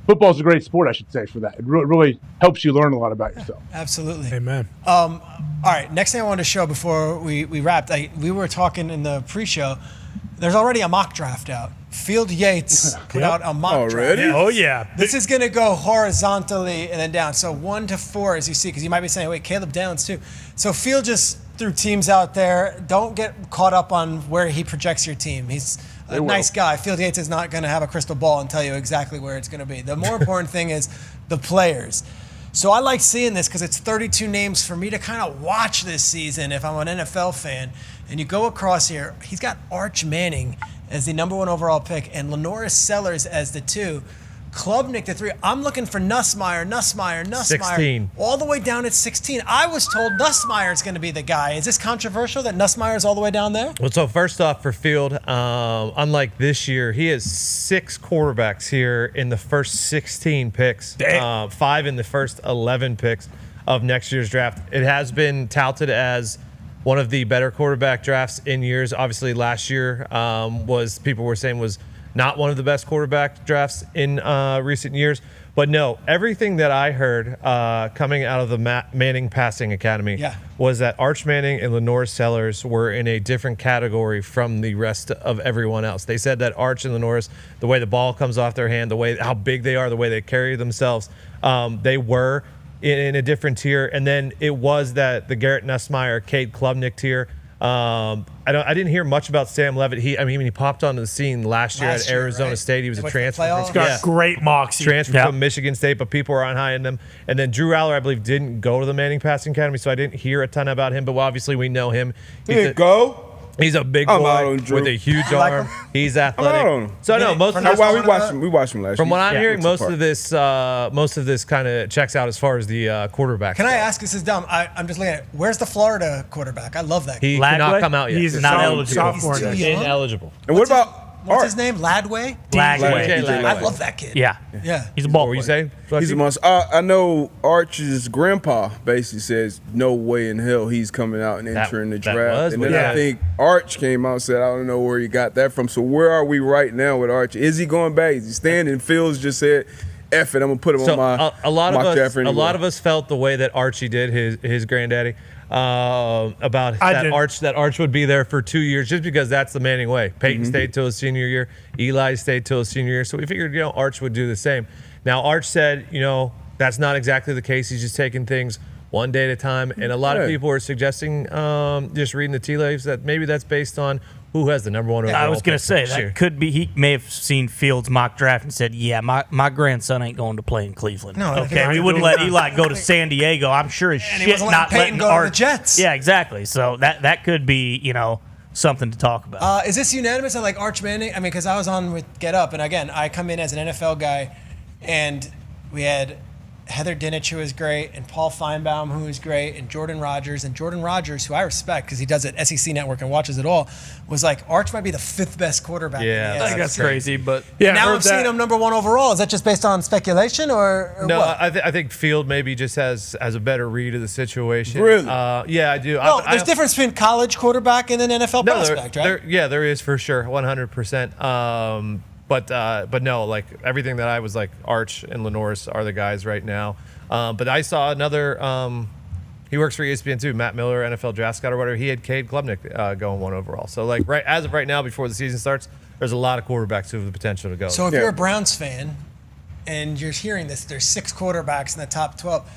football's a great sport, I should say, for that. It really helps you learn a lot about yourself. Absolutely. Amen. All right, next thing I wanted to show before we wrapped, we were talking in the pre-show, there's already a mock draft out. Field Yates put out a mock draft. Oh, yeah. This is going to go horizontally and then down. So 1 to 4, as you see, because you might be saying, wait, Caleb Downs too. So Field just threw teams out there. Don't get caught up on where he projects your team. He's a nice guy. Field Yates is not going to have a crystal ball and tell you exactly where it's going to be. The more important thing is the players. So I like seeing this because it's 32 names for me to kind of watch this season if I'm an NFL fan. And you go across here, he's got Arch Manning as the number 1 overall pick and Lenoris Sellers as the 2. Klubnik the 3. I'm looking for Nussmeier. 16. All the way down at 16. I was told Nussmeier is going to be the guy. Is this controversial that Nussmeier is all the way down there? Well, so first off, for Field, unlike this year, he has 6 quarterbacks here in the first 16 picks, 5 in the first 11 picks of next year's draft. It has been touted as one of the better quarterback drafts in years. Obviously, last year people were saying was not one of the best quarterback drafts in recent years. But no, everything that I heard coming out of the Manning Passing Academy was that Arch Manning and Lenoris Sellers were in a different category from the rest of everyone else. They said that Arch and Lenoris, the way the ball comes off their hand, the way how big they are, the way they carry themselves, they were in a different tier. And then it was that the Garrett Nussmeier, Cade Klubnik tier. I didn't hear much about Sam Levitt. He popped onto the scene last year at Arizona State. He was a transfer. He's got great moxie. Transfer from Michigan State, but people were on high in them. And then Drew Aller, I believe, didn't go to the Manning Passing Academy, so I didn't hear a ton about him. But obviously, we know him. He's a big boy with a huge arm. He's athletic. So no, most of this, we watched him last. From what I'm hearing, most of this kind of checks out as far as the quarterback. Can I ask? This is dumb. I'm just looking at it. Where's the Florida quarterback? I love that. He cannot come out yet. He's not eligible. He's ineligible. And what about What's his name? Ladway? Lagway. I love that kid. Yeah. Yeah. He's a ball What were you player. saying? He's a monster. I know Arch's grandpa basically says no way in hell he's coming out and entering the draft. And then I think Arch came out and said, I don't know where he got that from. So where are we right now with Arch? Is he going back? Is he standing? Fields just said, F it, I'm going to put him on my a lot draft anyway. A lot of us felt the way that Archie did, his granddaddy, about that Arch would be there for 2 years just because that's the Manning way. Peyton stayed till his senior year. Eli stayed till his senior year. So we figured, Arch would do the same. Now, Arch said, that's not exactly the case. He's just taking things one day at a time. And a lot of people are suggesting, just reading the tea leaves, that maybe that's based on who has the number one overall. I was going to say, pick that could be, he may have seen Fields' mock draft and said, yeah, my grandson ain't going to play in Cleveland. No, okay, we wouldn't let Eli go to San Diego. I'm sure as And he shit wasn't not letting Peyton letting go to Arch. the Jets. Yeah, exactly. So that could be, something to talk about. Is this unanimous on like Arch Manning? I mean, because I was on with Get Up, and again, I come in as an NFL guy, and we had Heather Dinich, who was great, and Paul Feinbaum, who was great, and Jordan Rogers, who I respect because he does it SEC Network and watches it all, was like, Arch might be the 5th best quarterback. Yeah, in the I think SEC. that's crazy, but now I'm seeing him number 1 overall. Is that just based on speculation or no, what? I think Field maybe just has a better read of the situation. Really? Yeah, I do. Well, there's difference between college quarterback and an NFL prospect, right? There is for sure, 100%. But no, like everything that I was like, Arch and Lenoris are the guys right now. But I saw another. He works for ESPN too. Matt Miller, NFL Draft Scout or whatever. He had Cade Klubnik going 1 overall. So like as of right now, before the season starts, there's a lot of quarterbacks who have the potential to go. So if you're a Browns fan and you're hearing this, there's 6 quarterbacks in the top 12.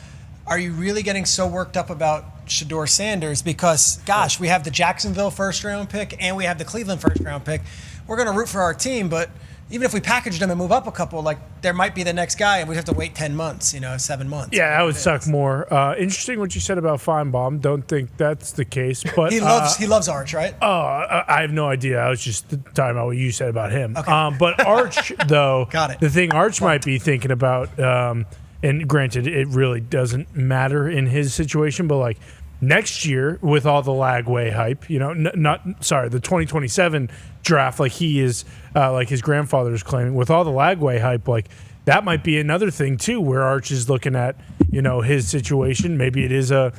Are you really getting so worked up about Shedeur Sanders? Because, gosh, we have the Jacksonville first-round pick and we have the Cleveland first-round pick. We're going to root for our team, but even if we packaged them and move up a couple, like there might be the next guy, and we have to wait 10 monts, 7 months. Yeah, that would suck more. Interesting what you said about Feinbaum. Don't think that's the case, but he loves Arch, right? Oh, I have no idea. I was just talking about what you said about him. Okay. But Arch, though, Got it. the thing Arch might be thinking about, and granted, it really doesn't matter in his situation, but like next year with all the Lagway hype, the 2027 draft, like he is, like his grandfather is claiming, with all the Lagway hype, like that might be another thing too, where Arch is looking at, his situation. Maybe it is a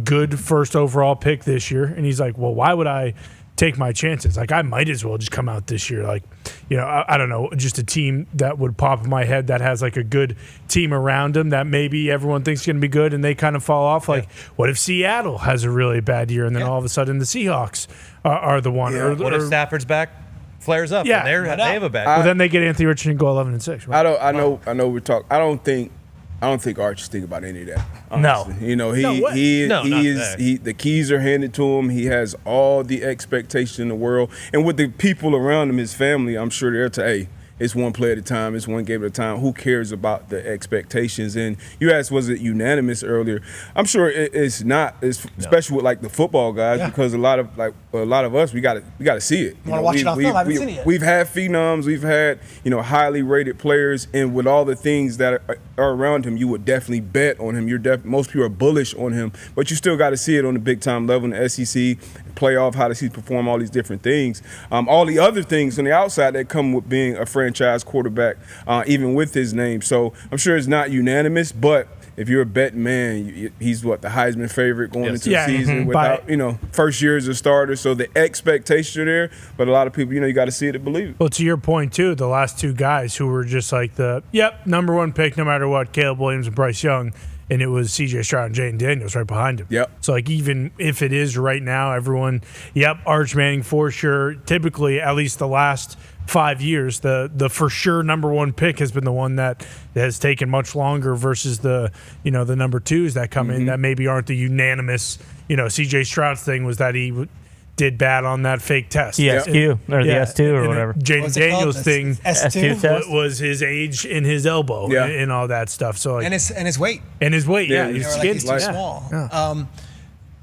good first overall pick this year, and he's like, well, why would I take my chances? Like I might as well just come out this year. Like, I don't know, just a team that would pop in my head that has like a good team around them that maybe everyone thinks is going to be good and they kind of fall off. Like, what if Seattle has a really bad year and then all of a sudden the Seahawks are the one? Yeah. What if Stafford's back flares up? Yeah, and they have a bad. Well, then they get Anthony Richardson and go 11-6. Right? I know we're talking. I don't think Arch is thinking about any of that. Honestly. No. The keys are handed to him. He has all the expectation in the world. And with the people around him, his family, I'm sure they're hey, it's one play at a time. It's one game at a time. Who cares about the expectations? And you asked, was it unanimous earlier? I'm sure it's not, especially with like the football guys, because a lot of us, we got to see it. Want to watch it on film? I haven't seen it yet. We've had phenoms, we've had highly rated players, and with all the things that are around him, you would definitely bet on him. Most people are bullish on him, but you still got to see it on the big time level in the SEC, playoff, how does he perform, all these different things, all the other things on the outside that come with being a franchise quarterback, even with his name. So I'm sure it's not unanimous, but if you're a betting man, he's the Heisman favorite going into the season without, first year as a starter. So the expectations are there, but a lot of people, you got to see it to believe it. Well, to your point, too, the last 2 guys who were just like number 1 pick no matter what, Caleb Williams and Bryce Young, and it was C.J. Stroud and Jayden Daniels right behind him. Yep. So, like, even if it is right now, everyone, Arch Manning for sure. Typically, at least the last 5 years, the for sure number 1 pick has been the one that has taken much longer versus the the number 2s that come in that maybe aren't the unanimous. C.J. Stroud's thing was that he did bad on that fake test. The SQ or the S2 or whatever. Jayden Daniels' thing S2 test was his age and his elbow and all that stuff. So like, and his weight. And his weight, he's too small. Yeah.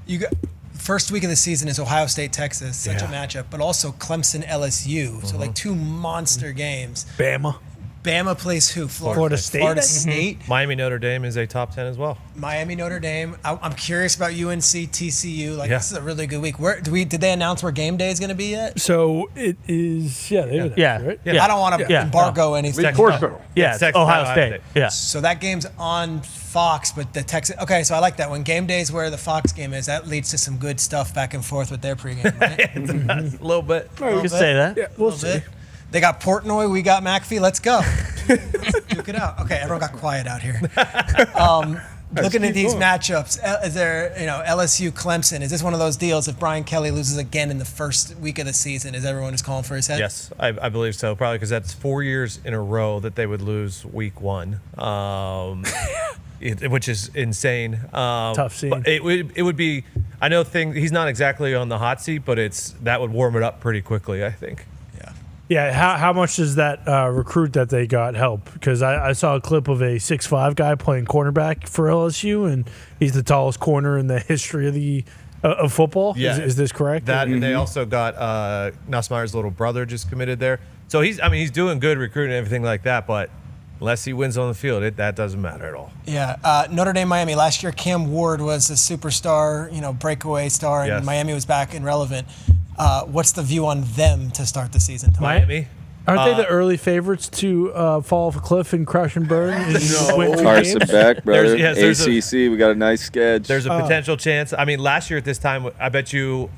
You got first week of the season is Ohio State, Texas, such a matchup, but also Clemson, LSU. So like 2 monster games. Bama. Bama plays who? Florida State. Florida State. Miami Notre Dame is a top 10 as well. Miami Notre Dame. I'm curious about UNC TCU. Like Yeah. this is a really good week. Where did they announce where game day is going to be yet? So it is. Yeah, they right? I don't want to embargo anything. Of course, so. Yeah, it's Ohio State. Yeah. So that game's on Fox, but the Texas. Okay, so I like that. When game day is where the Fox game is, that leads to some good stuff back and forth with their pregame. Right? A little bit. You could say that. Yeah, we'll see. They got Portnoy, we got McAfee. Let's go. Duke it out. Okay, everyone got quiet out here. Looking at these matchups, is there, LSU Clemson? Is this one of those deals? If Brian Kelly loses again in the first week of the season, is everyone just calling for his head? Yes, I believe so. Probably because that's 4 years in a row that they would lose week one, which is insane. Tough scene. But it would be. I know he's not exactly on the hot seat, but that would warm it up pretty quickly, I think. Yeah, how much does that recruit that they got help? Because I saw a clip of a 6'5" guy playing cornerback for LSU, and he's the tallest corner in the history of football. Yeah. Is this correct? That and they also got Nussmeier's little brother just committed there. So he's doing good recruiting and everything like that, but unless he wins on the field, that doesn't matter at all. Yeah, Notre Dame, Miami. Last year, Cam Ward was a superstar, breakaway star, and Yes. Miami was back and relevant. What's the view on them to start the season? Tom? Miami. Aren't they the early favorites to fall off a cliff and crash and burn? And win two Carson games? back, brother. There's ACC, we got a nice sketch. There's a potential chance. I mean, last year at this time, I bet you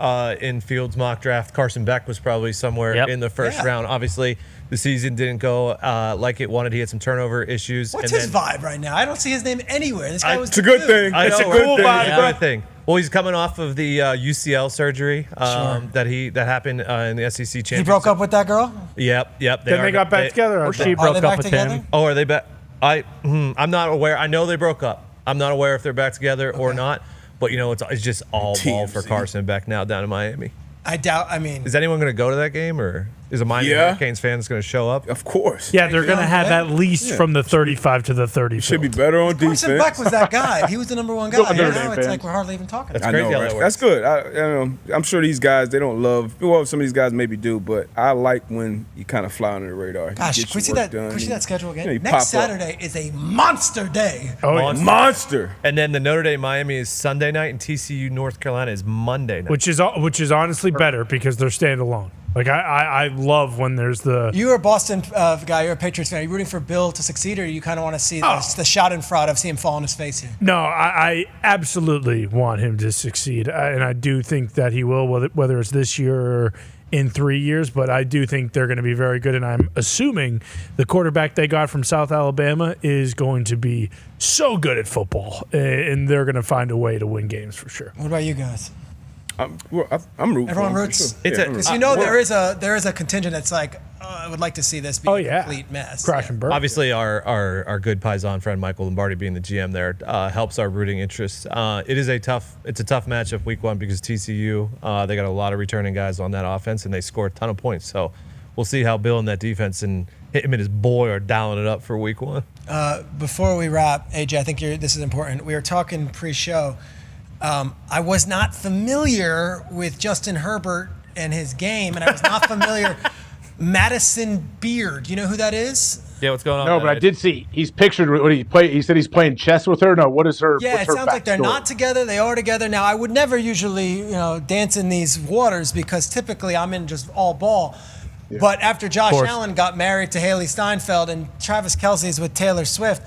in Fields mock draft, Carson Beck was probably somewhere in the first round. Obviously, the season didn't go like it wanted. He had some turnover issues. What's his vibe right now? I don't see his name anywhere. This guy was It's a good thing. I know, It's a right? good thing. It's a good thing. Well, he's coming off of the UCL surgery that happened in the SEC championship. He broke up with that girl? Yep. Then they got back together. Or she broke up with him. Oh, are they back? I'm not aware. I know they broke up. I'm not aware if they're back together or not. But it's just all ball for Carson Beck now down in Miami. I doubt. I mean, is anyone going to go to that game, or is a Miami Hurricanes fan that's going to show up? Of course. Yeah, they're going to have at least from the 35 to the 30. Should be better on defense. Carson Beck was that guy. He was the number one guy. Now it's like we're hardly even talking. That's I crazy. know, How right? that That's works. good. I'm sure these guys, they don't love. Well, some of these guys maybe do, but I like when you kind of fly under the radar. Gosh, You get can we your see work that? done Can we see and- that schedule again? you pop Next up. Saturday is a monster day. Monster. And then the Notre Dame Miami is Sunday night, and TCU North Carolina is Monday night. Which is honestly better because they're standalone. Like I love when there's the. You're a Boston guy. You're a Patriots fan. Are you rooting for Bill to succeed, or you kind of want to see the shot in fraud of seeing him fall on his face here? No, I absolutely want him to succeed, and I do think that he will, whether it's this year or in 3 years. But I do think they're going to be very good, and I'm assuming the quarterback they got from South Alabama is going to be so good at football, and they're going to find a way to win games for sure. What about you guys? I'm rooting. Everyone for him, roots. for sure. Because there is a contingent that's like, I would like to see this be a complete mess. Crash and burn. Obviously, our good Paisan friend Michael Lombardi being the GM there helps our rooting interest. It's a tough matchup week one because TCU they got a lot of returning guys on that offense and they score a ton of points. So we'll see how Bill and that defense and him and his boy are dialing it up for week one. Before we wrap, AJ, I think this is important. We were talking pre-show. I was not familiar with Justin Herbert and his game, and I was not familiar. Madison Beard, you know who that is? Yeah, what's going on? No, but I did see he's pictured what he played. He said he's playing chess with her. No, what is her? Yeah, what's it her sounds like they're backstory? not together. They are together now. I would never usually, dance in these waters because typically I'm in just all ball. Yeah. But after Josh Allen got married to Haley Steinfeld and Travis Kelce's with Taylor Swift.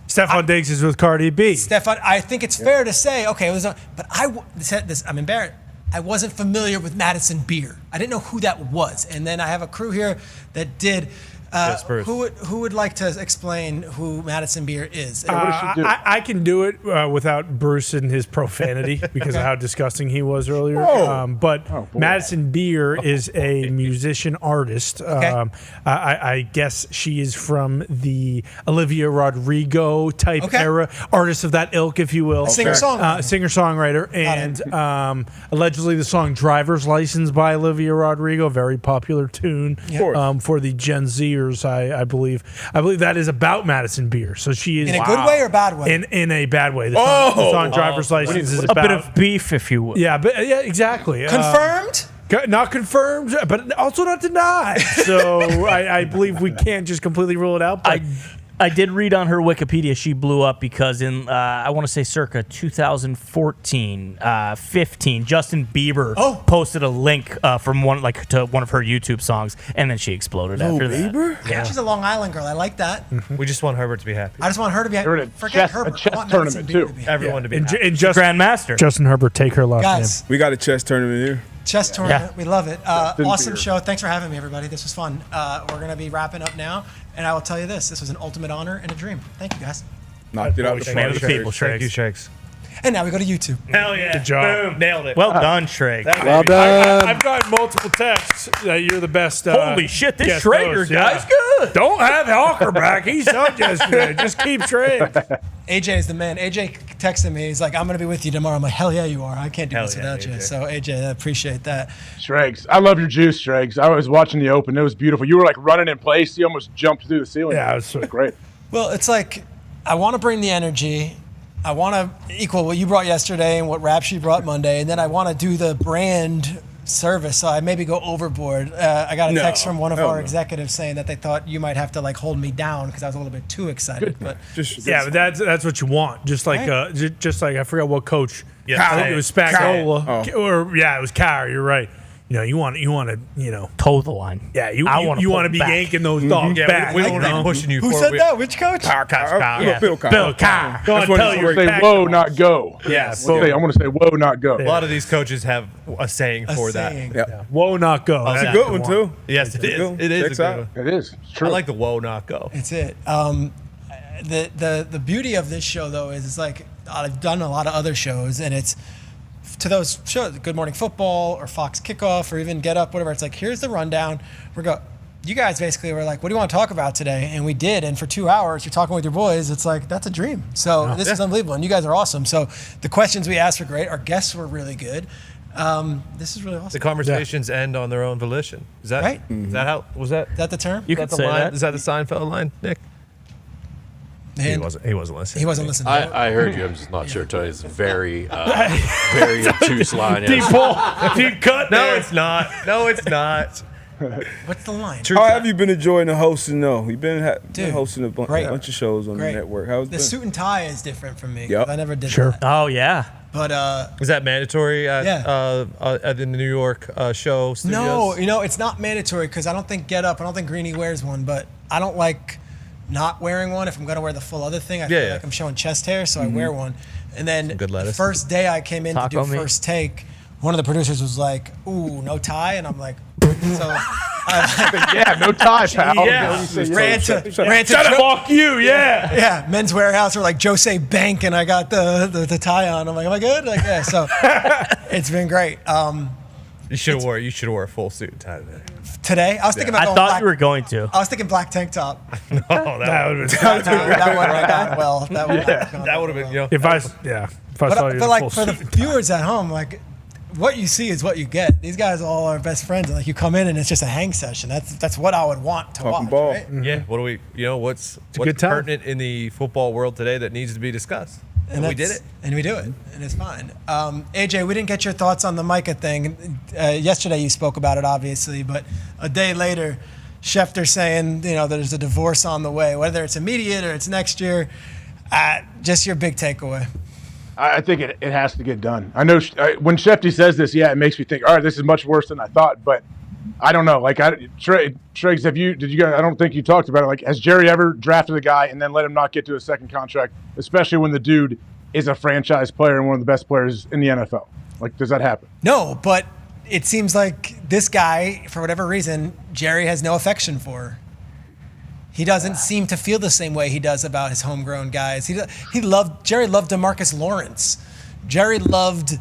Stephon Diggs is with Cardi B. I think it's fair to say, okay, I'm embarrassed. I wasn't familiar with Madison Beer. I didn't know who that was. And then I have a crew here that did. Who would like to explain who Madison Beer is? I can do it without Bruce and his profanity because of how disgusting he was earlier. Madison Beer is a musician artist. Okay. I guess she is from the Olivia Rodrigo type era, artist of that ilk, if you will. Singer-songwriter. And allegedly the song Driver's License by Olivia Rodrigo, very popular tune for the Gen Z. I believe that is about Madison Beer. So she is in a good way or bad way. In a bad way. The song Driver's License is a about bit of beef, if you will. Yeah, exactly. Confirmed. Not confirmed, but also not denied. So I believe we can't just completely rule it out. But I did read on her Wikipedia she blew up because in I want to say circa 2014, 15, Justin Bieber posted a link from to one of her YouTube songs, and then she exploded after that. Bieber? Yeah, she's a Long Island girl. I like that. We just want Herbert to be happy. I just want her to be happy. Forget Herbert. A chess tournament too. Everyone to be happy. And Grandmaster. Justin Herbert, take her last Guys. name. We got a chess tournament here. Chess tournament. We love it. Awesome Beer. show. Thanks for having me, everybody. This was fun. We're going to be wrapping up now. And I will tell you this was an ultimate honor and a dream. Thank you, guys. Knocked it out the Man of park. the people, Thank you, Shrakes. Shakes. And now we go to YouTube. Hell yeah. Good job. Boom. Nailed it. Well done, Shrake. Well done. I've gotten multiple texts that you're the best. Holy shit, this guest Schrager host, guy's good. Don't have Hawker back. He sucked yesterday. Just keep Shrake. AJ is the man. AJ texted me. He's like, I'm going to be with you tomorrow. I'm like, hell yeah, you are. I can't do this without you. So, AJ, I appreciate that. Shregs, I love your juice, Shregs. I was watching the Open. It was beautiful. You were like running in place. You almost jumped through the ceiling. Yeah, it was so great. Well, it's like, I want to bring the energy. I want to equal what you brought yesterday and what Rapshi brought Monday. And then I want to do the brand service. So I maybe go overboard. I got a text from one of our executives saying that they thought you might have to like hold me down because I was a little bit too excited. But but that's what you want. Just like just like I forgot what coach. Yeah, I think it was Spagnola. Or it was Carr. You're right. You want to toe the line. Yeah, you want to be yanking those dogs back. We don't be pushing you who forward. said that? Which coach? Carr. Bill Carr. Bill Carr. Go on, tell your Say whoa, not go. Yeah, I want to say whoa, not go. a lot of these coaches have a saying for that. Yeah. Whoa, not go. That's a good one, too. Yes, it is. It is Checks a out. good one. It is. It's true. I like the whoa, not go. It's it. The beauty of this show though is it's like I've done a lot of other shows and it's to those shows, Good Morning Football or Fox Kickoff or even Get Up, whatever. It's like here's the rundown. You guys basically were like, what do you want to talk about today? And we did. And for 2 hours, you're talking with your boys. It's like, that's a dream. So this is unbelievable. And you guys are awesome. So the questions we asked were great. Our guests were really good. This is really awesome. The conversations end on their own volition. Is that right? Is that how? Was that? Is that the term? You could say line? that. Is that the Seinfeld line, Nick? He wasn't listening. He wasn't listening. I heard you. I'm just not sure. Tony, it's very obtuse line. Deep cut. No, it's not. No, it's not. What's the line? How have you been enjoying the hosting? No, you've been hosting a bunch of shows on the network. How's the suit and tie is different from me. Yep. I never did that. Oh yeah. But is that mandatory at the New York show studios? No, it's not mandatory because I don't think Get Up. I don't think Greeny wears one, but I don't like not wearing one. If I'm gonna wear the full other thing, I feel like I'm showing chest hair, so I wear one. And then the first day I came in to do First Take, one of the producers was like, "Ooh, no tie," and I'm like, "So." Yeah, no tie, pal. Yeah, ran to fuck you. Yeah, yeah. Men's Warehouse or like Jose Bank, and I got the tie on. I'm like, am I good? Like, yeah. So it's been great. You should have wore a full suit and tie today. Today, I was thinking about. I thought you were going to. I was thinking black tank top. No, that would have been. That would have gone well. That would have been. If I saw you, but like for the viewers at home, like. What you see is what you get. These guys all are best friends. Like you come in and it's just a hang session. That's what I would want to watch. Ball. Right? Yeah. What do we? What's pertinent in the football world today that needs to be discussed? And we did it. And we do it. And it's fine. AJ, we didn't get your thoughts on the Micah thing. Yesterday you spoke about it, obviously, but a day later, Schefter saying there's a divorce on the way, whether it's immediate or it's next year. Just your big takeaway. I think it has to get done. I know when Shefty says this, it makes me think, all right, this is much worse than I thought. But I don't know. Like, Triggs, did you guys? I don't think you talked about it. Like, has Jerry ever drafted a guy and then let him not get to a second contract, especially when the dude is a franchise player and one of the best players in the NFL? Like, does that happen? No, but it seems like this guy, for whatever reason, Jerry has no affection for. He doesn't seem to feel the same way he does about his homegrown guys. Jerry loved DeMarcus Lawrence. Jerry loved,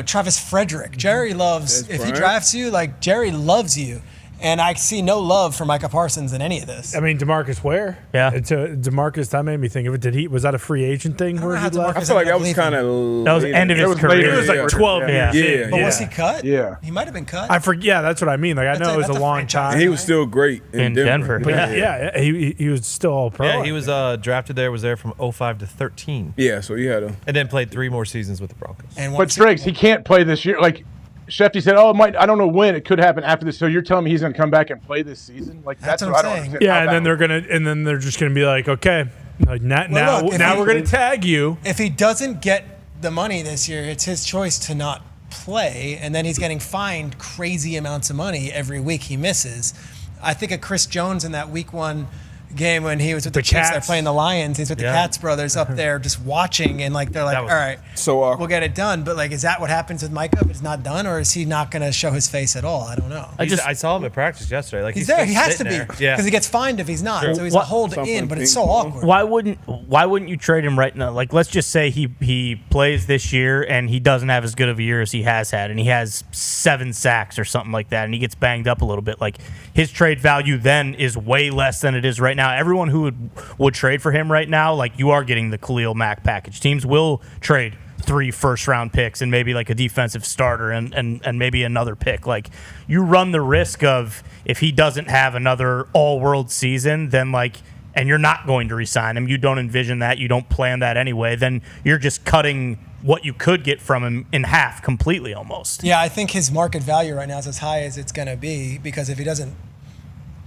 Travis Frederick. Jerry loves, if he drafts you, like Jerry loves you. And I see no love for Micah Parsons in any of this. I mean, DeMarcus Ware? Yeah. DeMarcus, that made me think of it. Was that a free agent thing where he left? I feel like that was kind of... That was the end of his career. It was like 12 years. Yeah. But was he cut? Yeah. He might have been cut. I forget. Yeah, that's what I mean. Like, I know it was a long time. And he was still great in Denver. But he was still all pro. Yeah, he was drafted there, was there from 05 to 13. Yeah, so he had and then played 3 more seasons with the Broncos. But Driggs, he can't play this year. Like, Shefty said, "Oh, I don't know when it could happen after this." So you're telling me he's going to come back and play this season? Like that's what I don't understand. Yeah, and then they're just gonna be like, okay, like now we're gonna tag you. If he doesn't get the money this year, it's his choice to not play, and then he's getting fined crazy amounts of money every week he misses. I think of Chris Jones in that week 1 game when he was with the Chiefs. They're playing the Lions. He's with the Katz brothers up there just watching, and like they're like, all right, so we'll get it done. But like, is that what happens with Micah if it's not done, or is he not going to show his face at all? I don't know. I saw him at practice yesterday. Like he's there. He has to be there. because he gets fined if he's not. Sure. So he's a hold in, but it's so awkward. Why wouldn't you trade him right now? Like, let's just say he plays this year and he doesn't have as good of a year as he has had, and he has 7 sacks or something like that, and he gets banged up a little bit. Like, his trade value then is way less than it is right now. Everyone who would trade for him right now, like, you are getting the Khalil Mack package. Teams will trade 3 first-round picks and maybe like a defensive starter and maybe another pick. Like, you run the risk of, if he doesn't have another all-world season, then like, and you're not going to re-sign him, you don't envision that, you don't plan that anyway, then you're just cutting what you could get from him in half completely almost. Yeah, I think his market value right now is as high as it's going to be, because if he doesn't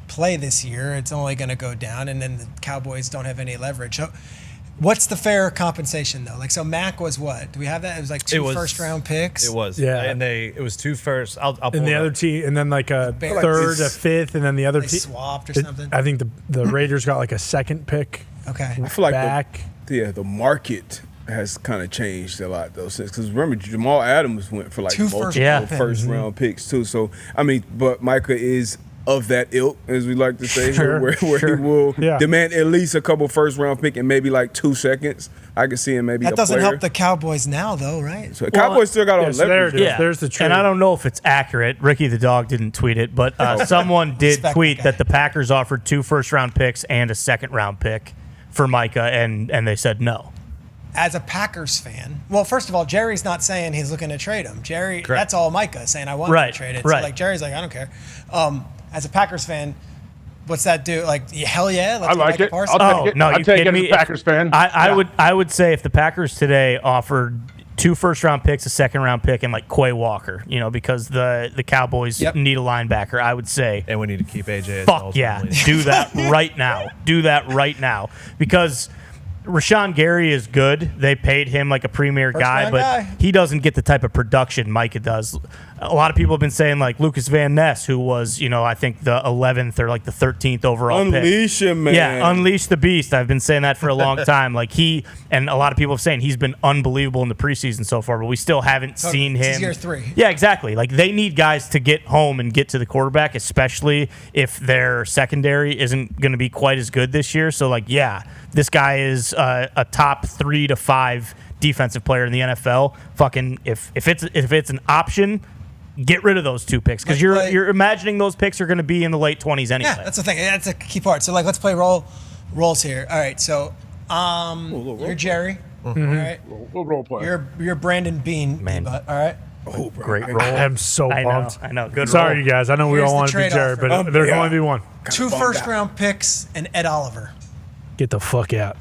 play this year, it's only going to go down, and then the Cowboys don't have any leverage. So what's the fair compensation though? Like, so Mac was what? Do we have that? It was like 2 first-round picks. It was. Yeah. And it was 2 first. I'll pull and the it other up. team, and then like a Like third, a this- 5th, and then the other They team swapped or something? I think the Raiders got like a 2nd pick. Okay. I feel like back. the market has kind of changed a lot though, since, because remember Jamal Adams went for like 2 multiple first first round picks too. So I mean, but Micah is of that ilk, as we like to say, where he will demand at least a couple first round pick and maybe like 2 seconds. I could see him maybe. That a doesn't player. help the Cowboys now, though, right? So the Cowboys still got all so there it leverage. is. There's the trade. And I don't know if it's accurate. Ricky the dog didn't tweet it, but someone did tweet that the Packers offered 2 first-round picks and a second-round pick for Micah, and they said no. As a Packers fan, well, first of all, Jerry's not saying he's looking to trade him. Jerry, that's all Micah saying, I want to trade it. So like, Jerry's like, I don't care. As a Packers fan, what's that do? Like, hell yeah, let's I like it. Parsons. I'll take it. No, I'll you take kidding it as me? a Packers fan. I would say if the Packers today offered 2 first-round picks, a second-round pick, and like Quay Walker, because the Cowboys need a linebacker, I would say. And we need to keep AJ. Fuck yeah, do that right now. Do that right now, because Rashawn Gary is good. They paid him like a premier guy, but he doesn't get the type of production Micah does. A lot of people have been saying like Lucas Van Ness, who was, I think the 11th or like the 13th overall pick. Unleash him, man. Yeah, unleash the beast. I've been saying that for a long time. Like and a lot of people have saying he's been unbelievable in the preseason so far, but we still haven't seen him. This is year 3. Yeah, exactly. Like, they need guys to get home and get to the quarterback, especially if their secondary isn't going to be quite as good this year. So, like, yeah, this guy is a top 3 to 5 defensive player in the NFL. Fucking, if it's an option, get rid of those 2 picks, because you're imagining those picks are going to be in the late 20s anyway. Yeah, that's the thing. That's a key part. So, like, let's play roles here. All right, so you're Jerry. Mm-hmm. All right. We'll role play. You're Brandon Bean. Man. All right. Oh, great role. I'm so I know, pumped. I know. Good Sorry, role. you guys. I know we Here's all the want to be trade Jared, offer. but there's only be one. 2 first-round picks and Ed Oliver. Get the fuck out.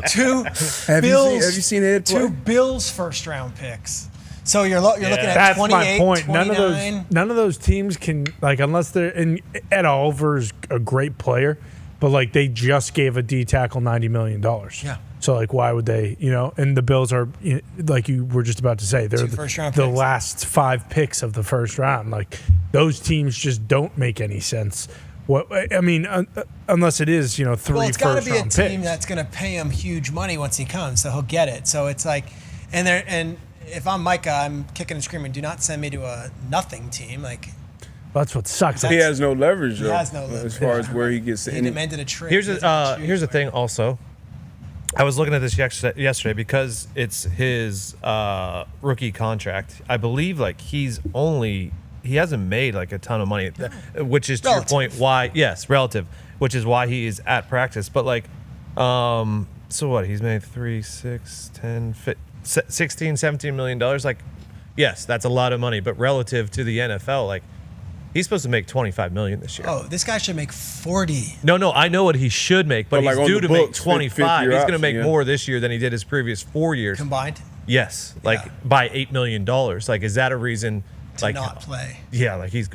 2 Have Bills. you seen Ed play? 2 Bills first-round picks. So you're looking at That's 28, my point. 29. None of those teams can, like, unless they're, and Ed Oliver's a great player, but like, they just gave a D tackle $90 million. Yeah. So like, why would they? And the Bills are, like you were just about to say, they're 2 first-round the picks. last 5 picks of the first round. Like, those teams just don't make any sense. Unless it is 3 Well, it's got to be a first-round team picks. that's going to pay him huge money once he comes, so he'll get it. So it's like, and if I'm Micah, I'm kicking and screaming, do not send me to a nothing team. Like, That's what sucks. He has no leverage, He though, has no leverage. as far as where he gets. he demanded a trade. Here's the thing. Also, I was looking at this yesterday because it's his rookie contract. I believe like he hasn't made like a ton of money, which is to your point why relative, which is why he is at practice. But like, so what? He's made 3, 6, 10, 16, $17 million. Like, yes, that's a lot of money, but relative to the NFL, like, he's supposed to make $25 million this year. Oh, this guy should make 40. No, I know what he should make, but But, like, he's on due the to make books, 25. He's going to make option, more this year than he did his previous 4 years. Combined? Yes, like by $8 million. Like, is that a reason to not play? Yeah, like he's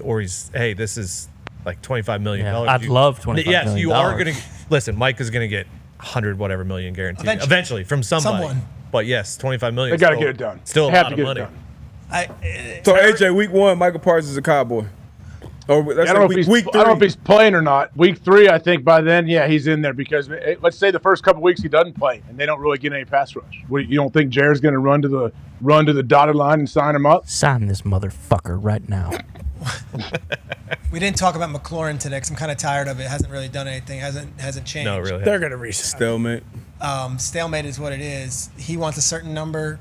hey, this is like $25 million. Yeah, I'd love $25 million. Yes, you are going to listen. Mike is going to get 100 whatever million guaranteed eventually from somebody. Someone. But yes, $25 million. They got to get it done. Still a They have lot to of get money. it done. So AJ, week 1, Michael Parsons is a Cowboy. Or I don't know if he's playing or not. Week 3, I think by then, he's in there because let's say the first couple weeks he doesn't play and they don't really get any pass rush. You don't think Jared's going to run to the dotted line and sign him up? Sign this motherfucker right now. We didn't talk about McLaurin today because I'm kind of tired of it. Hasn't really done anything. Hasn't changed. No, really. They're going to resign. Stalemate. Stalemate is what it is. He wants a certain number.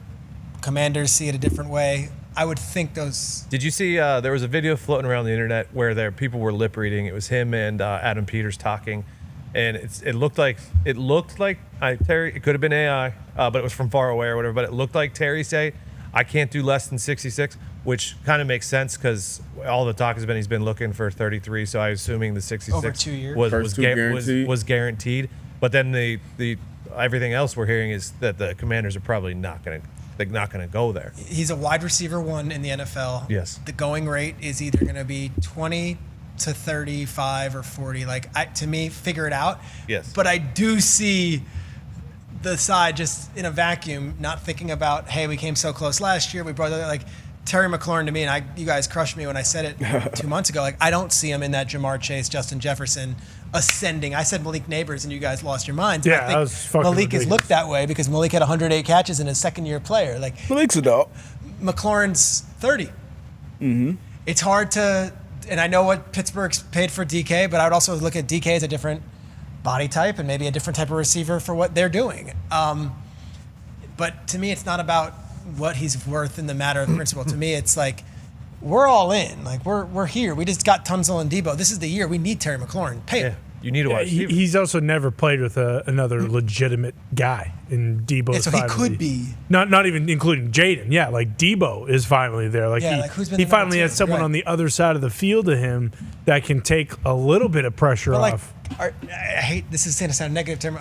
Commanders see it a different way. I would think those. Did you see? There was a video floating around the internet where people were lip reading. It was him and Adam Peters talking, and it looked like Terry. It could have been AI, but it was from far away or whatever. But it looked like Terry say, "I can't do less than 66," which kind of makes sense because all the talk has been he's been looking for 33. So I was assuming the 66 over 2 years was guaranteed. But then the everything else we're hearing is that the Commanders are probably not going to go there. He's a wide receiver 1 in the NFL. Yes. The going rate is either going to be 20 to 35 or 40. To me, figure it out. Yes. But I do see the side just in a vacuum, not thinking about, hey, we came so close last year. We brought Terry McLaurin to me, and you guys crushed me when I said it 2 months ago. I don't see him in that Jamar Chase, Justin Jefferson ascending. I said Malik Neighbors, and you guys lost your minds. Yeah, I think that was fucking Malik ridiculous. has looked that way because Malik had 108 catches in his second-year player. Malik's a dog. McLaurin's 30. Mm-hmm. It's hard to, and I know what Pittsburgh's paid for DK, but I would also look at DK as a different body type and maybe a different type of receiver for what they're doing. But to me, it's not about what he's worth in the matter of principle. To me, it's like we're all in. We're here. We just got Tunsil and Debo. This is the year we need Terry McLaurin. Pay him. You need to watch. He's also never played with another legitimate guy in Debo. So he could be. Not even including Jaden. Yeah, Debo is finally there. Who's been he the finally number has two? someone Right. on the other side of the field to him that can take a little bit of pressure off. I hate this is going to sound negative term.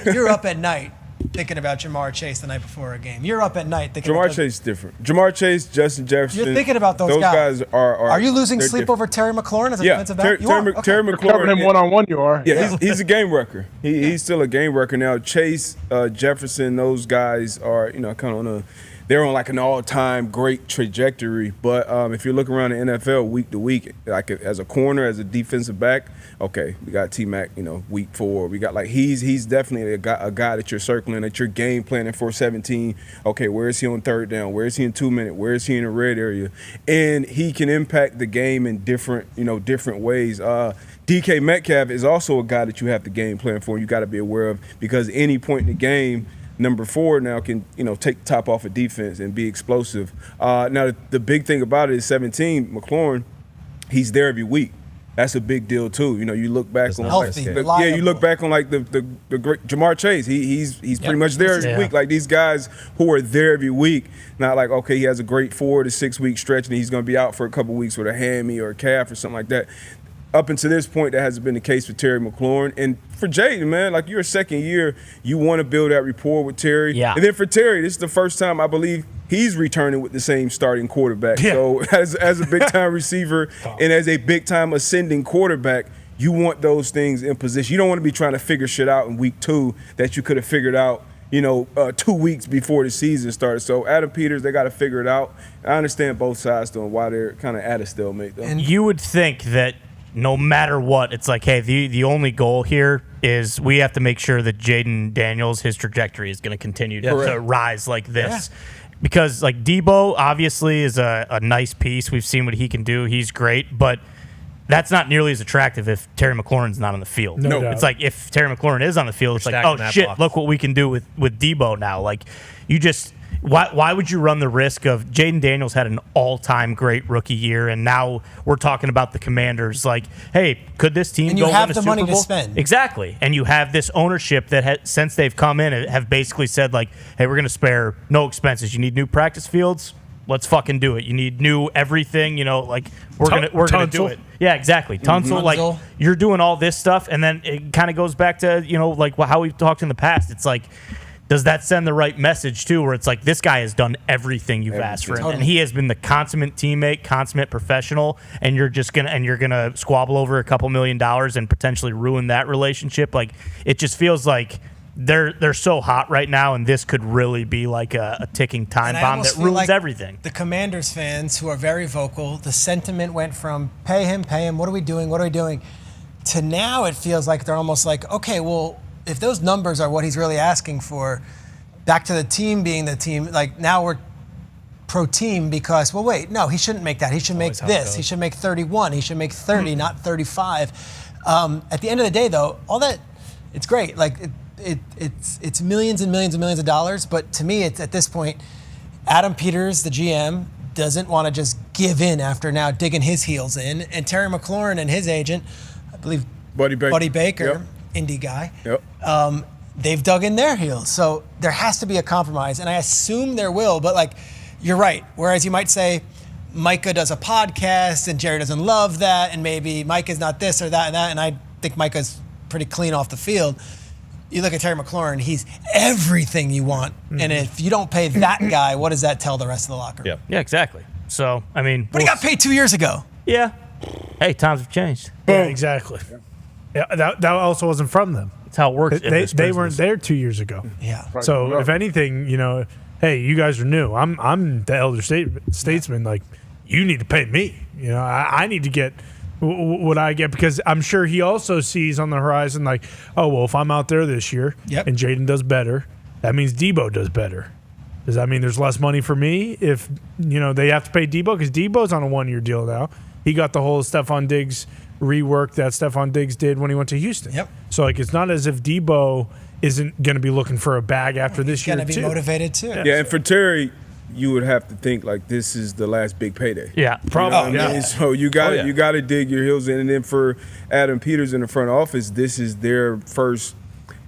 You're up at night thinking about Jamar Chase the night before a game. You're up at night thinking Jamar about Chase is different. Jamar Chase, Justin Jefferson. You're thinking about those guys are you losing they're sleep different. over Terry McLaurin as a Yeah, defensive back? Terry McLaurin. Covering him one-on-one, you are. Yeah, he's a game wrecker. He's still a game wrecker now. Chase, Jefferson, those guys are kind of on they're on an all-time great trajectory. But if you're looking around the NFL week to week, as a corner, as a defensive back, okay, we got T-Mac, week 4. We got he's definitely a guy that you're circling, that you're game planning for 17. Okay, where is he on third down? Where is he in 2 minute? Where is he in the red area? And he can impact the game in different ways. DK Metcalf is also a guy that you have to game plan for. You got to be aware of because any point in the game, number 4 now can take the top off of defense and be explosive. Now the big thing about it is 17 McLaurin, he's there every week. That's a big deal too. You look back on you look back on the great Jamar Chase. He's pretty much there every week. These guys who are there every week, not okay, he has a great 4 to 6 week stretch and he's going to be out for a couple weeks with a hammy or a calf or something like that. Up until this point, that hasn't been the case for Terry McLaurin. And for Jaden, man, you're a second year, you want to build that rapport with Terry. Yeah. And then for Terry, this is the first time I believe he's returning with the same starting quarterback. Yeah. So as a big-time receiver and as a big-time ascending quarterback, you want those things in position. You don't want to be trying to figure shit out in week 2 that you could have figured out 2 weeks before the season started. So Adam Peters, they got to figure it out. I understand both sides, though, and why they're kind of at a stalemate, though. And you would think that no matter what, it's hey, the only goal here is we have to make sure that Jaden Daniels, his trajectory is going to continue to rise like this. Yeah. Because Debo obviously is a nice piece. We've seen what he can do. He's great, but that's not nearly as attractive if Terry McLaurin's not on the field. No doubt. It's if Terry McLaurin is on the field, it's oh shit, box. Look what we can do with Debo now. You just why would you run the risk of Jaden Daniels had an all-time great rookie year, and now we're talking about the Commanders? Hey, could this team and go you have win a the Super money Bowl? to spend Exactly, and you have this ownership that since they've come in have basically said hey, we're going to spare no expenses. You need new practice fields. Let's fucking do it. You need new everything. We're gonna do it. Yeah, exactly. Tunsil, you're doing all this stuff, and then it kind of goes back to how we've talked in the past. It's does that send the right message too, where it's like, this guy has done everything you've asked for him, and he has been the consummate teammate, consummate professional, and you're gonna squabble over a couple $1 million and potentially ruin that relationship? Like, it just feels like they're so hot right now, and this could really be like a ticking time bomb that ruins everything. The Commanders fans, who are very vocal, the sentiment went from pay him, what are we doing, to now it feels like they're almost like, okay, well, if those numbers are what he's really asking for, back to the team being the team, like now we're pro team because, well, wait, no, he shouldn't make that. He should make this. He should make 31. He should make 30, not 35. At the end of the day, though, all that, it's great. Like it's millions and millions and millions of dollars. But to me, it's at this point, Adam Peters, the GM, doesn't want to just give in after now digging his heels in. And Terry McLaurin and his agent, I believe Buddy Baker, Yep. indie guy, Yep. they've dug in their heels. So there has to be a compromise, and I assume there will, but like, you're right. Whereas you might say Micah does a podcast and Jerry doesn't love that, and maybe Micah's not this or that and that, and I think Micah's pretty clean off the field. You look at Terry McLaurin, he's everything you want. Mm-hmm. And if you don't pay that guy, what does that tell the rest of the locker room? Yeah, exactly. So, I mean... But he got paid 2 years ago. Yeah. Hey, times have changed. Yeah, exactly. Yeah, that also wasn't from them. That's how it works. They weren't there 2 years ago. Yeah. So if anything, hey, you guys are new. I'm the elder statesman. Like, you need to pay me. I need to get what I get, because I'm sure he also sees on the horizon, like, oh, well, if I'm out there this year and Jaden does better, that means Debo does better. Does that mean there's less money for me if, they have to pay Debo? Because Debo's on a 1-year deal now. He got the whole Stephon Diggs rework that Stephon Diggs did when he went to Houston. Yep. So, like, it's not as if Debo isn't going to be looking for a bag after this year, too. He's going to be motivated, too. Yeah, and for Terry, you would have to think, like, this is the last big payday. Yeah, probably. You know what I mean? So you got to dig your heels in. And then for Adam Peters in the front office, this is their first,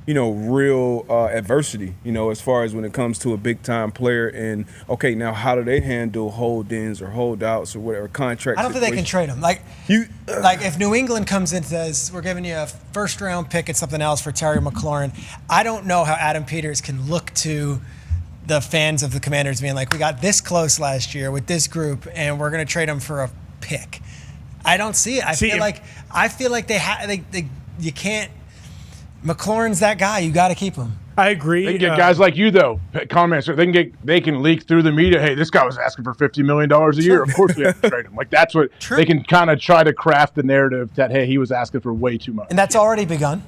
real adversity, as far as when it comes to a big-time player. And, okay, now how do they handle hold-ins or holdouts or whatever contract I don't think they can trade him. Like if New England comes in and says, we're giving you a first-round pick and something else for Terry McLaurin, I don't know how Adam Peters can look to the fans of the Commanders being like, we got this close last year with this group, and we're going to trade him for a pick. I don't see it. I feel like you can't. McLaurin's that guy. You got to keep him. I agree. They can get guys like you, though. Comments. They can leak through the media. Hey, this guy was asking for $50 million a year. Of course we have to trade him. Like, that's what they can kind of try to craft the narrative that, hey, he was asking for way too much. And that's already begun.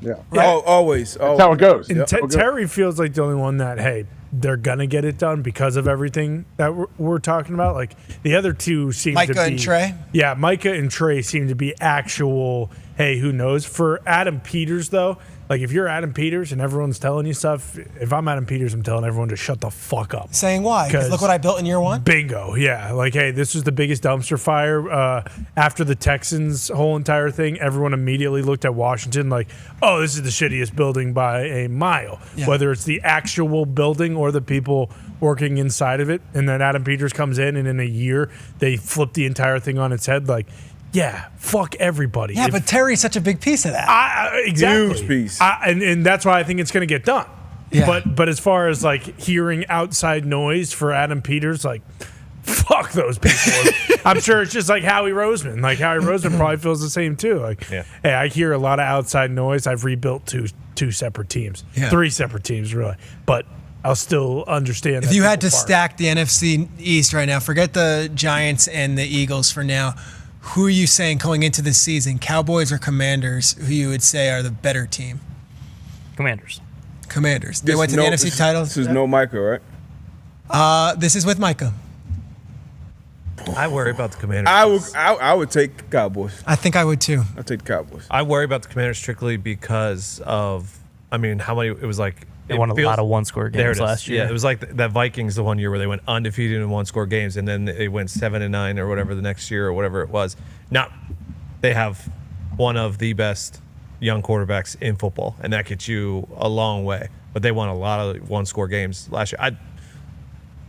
Yeah. Right? Always. That's how it goes. And Terry feels like the only one that, hey, they're going to get it done because of everything that we're talking about. Like, the other two seem to be... Micah and Trey? Yeah, Micah and Trey seem to be actual, hey, who knows? For Adam Peters, though, like, if you're Adam Peters and everyone's telling you stuff, if I'm Adam Peters, I'm telling everyone to shut the fuck up. Saying why? Because look what I built in year one? Bingo, yeah. Like, hey, this was the biggest dumpster fire. After the Texans' whole entire thing, everyone immediately looked at Washington like, oh, this is the shittiest building by a mile. Yeah. Whether it's the actual building or the people working inside of it. And then Adam Peters comes in, and in a year, they flip the entire thing on its head. Like, yeah, fuck everybody. Yeah, but Terry's such a big piece of that. Exactly. Huge piece. And that's why I think it's going to get done. Yeah. But as far as, like, hearing outside noise for Adam Peters, like, fuck those people. I'm sure it's just like Howie Roseman. Like, Howie Roseman probably feels the same, too. Like, hey, I hear a lot of outside noise. I've rebuilt two separate teams. Yeah. 3 separate teams, really. But I'll still understand that. If you had to stack the NFC East right now, forget the Giants and the Eagles for now, who are you saying going into this season, Cowboys or Commanders, who you would say are the better team? Commanders. They went to the NFC titles. This is no Micah, right? This is with Micah. I worry about the Commanders. I would take Cowboys. I think I would too. I'd take the Cowboys. I worry about the Commanders strictly because of, how many, it was like, they won a lot of one-score games last year. Yeah, it was like that Vikings the one year where they went undefeated in one-score games, and then they went 7-9 or whatever the next year or whatever it was. They have one of the best young quarterbacks in football, and that gets you a long way. But they won a lot of one-score games last year.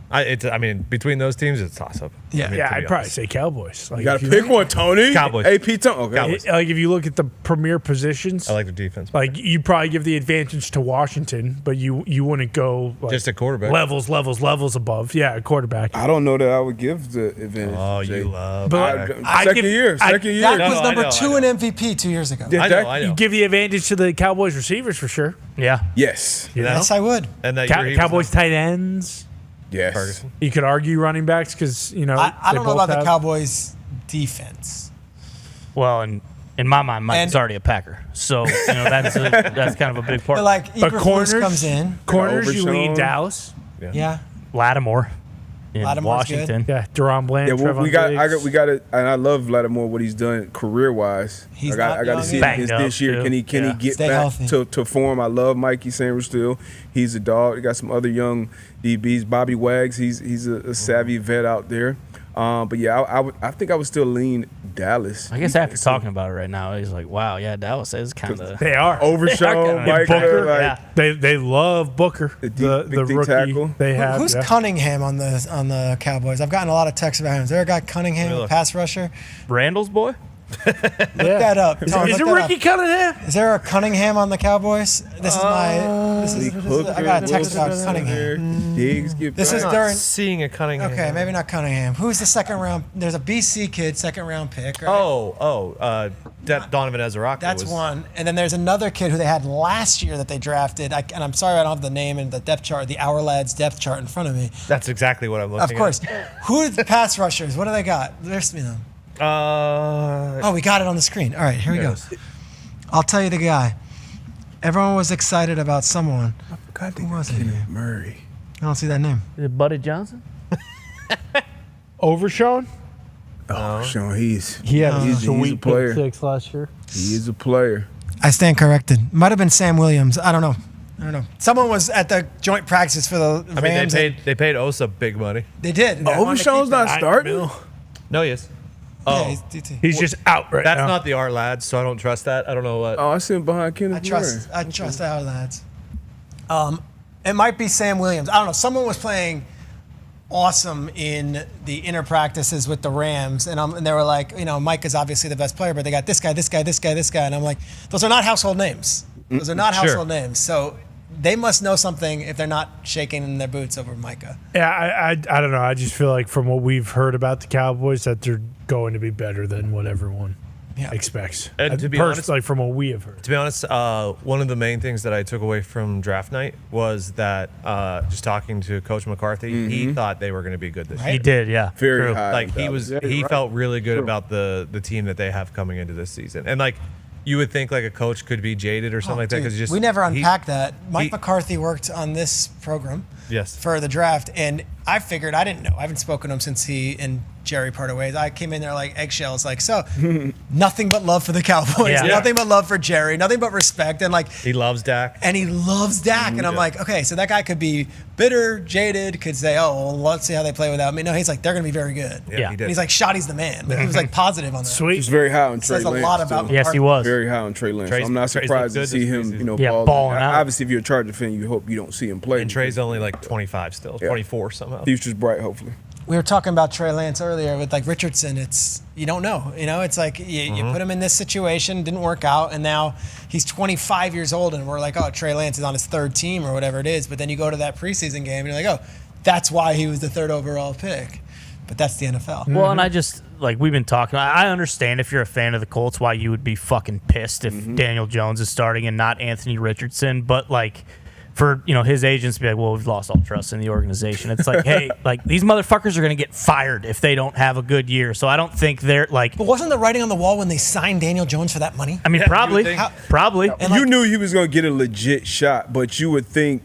I mean, between those teams, it's toss up. Yeah, I mean, I'd probably say Cowboys. You got to pick one, Tony. Cowboys. AP Tony. Okay. Cowboys. Like if you look at the premier positions, I like the defense. like you probably give the advantage to Washington, but you wouldn't go like Just a quarterback. levels above. Yeah, a quarterback. I don't know that I would give the advantage. Oh, Jay. you love. But Second year. Dak No, was I number know, 2 I in MVP 2 years ago. Yeah, I Dak- know. You give the advantage to the Cowboys receivers for sure. Yeah. Yes. You know? Yes, I would. And that year he was Cowboys tight ends. Yes. Ferguson. You could argue running backs because I they don't know both about the have- Cowboys defense. Well, and in my mind, Mike's already a Packer, so that's kind of a big part. But like But Eberflus corners comes in. Corners, you lean Overshown. Dallas. Yeah. Lattimore in Lattimore's good. Washington. Yeah, Deron Bland. Yeah, well, Trevon we got Diggs. and I love Lattimore what he's done career wise. He's I got not to young see either. his Banged this up, year. too. Can he get Stay back healthy. to form? I love Mikey Sanders still. He's a dog. They got some other young DBs. Bobby Wags. He's a savvy vet out there. But yeah, I think I would still lean Dallas. I guess after talking about it right now, he's like, wow, yeah, Dallas is kind of. They are Overshown, They are Mike. Booker. Like, They love Booker, the big rookie tackle. they have. Who's yeah. Cunningham on the Cowboys? I've gotten a lot of texts about him. Is there a guy Cunningham, a pass rusher? Randall's boy? Look that up. Tom, Is look it that Ricky up. Cunningham? Is there a Cunningham on the Cowboys? This is I got a text about Cunningham. Diggs get This is back. during. Seeing a Cunningham. Okay, maybe not Cunningham. Who's the second round? There's a BC kid, second round pick. Right? Donovan Ezeraka. That's was, one. And then there's another kid who they had last year that they drafted. And I'm sorry I don't have the name and the depth chart, the Our Lads depth chart in front of me. That's exactly what I'm looking at. Of course. Who are the pass rushers? What do they got? There's me them. Oh, we got it on the screen. All right, here we go. I'll tell you the guy. Everyone was excited about someone. Who was it? Murray. I don't see that name. Is it Buddy Johnson? Overshown? Oh, Sean, he's He had he's a a sweet player. pick six last year. He is a player. I stand corrected. Might have been Sam Williams. I don't know. Someone was at the joint practice for the I mean, Rams. they paid Osa big money. They did. They wanted to Overshown's keep not him. starting. No, he is. Yeah, Oh, he's DT. He's just out right that's now. not the R lads, so I don't trust that. I don't know what. Oh, I see him behind Kenneth I trust our lads. It might be Sam Williams. I don't know. Someone was playing awesome in the inner practices with the Rams, and they were like, Mike is obviously the best player, but they got this guy, and I'm like, those are not household names. Those are not Sure. household names. So they must know something if they're not shaking in their boots over Micah. Yeah, I don't know. I just feel like from what we've heard about the Cowboys that they're going to be better than what everyone expects. And to be First, honest, like from what we have heard. To be honest, one of the main things that I took away from draft night was that just talking to Coach McCarthy, he thought they were going to be good this year. He did, yeah. Very True. high. Like he felt really good about the team that they have coming into this season, and like you would think like a coach could be jaded or something like that Dude, because we never unpacked that. Mike McCarthy worked on this program for the draft, and I figured, I didn't know. I haven't spoken to him since he and Jerry parted ways. I came in there like eggshells, like, so nothing but love for the Cowboys, Yeah. nothing but love for Jerry, nothing but respect, and like he loves Dak. and he loves Dak, and I'm like, okay, so that guy could be bitter, jaded, could say, oh, well, let's see how they play without me. No, he's like, they're gonna be very good. Yeah. he And did. he's like, Shotty's the man. Like, he was like positive on that. Sweet. He's very high on Trey Says a Lance. lot about too. Yes, he was. Very high on Trey Lance. Trey's- I'm not Trey's surprised to looked see good him, this Yeah, balling out. Obviously, if you're a Charger fan, you hope you don't see him play. And Trey's only like 25 still, 24 somehow. Future's bright, hopefully. We were talking about Trey Lance earlier with like Richardson. It's, you don't know, it's like you put him in this situation, didn't work out, and now he's 25 years old, and we're like, oh, Trey Lance is on his third team or whatever it is. But then you go to that preseason game and you're like, oh, that's why he was the third overall pick. But that's the NFL. Well, and I just, like, we've been talking. I understand if you're a fan of the Colts why you would be fucking pissed if Daniel Jones is starting and not Anthony Richardson. But, like, for, his agents to be like, well, we've lost all trust in the organization. It's like, hey, like, these motherfuckers are going to get fired if they don't have a good year. So I don't think they're, like. But wasn't the writing on the wall when they signed Daniel Jones for that money? I mean, probably. Probably. And You knew he was going to get a legit shot, but you would think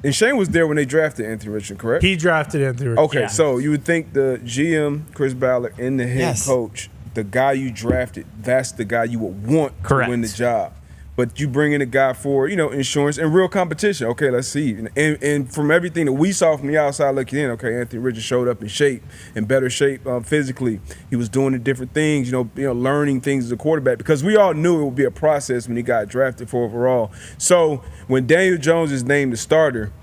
and Shane was there when they drafted Anthony Richardson, correct? He drafted Anthony Richardson. Okay, so you would think the GM, Chris Ballard, and the head coach, the guy you drafted, that's the guy you would want to win the job. But you bring in a guy for, insurance and real competition. Okay, let's see. And from everything that we saw from the outside looking in, okay, Anthony Richardson showed up in better shape physically. He was doing the different things, learning things as a quarterback, because we all knew it would be a process when he got drafted for overall. So when Daniel Jones is named the starter,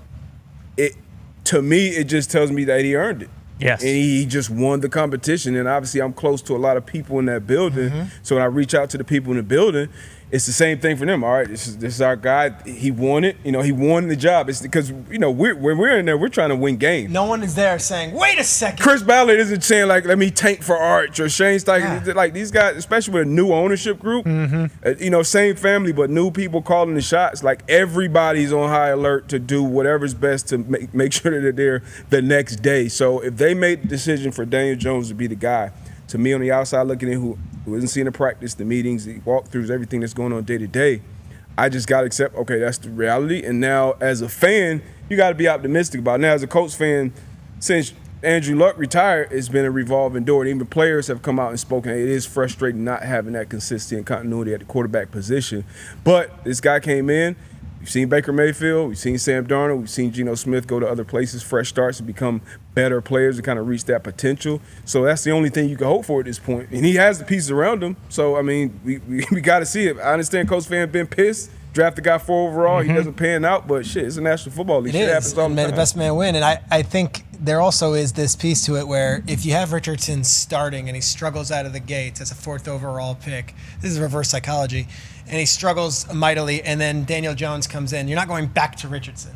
to me, it just tells me that he earned it. Yes. And he just won the competition. And obviously, I'm close to a lot of people in that building. So when I reach out to the people in the building, it's the same thing for them. All right, this is our guy. He won it. He won the job. It's because, when we're in there, we're trying to win games. No one is there saying, wait a second. Chris Ballard isn't saying, like, let me tank for Arch or Shane Steichen. Like, these guys, especially with a new ownership group, same family, but new people calling the shots. Like, everybody's on high alert to do whatever's best to make sure that they're there the next day. So if they made the decision for Daniel Jones to be the guy, to me on the outside looking in, who isn't seeing the practice, the meetings, the walkthroughs, everything that's going on day to day, I just got to accept, okay, that's the reality. And now as a fan, you got to be optimistic about it. Now as a Colts fan, since Andrew Luck retired, it's been a revolving door. And even players have come out and spoken. It is frustrating not having that consistency and continuity at the quarterback position. But this guy came in. We've seen Baker Mayfield. We've seen Sam Darnold. We've seen Geno Smith go to other places, fresh starts, and become better players and kind of reach that potential. So that's the only thing you can hope for at this point. And he has the pieces around him. So, I mean, we got to see it. I understand Colts fans been pissed. Draft the guy 4 overall. He doesn't pan out. But, shit, it's a National Football League. Shit happens all the time. May the best man win. And I think there also is this piece to it where if you have Richardson starting and he struggles out of the gates as a 4th overall pick, this is reverse psychology, and he struggles mightily, and then Daniel Jones comes in, you're not going back to Richardson.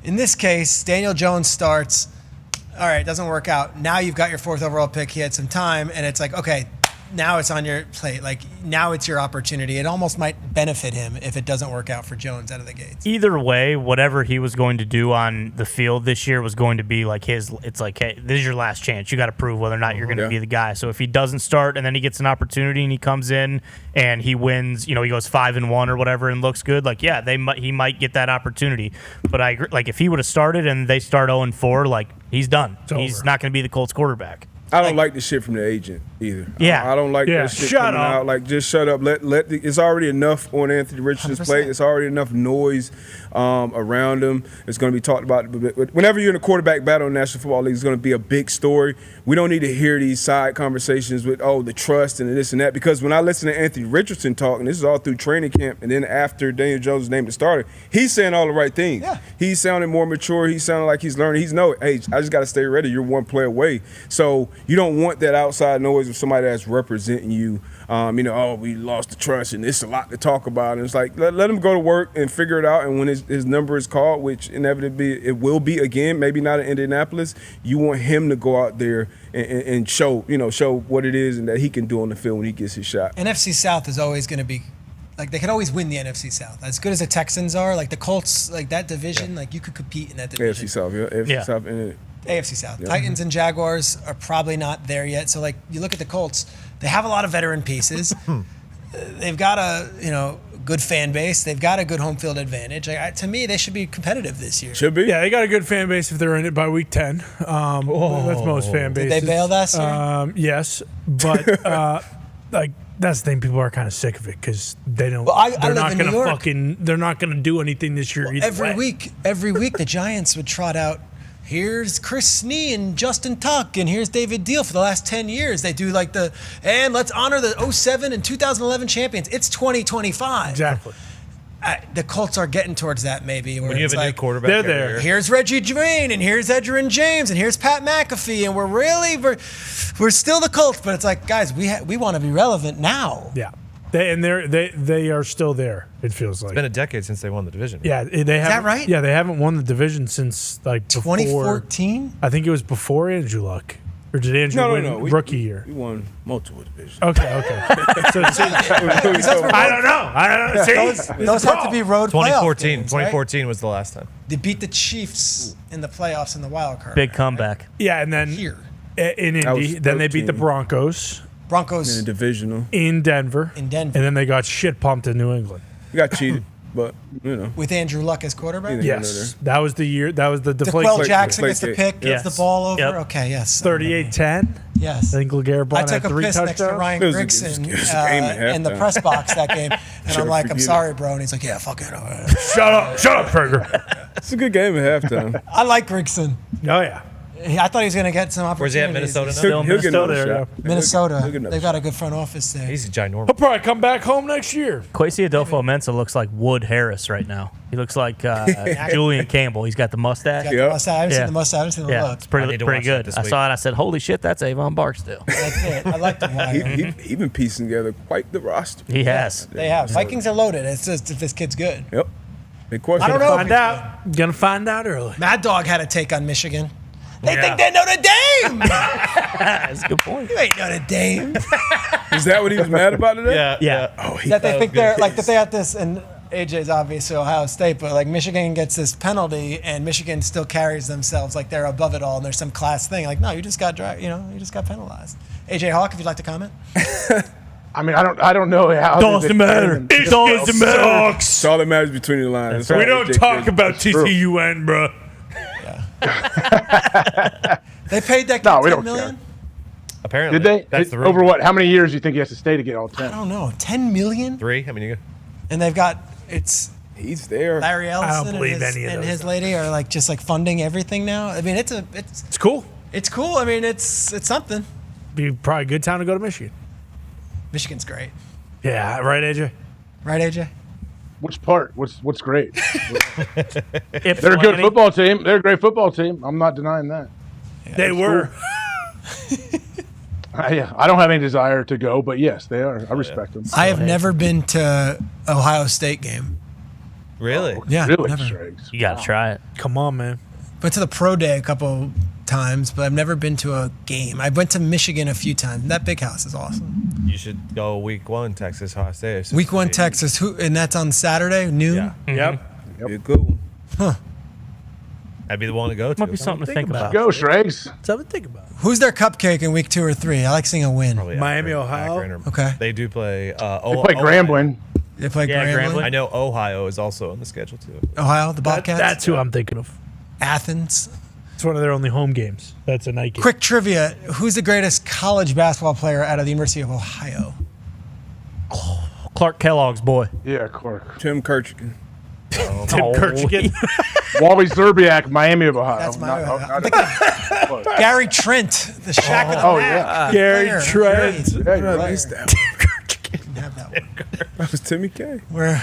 In this case, Daniel Jones starts, all right, it doesn't work out. Now you've got your 4th overall pick. He had some time, and it's like, okay, now it's on your plate. Like, now it's your opportunity. It almost might benefit him if it doesn't work out for Jones out of the gates. Either way, whatever he was going to do on the field this year was going to be like it's like, hey, this is your last chance. You got to prove whether or not you're going to be the guy. So if he doesn't start and then he gets an opportunity and he comes in and he wins, he goes 5-1 or whatever and looks good, like, yeah, he might get that opportunity. But I agree, like, if he would have started and they start 0-4, like, he's done. He's not going to be the Colts quarterback. I don't like the shit from the agent either. Yeah. I don't like that shit coming out. Like, just shut up. It's already enough on Anthony Richardson's 100%. Plate. It's already enough noise around him. It's going to be talked about. Whenever you're in a quarterback battle in the National Football League, it's going to be a big story. We don't need to hear these side conversations with, the trust and this and that. Because when I listen to Anthony Richardson talk, and this is all through training camp, and then after Daniel Jones was named the starter, he's saying all the right things. Yeah. He's sounding more mature. He's sounding like he's learning. Hey, I just got to stay ready. You're one play away. So you don't want that outside noise of somebody that's representing you. We lost the trust, and it's a lot to talk about. And it's like, let him go to work and figure it out. And when his number is called, which inevitably it will be again, maybe not in Indianapolis, you want him to go out there and show what it is and that he can do on the field when he gets his shot. NFC South is always going to be, like, they could always win the NFC South. As good as the Texans are, like the Colts, like that division, like you could compete in that division. AFC South, AFC South. AFC South. Titans and Jaguars are probably not there yet. So, like, you look at the Colts, they have a lot of veteran pieces. They've got a, good fan base. They've got a good home field advantage. To me, they should be competitive this year. Should be. Yeah, they got a good fan base if they're in it by week 10. That's most fan bases. Did they bail last year? Yes, but that's the thing. People are kind of sick of it because they don't. Well, they're not going to they're not going to do anything this year either. Every week, the Giants would trot out, here's Chris Snee and Justin Tuck, and here's David Deal for the last 10 years. They do and let's honor the 07 and 2011 champions. It's 2025. Exactly. The Colts are getting towards that maybe. When you have a new quarterback, they're there. Here's Reggie Drain, and here's Edgerrin James, and here's Pat McAfee, and we're still the Colts, but it's like, guys, we want to be relevant now. Yeah. They are still there, it feels like. It's been a decade since they won the division. Yeah, Is that right? Yeah, they haven't won the division since 2014? I think it was before Andrew Luck. Or did Andrew win rookie year? We won multiple divisions. Okay. I don't know. See? Those have to be road 2014. playoff games, 2014 was the last time. They beat the Chiefs in the playoffs in the wild card. Big comeback. Yeah, and then Here. In Indy, then they beat the Broncos in the divisional in Denver, and then they got shit pumped in New England. We got cheated, but with Andrew Luck as quarterback. Yes, that was the year. That was the DeQuell Jackson gets the pick, gets the ball over. Yep. Okay, yes. 38-10. Yes. I think LeGarrette Blount I had took a 3 piss next to touchdowns. Ryan Grigson in the press box that game, and I'm like, I'm sorry, bro. And he's like, yeah, fuck it. Shut up, Ferger. It's a good game at halftime. I like Grigson. Oh yeah. I thought he was going to get some opportunities. Where's he at, Minnesota now? Still He'll get Minnesota. another Yeah. shot. Minnesota. He'll get another They've got a good front office there. He's ginormous. He'll probably come back home next year. Kwesi Adolfo-Mensah looks like Wood Harris right now. He looks like Julian Campbell. He's got the mustache. Got the mustache. I haven't seen the mustache. I haven't seen the Yeah, look. it's I pretty need to pretty watch good. that this I week. saw it. I said, "Holy shit, that's Avon Barksdale." That's it. I like the wire. He been piecing together quite the roster. He has. They have. Vikings are loaded. It's just if this kid's good. Yep. Big question. I don't know. Find out. Gonna find out early. Mad Dog had a take on Michigan. They Yeah. think they're Notre Dame. That's a good point. You ain't Notre Dame. Is that what he was mad about today? Yeah. Oh, That they think they're like that they have this, and AJ's obviously Ohio State, but like Michigan gets this penalty, and Michigan still carries themselves like they're above it all, and there's some class thing. Like, no, you just got you just got penalized. AJ Hawk, if you'd like to comment. I mean, I don't know how. Doesn't matter. It doesn't matter. That's all that matters between the lines. We don't talk about TCUN, bro. They paid that kid No, we $10 don't million? Apparently. Did they? That's the Over rumor. what? How many years do you think he has to stay to get all 10? I don't know. $10 million? 3? I mean, you And they've got it's He's there. Larry Ellison believe and his, any of and those his lady are like just like funding everything now. I mean, it's cool. It's cool. I mean, it's something. Be probably a good time to go to Michigan. Michigan's great. Yeah, right, AJ. Right, AJ? Which part? What's great? If They're a good Flannery- football team. They're a great football team. I'm not denying that. They were. I don't have any desire to go, but yes, they are. I respect them. I have never been to Ohio State game. Really? Yeah, Really, never. Strags. You got to try it. Come on, man. Went to the pro day a couple times, but I've never been to a game. I went to Michigan a few times. That big house is awesome. You should go week 1, Texas, Ohio State. Week 1, Texas, and that's on Saturday, noon? Yeah. Mm-hmm. Be a good one. Huh. I'd be the one to go to. Might be something to think about. Go, Strags. Something to think about. Who's their cupcake in week 2 or 3? I like seeing a win. Probably Miami, Akron- Ohio? Akron or- Okay. They do play. They play Grambling. They play Grambling. I know Ohio is also on the schedule too. Ohio, the Bobcats. That's who I'm thinking of. Athens. It's one of their only home games. That's a night game. Quick trivia. Who's the greatest college basketball player out of the University of Ohio? Clark Kellogg's boy. Yeah, Clark. Tim Kirchigan. Tim Kirchigan. Wally Zerbiak, Miami of Ohio. That's my Not- Ohio. not- not- Gary Trent, the Shaq of the Oh, Map. yeah. Gary Player. Trent. Great. Yeah, you're I right. missed that. Didn't have that one. That was Timmy K. We're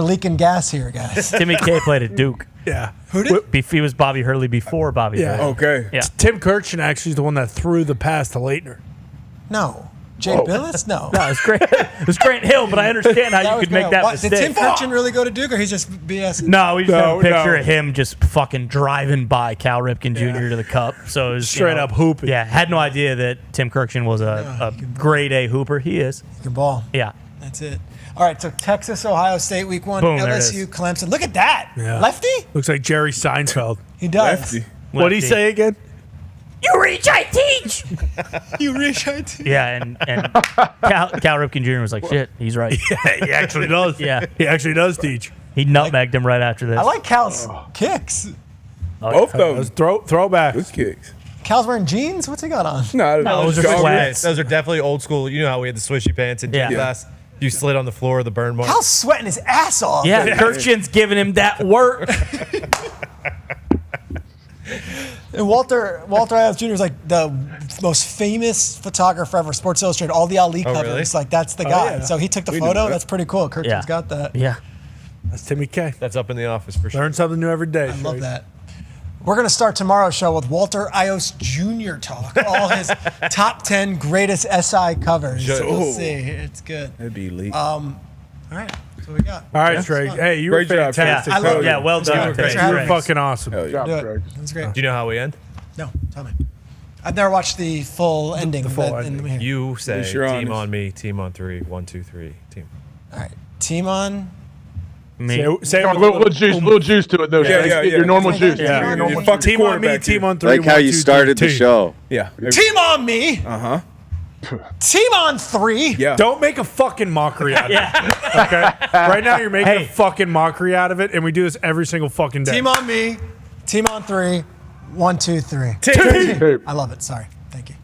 leaking gas here, guys. Timmy K played at Duke. Yeah. Who did? He was Bobby Hurley before Bobby Yeah. Hurley. Okay. Yeah. Tim Kirchin actually is the one that threw the pass to Leitner. No. Jay Billis? No. No, it's great. It was Grant Hill, but I understand how you was could make great. that What, mistake. Did Tim Kirchin really go to Duke, or he's just BS? No, we just have a picture no. of him just fucking driving by Cal Ripken Jr. to the cup. So it was, Straight up hooping. Yeah, had no idea that Tim Kirchin was a grade A hooper. He is. He can ball. Yeah. That's it. All right, so Texas, Ohio State, week 1. Boom, there it LSU, is. Clemson. Look at that. Yeah. Lefty? Looks like Jerry Seinfeld. He does. Lefty. What'd he say again? You reach, I teach. You reach out. Yeah, and Cal Ripken Jr. was like, shit, he's right. Yeah, he actually does. Yeah. He actually does teach. He nutmegged him right after this. I like Cal's kicks. Both of them. Throwback. Good kicks. Cal's wearing jeans? What's he got on? No, those are joggers. sweats. Those are definitely old school. You know how we had the swishy pants in gym Yeah. class? You slid on the floor of the burn mark. Cal's sweating his ass off. Yeah, Kirchin's giving him that work. And Walter Iles Jr. is like the most famous photographer ever, Sports Illustrated, all the Ali covers. really? Like, that's the guy. yeah. So he took the We knew photo. that. That's pretty cool. Kirchin's Yeah. got that. Yeah. That's Timmy K. That's up in the office for sure. Learn something new every day. I love that. We're going to start tomorrow's show with Walter Ios Jr. talk. All his top 10 greatest SI covers. So we'll see. It's good. That'd be elite. All right. So we got. All right, Trey. Hey, you Great were job, fantastic. I love Yeah, well done. Thanks for You having were me. fucking awesome. Hell yeah. Job, Do it. Strags. That's great. Do you know how we end? No, tell me. I've never watched the full ending. the full but- ending. You say Yes, you're team honest. on me, team on 3, 1, 2, 3, team. All right. Team on. Me. Say Come on, a little juice to it, though. Yeah, Strags. yeah, Get yeah. your normal juice. Yeah. Your normal Your juice. fucking team on me, quarterback team here. on 3. Like how 1, you 2, 3, started the team. show. Yeah. Team on me. Uh-huh. Team on 3. Yeah. Don't make a fucking mockery out of Yeah. it. Okay? Right now, you're making Hey. a fucking mockery out of it, and we do this every single fucking day. Team on me. Team on 3. 1, 2, 3. Team. I love it. Sorry. Thank you.